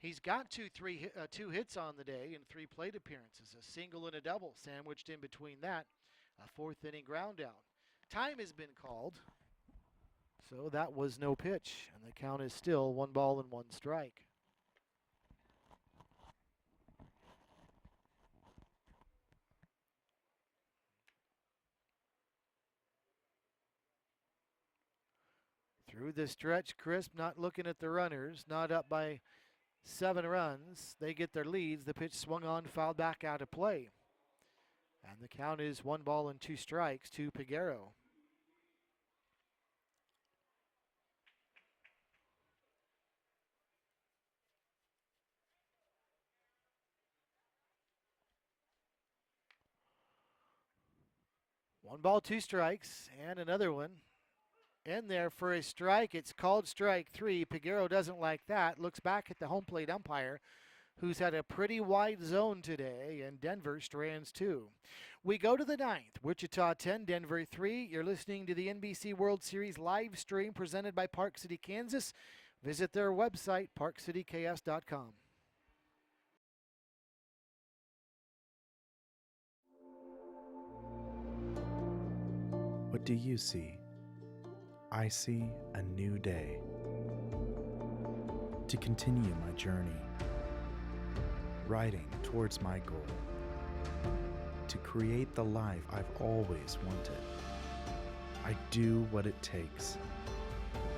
He's got two hits on the day in 3 plate appearances, a single and a double sandwiched in between that, a 4th inning ground out. Time has been called, so that was no pitch, and the count is still 1 ball and 1 strike. Through the stretch, Crisp not looking at the runners, not up by 7 runs. They get their leads. The pitch swung on, fouled back out of play. And the count is 1 ball and 2 strikes to Peguero. One ball, 2 strikes, and another one in there for a strike. It's called strike 3. Peguero doesn't like that. Looks back at the home plate umpire, who's had a pretty wide zone today, and Denver strands 2. We go to the 9th. Wichita 10, Denver 3. You're listening to the NBC World Series live stream presented by Park City, Kansas. Visit their website, parkcityks.com. What do you see? I see a new day. To continue my journey, riding towards my goal. To create the life I've always wanted. I do what it takes.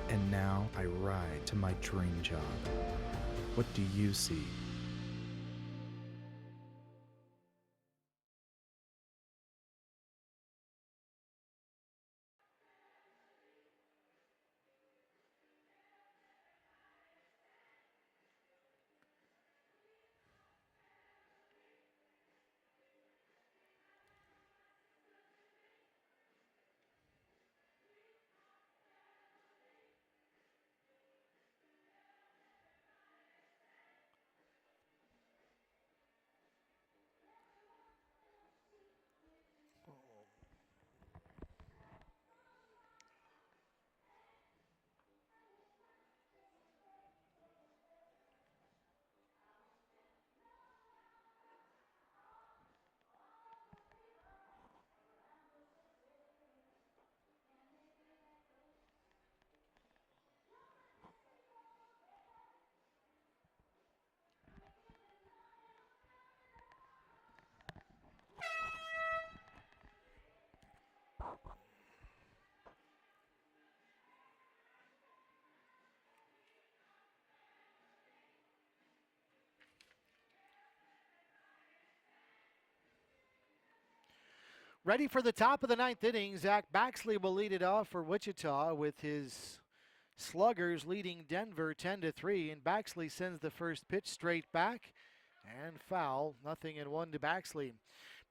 And now I ride to my dream job. What do you see? Ready for the top of the ninth inning. Zach Baxley will lead it off for Wichita with his Sluggers leading Denver 10-3, and Baxley sends the first pitch straight back and foul. 0-1 to Baxley.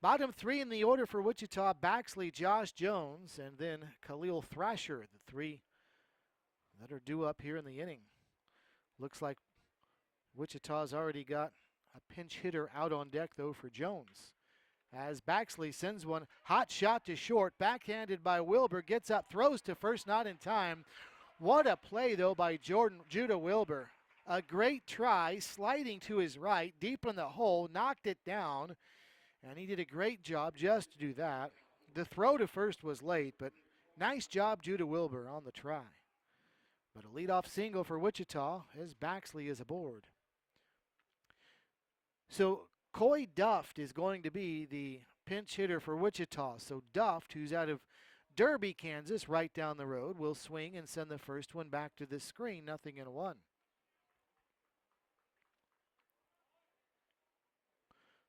Bottom three in the order for Wichita: Baxley, Josh Jones, and then Khalil Thrasher. The three that are due up here in the inning. Looks like Wichita's already got a pinch hitter out on deck, though, for Jones. As Baxley sends one hot shot to short, backhanded by Wilbur, gets up, throws to first, not in time. What a play, though, by Judah Wilbur. A great try, sliding to his right, deep in the hole, knocked it down, and he did a great job just to do that. The throw to first was late, but nice job, Judah Wilbur, on the try. But a leadoff single for Wichita as Baxley is aboard. So Coy Duft is going to be the pinch hitter for Wichita. So Duft, who's out of Derby, Kansas, right down the road, will swing and send the first one back to the screen. 0-1.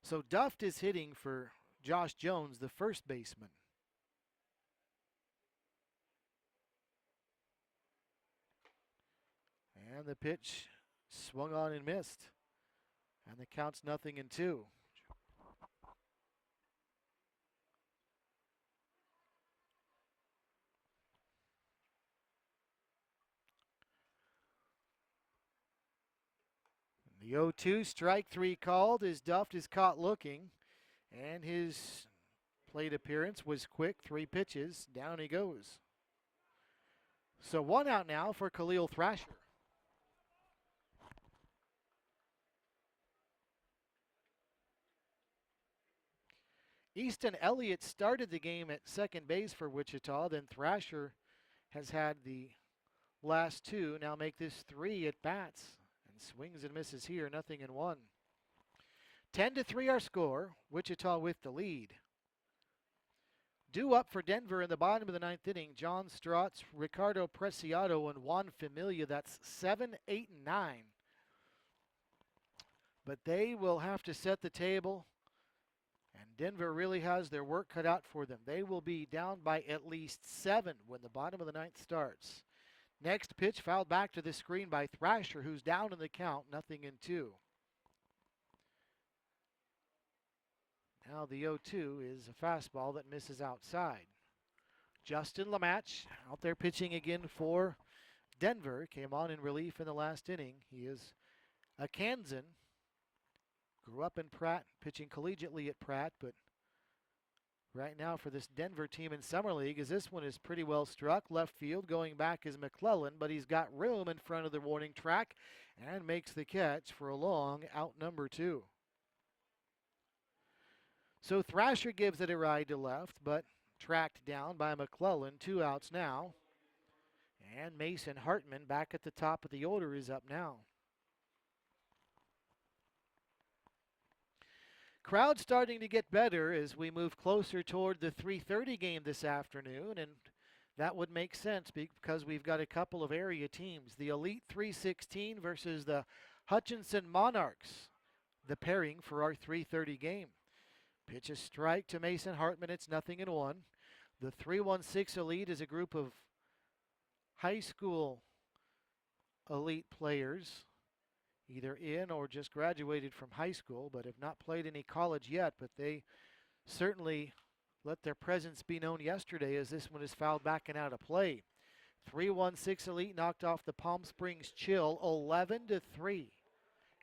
So Duft is hitting for Josh Jones, the first baseman. And the pitch swung on and missed. And the count's 0-2. The 0-2, strike three called as Duft is caught looking. And his plate appearance was quick, 3 pitches, down he goes. So 1 out now for Khalil Thrasher. Easton Elliott started the game at second base for Wichita. Then Thrasher has had the last 2. Now make this 3 at bats. And swings and misses here. 0-1. 10-3 our score. Wichita with the lead. Due up for Denver in the bottom of the ninth inning: John Strotz, Ricardo Preciado, and Juan Familia. That's 7, 8, and 9. But they will have to set the table. And Denver really has their work cut out for them. They will be down by at least 7 when the bottom of the ninth starts. Next pitch fouled back to the screen by Thrasher, who's down in the count, 0-2. Now the 0-2 is a fastball that misses outside. Justin Lamatch out there pitching again for Denver. Came on in relief in the last inning. He is a Kansan. Grew up in Pratt, pitching collegiately at Pratt, but right now for this Denver team in Summer League, as this one is pretty well struck. Left field going back is McClellan, but he's got room in front of the warning track and makes the catch for a long out, number 2. So Thrasher gives it a ride to left, but tracked down by McClellan. 2 outs now. And Mason Hartman back at the top of the order is up now. Crowd starting to get better as we move closer toward the 3:30 game this afternoon, and that would make sense because we've got a couple of area teams. The Elite 316 versus the Hutchinson Monarchs, the pairing for our 3:30 game. Pitch a strike to Mason Hartman. It's 0-1. The 316 Elite is a group of high school elite players, either in or just graduated from high school, but have not played any college yet. But they certainly let their presence be known yesterday as this one is fouled back and out of play. 316 Elite knocked off the Palm Springs Chill 11-3.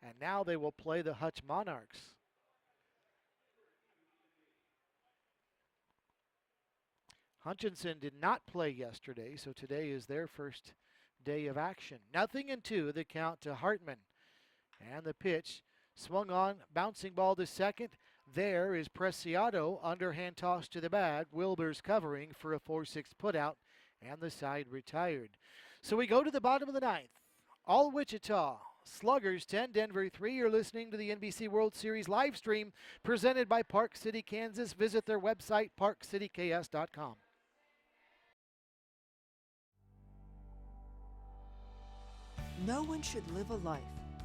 And now they will play the Hutch Monarchs. Hutchinson did not play yesterday, so today is their first day of action. 0-2, the count to Hartman. And the pitch swung on, bouncing ball to second. There is Preciado, underhand toss to the bag. Wilbur's covering for a 4-6 putout, and the side retired. So we go to the bottom of the ninth. All Wichita, Sluggers 10, Denver 3. You're listening to the NBC World Series live stream presented by Park City, Kansas. Visit their website, parkcityks.com. No one should live a life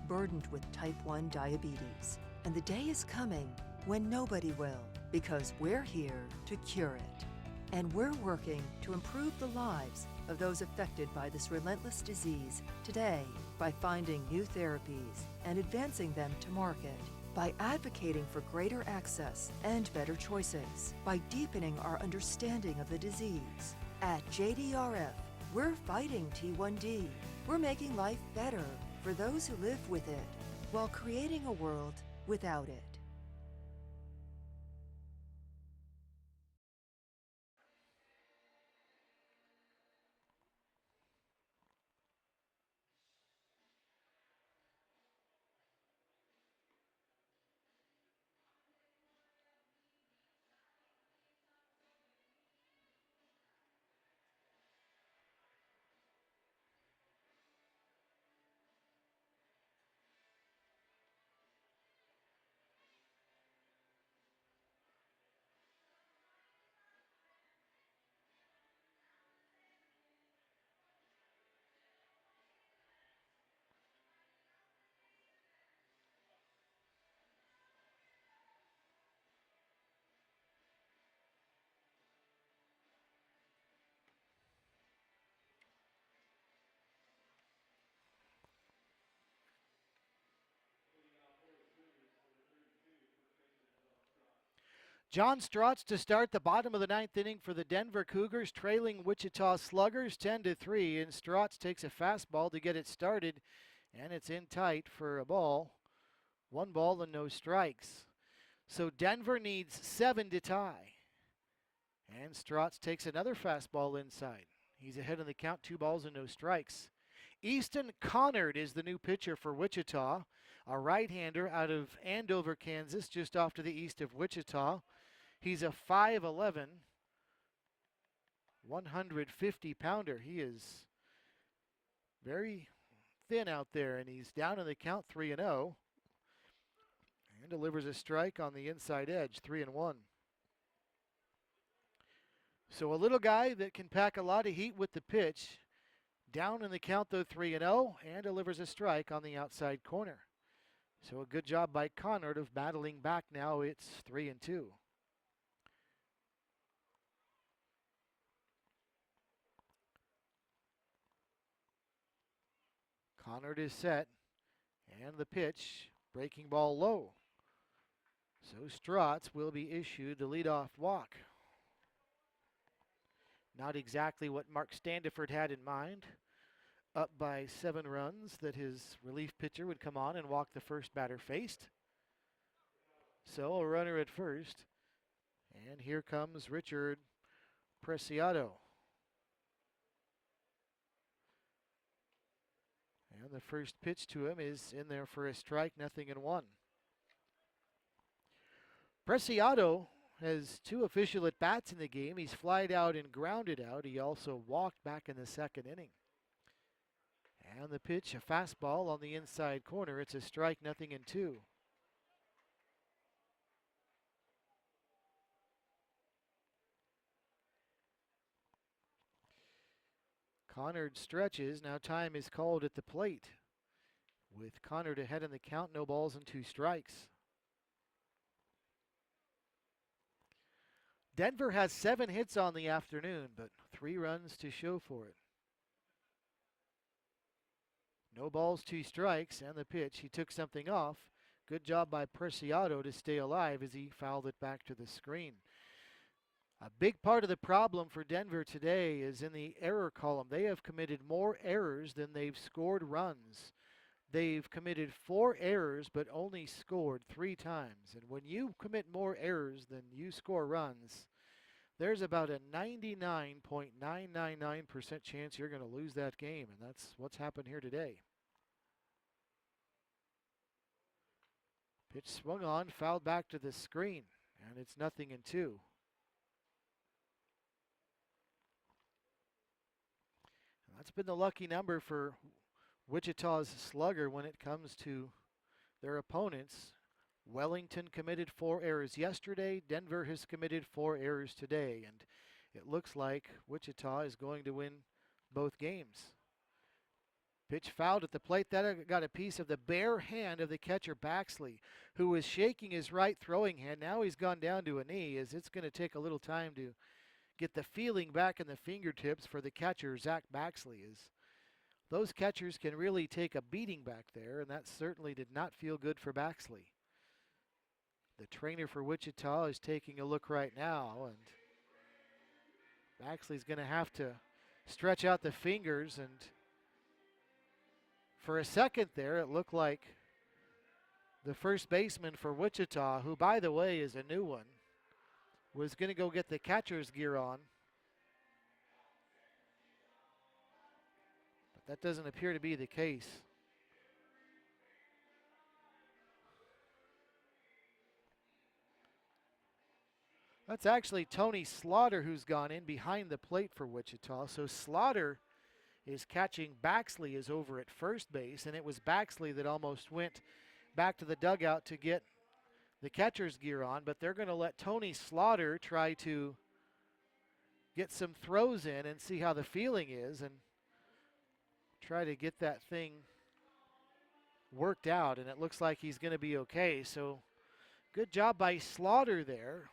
burdened with type 1 diabetes. And the day is coming when nobody will, because we're here to cure it. And we're working to improve the lives of those affected by this relentless disease today by finding new therapies and advancing them to market, by advocating for greater access and better choices, by deepening our understanding of the disease. At JDRF, we're fighting T1D. We're making life better for those who live with it while creating a world without it. John Strotz to start the bottom of the ninth inning for the Denver Cougars, trailing Wichita Sluggers 10-3. And Strotz takes a fastball to get it started, and it's in tight for a ball. 1 ball and no strikes. So Denver needs 7 to tie. And Strotz takes another fastball inside. He's ahead in the count, 2 balls and no strikes. Easton Connard is the new pitcher for Wichita, a right-hander out of Andover, Kansas, just off to the east of Wichita. He's a 5'11", 150-pounder. He is very thin out there, and he's down in the count 3-0. And delivers a strike on the inside edge, 3-1. So a little guy that can pack a lot of heat with the pitch. Down in the count, though, 3-0, and delivers a strike on the outside corner. So a good job by Connard of battling back now. It's 3-2. Connard is set, and the pitch, breaking ball low. So Strotz will be issued the leadoff walk. Not exactly what Mark Standiford had in mind. Up by 7 runs that his relief pitcher would come on and walk the first batter faced. So a runner at first. And here comes Richard Preciado. And the first pitch to him is in there for a strike, 0-1. Preciado has 2 official at-bats in the game. He's flied out and grounded out. He also walked back in the second inning. And the pitch, a fastball on the inside corner. It's a strike, 0-2. Connard stretches. Now time is called at the plate. With Connard ahead in the count, no balls and 2 strikes. Denver has 7 hits on the afternoon, but 3 runs to show for it. No balls, 2 strikes, and the pitch. He took something off. Good job by Preciado to stay alive as he fouled it back to the screen. A big part of the problem for Denver today is in the error column. They have committed more errors than they've scored runs. They've committed 4 errors but only scored 3 times. And when you commit more errors than you score runs, there's about a 99.999% chance you're going to lose that game. And that's what's happened here today. Pitch swung on, fouled back to the screen, and it's 0-2. That's been the lucky number for Wichita's slugger when it comes to their opponents. Wellington committed 4 errors yesterday. Denver has committed 4 errors today. And it looks like Wichita is going to win both games. Pitch fouled at the plate. That got a piece of the bare hand of the catcher Baxley, who was shaking his right throwing hand. Now he's gone down to a knee, as it's going to take a little time to get the feeling back in the fingertips for the catcher, Zach Baxley. As those catchers can really take a beating back there, and that certainly did not feel good for Baxley. The trainer for Wichita is taking a look right now, and Baxley's going to have to stretch out the fingers, and for a second there, it looked like the first baseman for Wichita, who, by the way, is a new one, was going to go get the catcher's gear on. But that doesn't appear to be the case. That's actually Tony Slaughter who's gone in behind the plate for Wichita. So Slaughter is catching. Baxley is over at first base, and it was Baxley that almost went back to the dugout to get the catcher's gear on, but they're going to let Tony Slaughter try to get some throws in and see how the feeling is and try to get that thing worked out, and it looks like he's going to be okay. So good job by Slaughter there.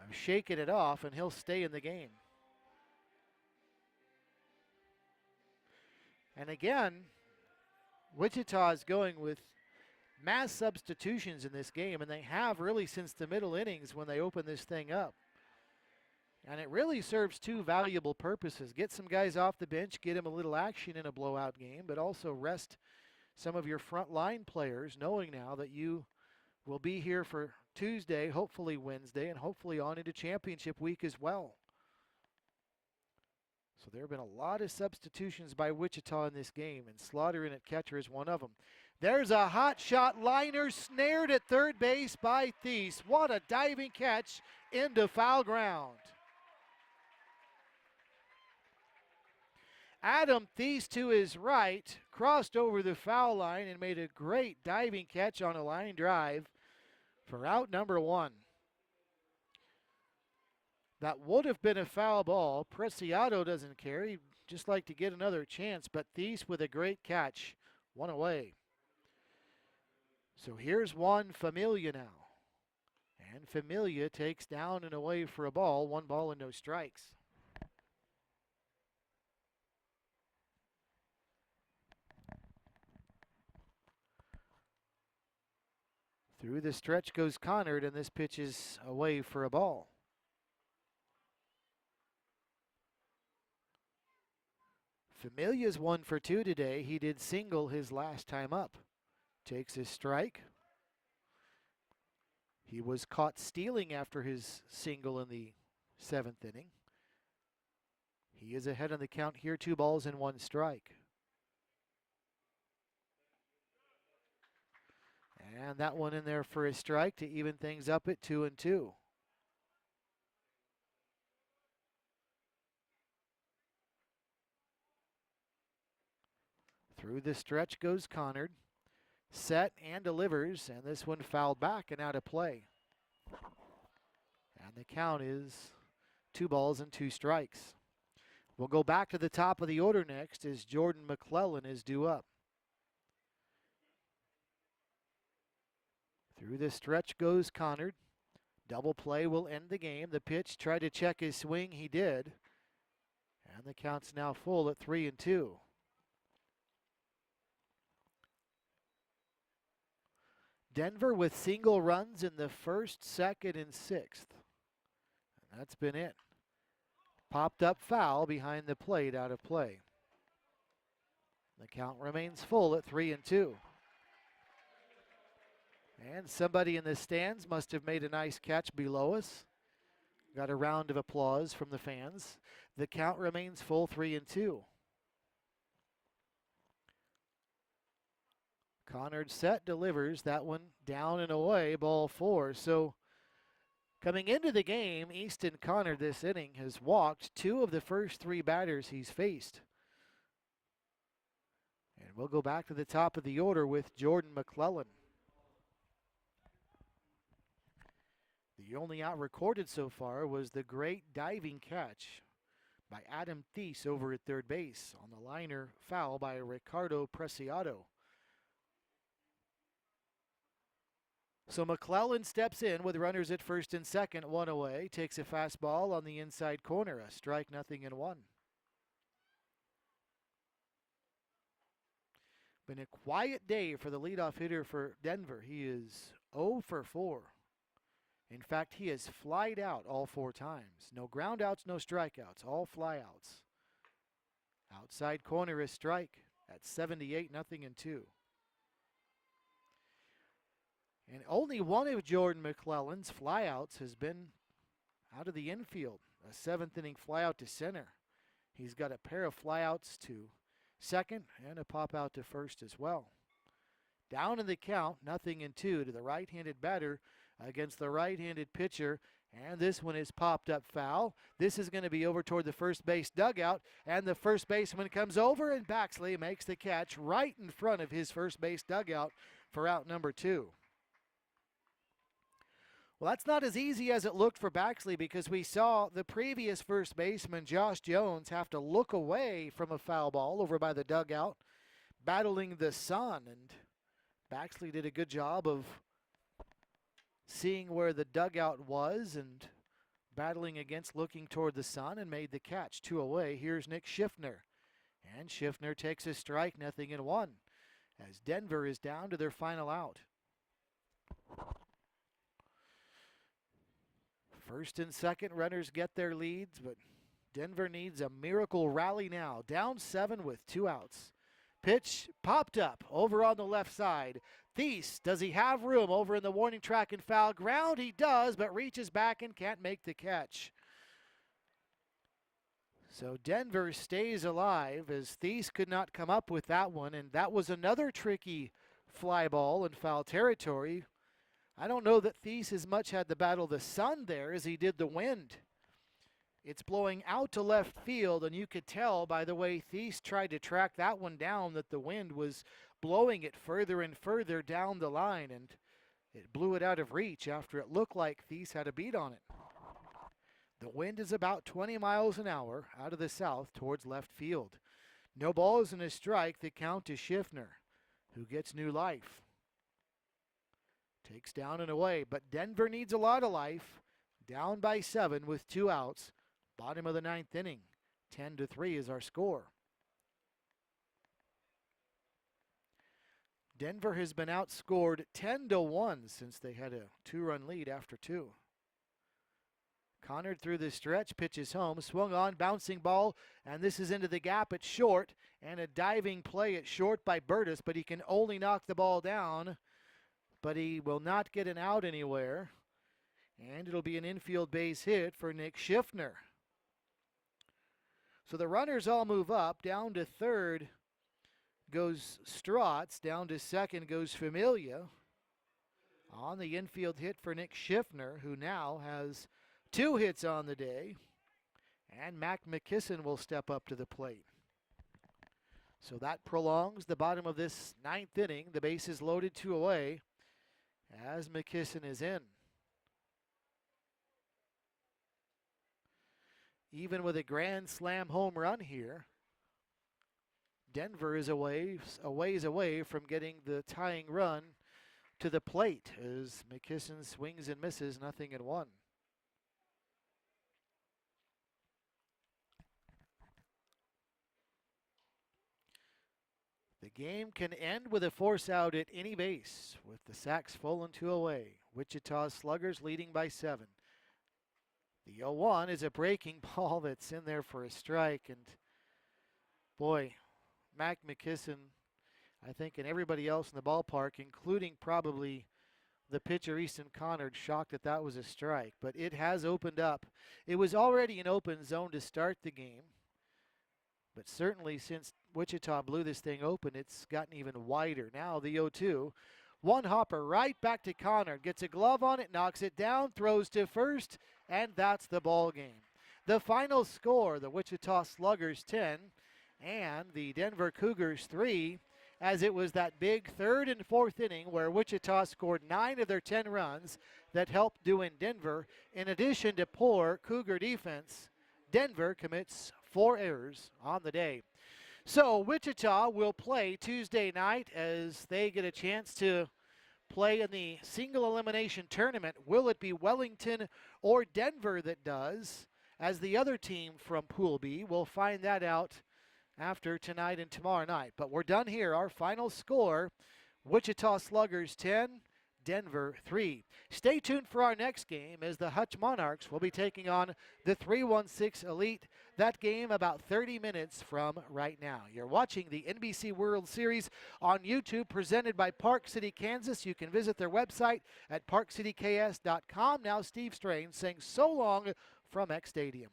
I'm shaking it off, and he'll stay in the game. And again, Wichita is going with mass substitutions in this game, and they have really since the middle innings when they open this thing up. And it really serves two valuable purposes. Get some guys off the bench, get them a little action in a blowout game, but also rest some of your front line players, knowing now that you will be here for Tuesday, hopefully Wednesday, and hopefully on into championship week as well. So there have been a lot of substitutions by Wichita in this game, and Slaughter in at catcher is one of them. There's a hot shot liner snared at third base by Thies. What a diving catch into foul ground. Adam Thies to his right crossed over the foul line and made a great diving catch on a line drive for out number one. That would have been a foul ball. Preciado doesn't care. He'd just like to get another chance, but Thies with a great catch. One away. So here's Juan Familia now. And Familia takes down and away for a ball. 1 ball and no strikes. Through the stretch goes Connard, and this pitch is away for a ball. Familia's 1 for 2 today. He did single his last time up. Takes his strike. He was caught stealing after his single in the 7th inning. He is ahead on the count here, 2 balls and 1 strike. And that one in there for a strike to even things up at 2-2. Through the stretch goes Connard. Set and delivers, and this one fouled back and out of play. And the count is 2 balls and 2 strikes. We'll go back to the top of the order next as Jordan McClellan is due up. Through the stretch goes Connard. Double play will end the game. The pitch, tried to check his swing, he did. And the count's now full at 3-2. Denver with single runs in the 1st, 2nd, and 6th. And that's been it. Popped up foul behind the plate, out of play. The count remains full at 3-2. And somebody in the stands must have made a nice catch below us. Got a round of applause from the fans. The count remains full, 3-2. Connard set, delivers. That one down and away, ball 4. So coming into the game, Easton Connard this inning has walked 2 of the first 3 batters he's faced. And we'll go back to the top of the order with Jordan McClellan. The only out recorded so far was the great diving catch by Adam Thies over at third base. On the liner, foul by Ricardo Preciado. So McClellan steps in with runners at first and second, one away, takes a fastball on the inside corner, a strike, 0-1. Been a quiet day for the leadoff hitter for Denver. He is 0 for 4. In fact, he has flied out all 4 times. No ground outs, no strikeouts, all flyouts. Outside corner is strike at 78-2. And only one of Jordan McClellan's flyouts has been out of the infield. A 7th inning flyout to center. He's got a pair of flyouts to second and a pop out to first as well. Down in the count, 0-2 to the right-handed batter against the right-handed pitcher. And this one is popped up foul. This is going to be over toward the first base dugout. And the first baseman comes over and Baxley makes the catch right in front of his first base dugout for out number 2. Well, that's not as easy as it looked for Baxley because we saw the previous first baseman, Josh Jones, have to look away from a foul ball over by the dugout, battling the sun. And Baxley did a good job of seeing where the dugout was and battling against looking toward the sun and made the catch. 2 away. Here's Nick Schiffner. And Schiffner takes a strike, 0-1, as Denver is down to their final out. First and second runners get their leads, but Denver needs a miracle rally now. Down 7 with 2 outs. Pitch popped up over on the left side. Thies, does he have room over in the warning track and foul ground? He does, but reaches back and can't make the catch. So Denver stays alive as Thies could not come up with that one, and that was another tricky fly ball in foul territory. I don't know that Thies as much had to battle the sun there as he did the wind. It's blowing out to left field, and you could tell by the way Thies tried to track that one down that the wind was blowing it further and further down the line, and it blew it out of reach after it looked like Thies had a beat on it. The wind is about 20 miles an hour out of the south towards left field. No balls and a strike. The count to Schiffner, who gets new life. Takes down and away, but Denver needs a lot of life. Down by 7 with 2 outs. Bottom of the 9th inning. 10-3 is our score. Denver has been outscored 10-1 since they had a 2-run lead after 2. Connard through the stretch, pitches home, swung on, bouncing ball, and this is into the gap at short, and a diving play at short by Burtis, but he can only knock the ball down. But he will not get an out anywhere. And it'll be an infield base hit for Nick Schiffner. So the runners all move up. Down to third goes Strotz. Down to second goes Familia. On the infield hit for Nick Schiffner, who now has 2 hits on the day. And Mac McKisson will step up to the plate. So that prolongs the bottom of this 9th inning. The bases loaded, 2 away, as McKisson is in. Even with a grand slam home run here, Denver is a ways away from getting the tying run to the plate as McKisson swings and misses, 0-1. The game can end with a force out at any base with the sacks full and 2 away. Wichita Sluggers leading by 7. The 0-1 is a breaking ball that's in there for a strike. And boy, Mac McKisson, I think, and everybody else in the ballpark, including probably the pitcher Easton Connard, shocked that that was a strike. But it has opened up. It was already an open zone to start the game. But certainly since Wichita blew this thing open, it's gotten even wider. Now the 0-2. One hopper right back to Connard. Gets a glove on it, knocks it down, throws to first, and that's the ball game. The final score, the Wichita Sluggers 10 and the Denver Cougars 3, as it was that big 3rd and 4th inning where Wichita scored 9 of their 10 runs that helped do in Denver. In addition to poor Cougar defense, Denver commits 4 errors on the day. So Wichita will play Tuesday night as they get a chance to play in the single elimination tournament. Will it be Wellington or Denver that does as the other team from Pool B? We'll find that out after tonight and tomorrow night. But we're done here. Our final score, Wichita Sluggers 10, Denver 3. Stay tuned for our next game as the Hutch Monarchs will be taking on the 316 Elite. That game about 30 minutes from right now. You're watching the NBC World Series on YouTube presented by Park City, Kansas. You can visit their website at parkcityks.com. Now Steve Strain saying so long from X Stadium.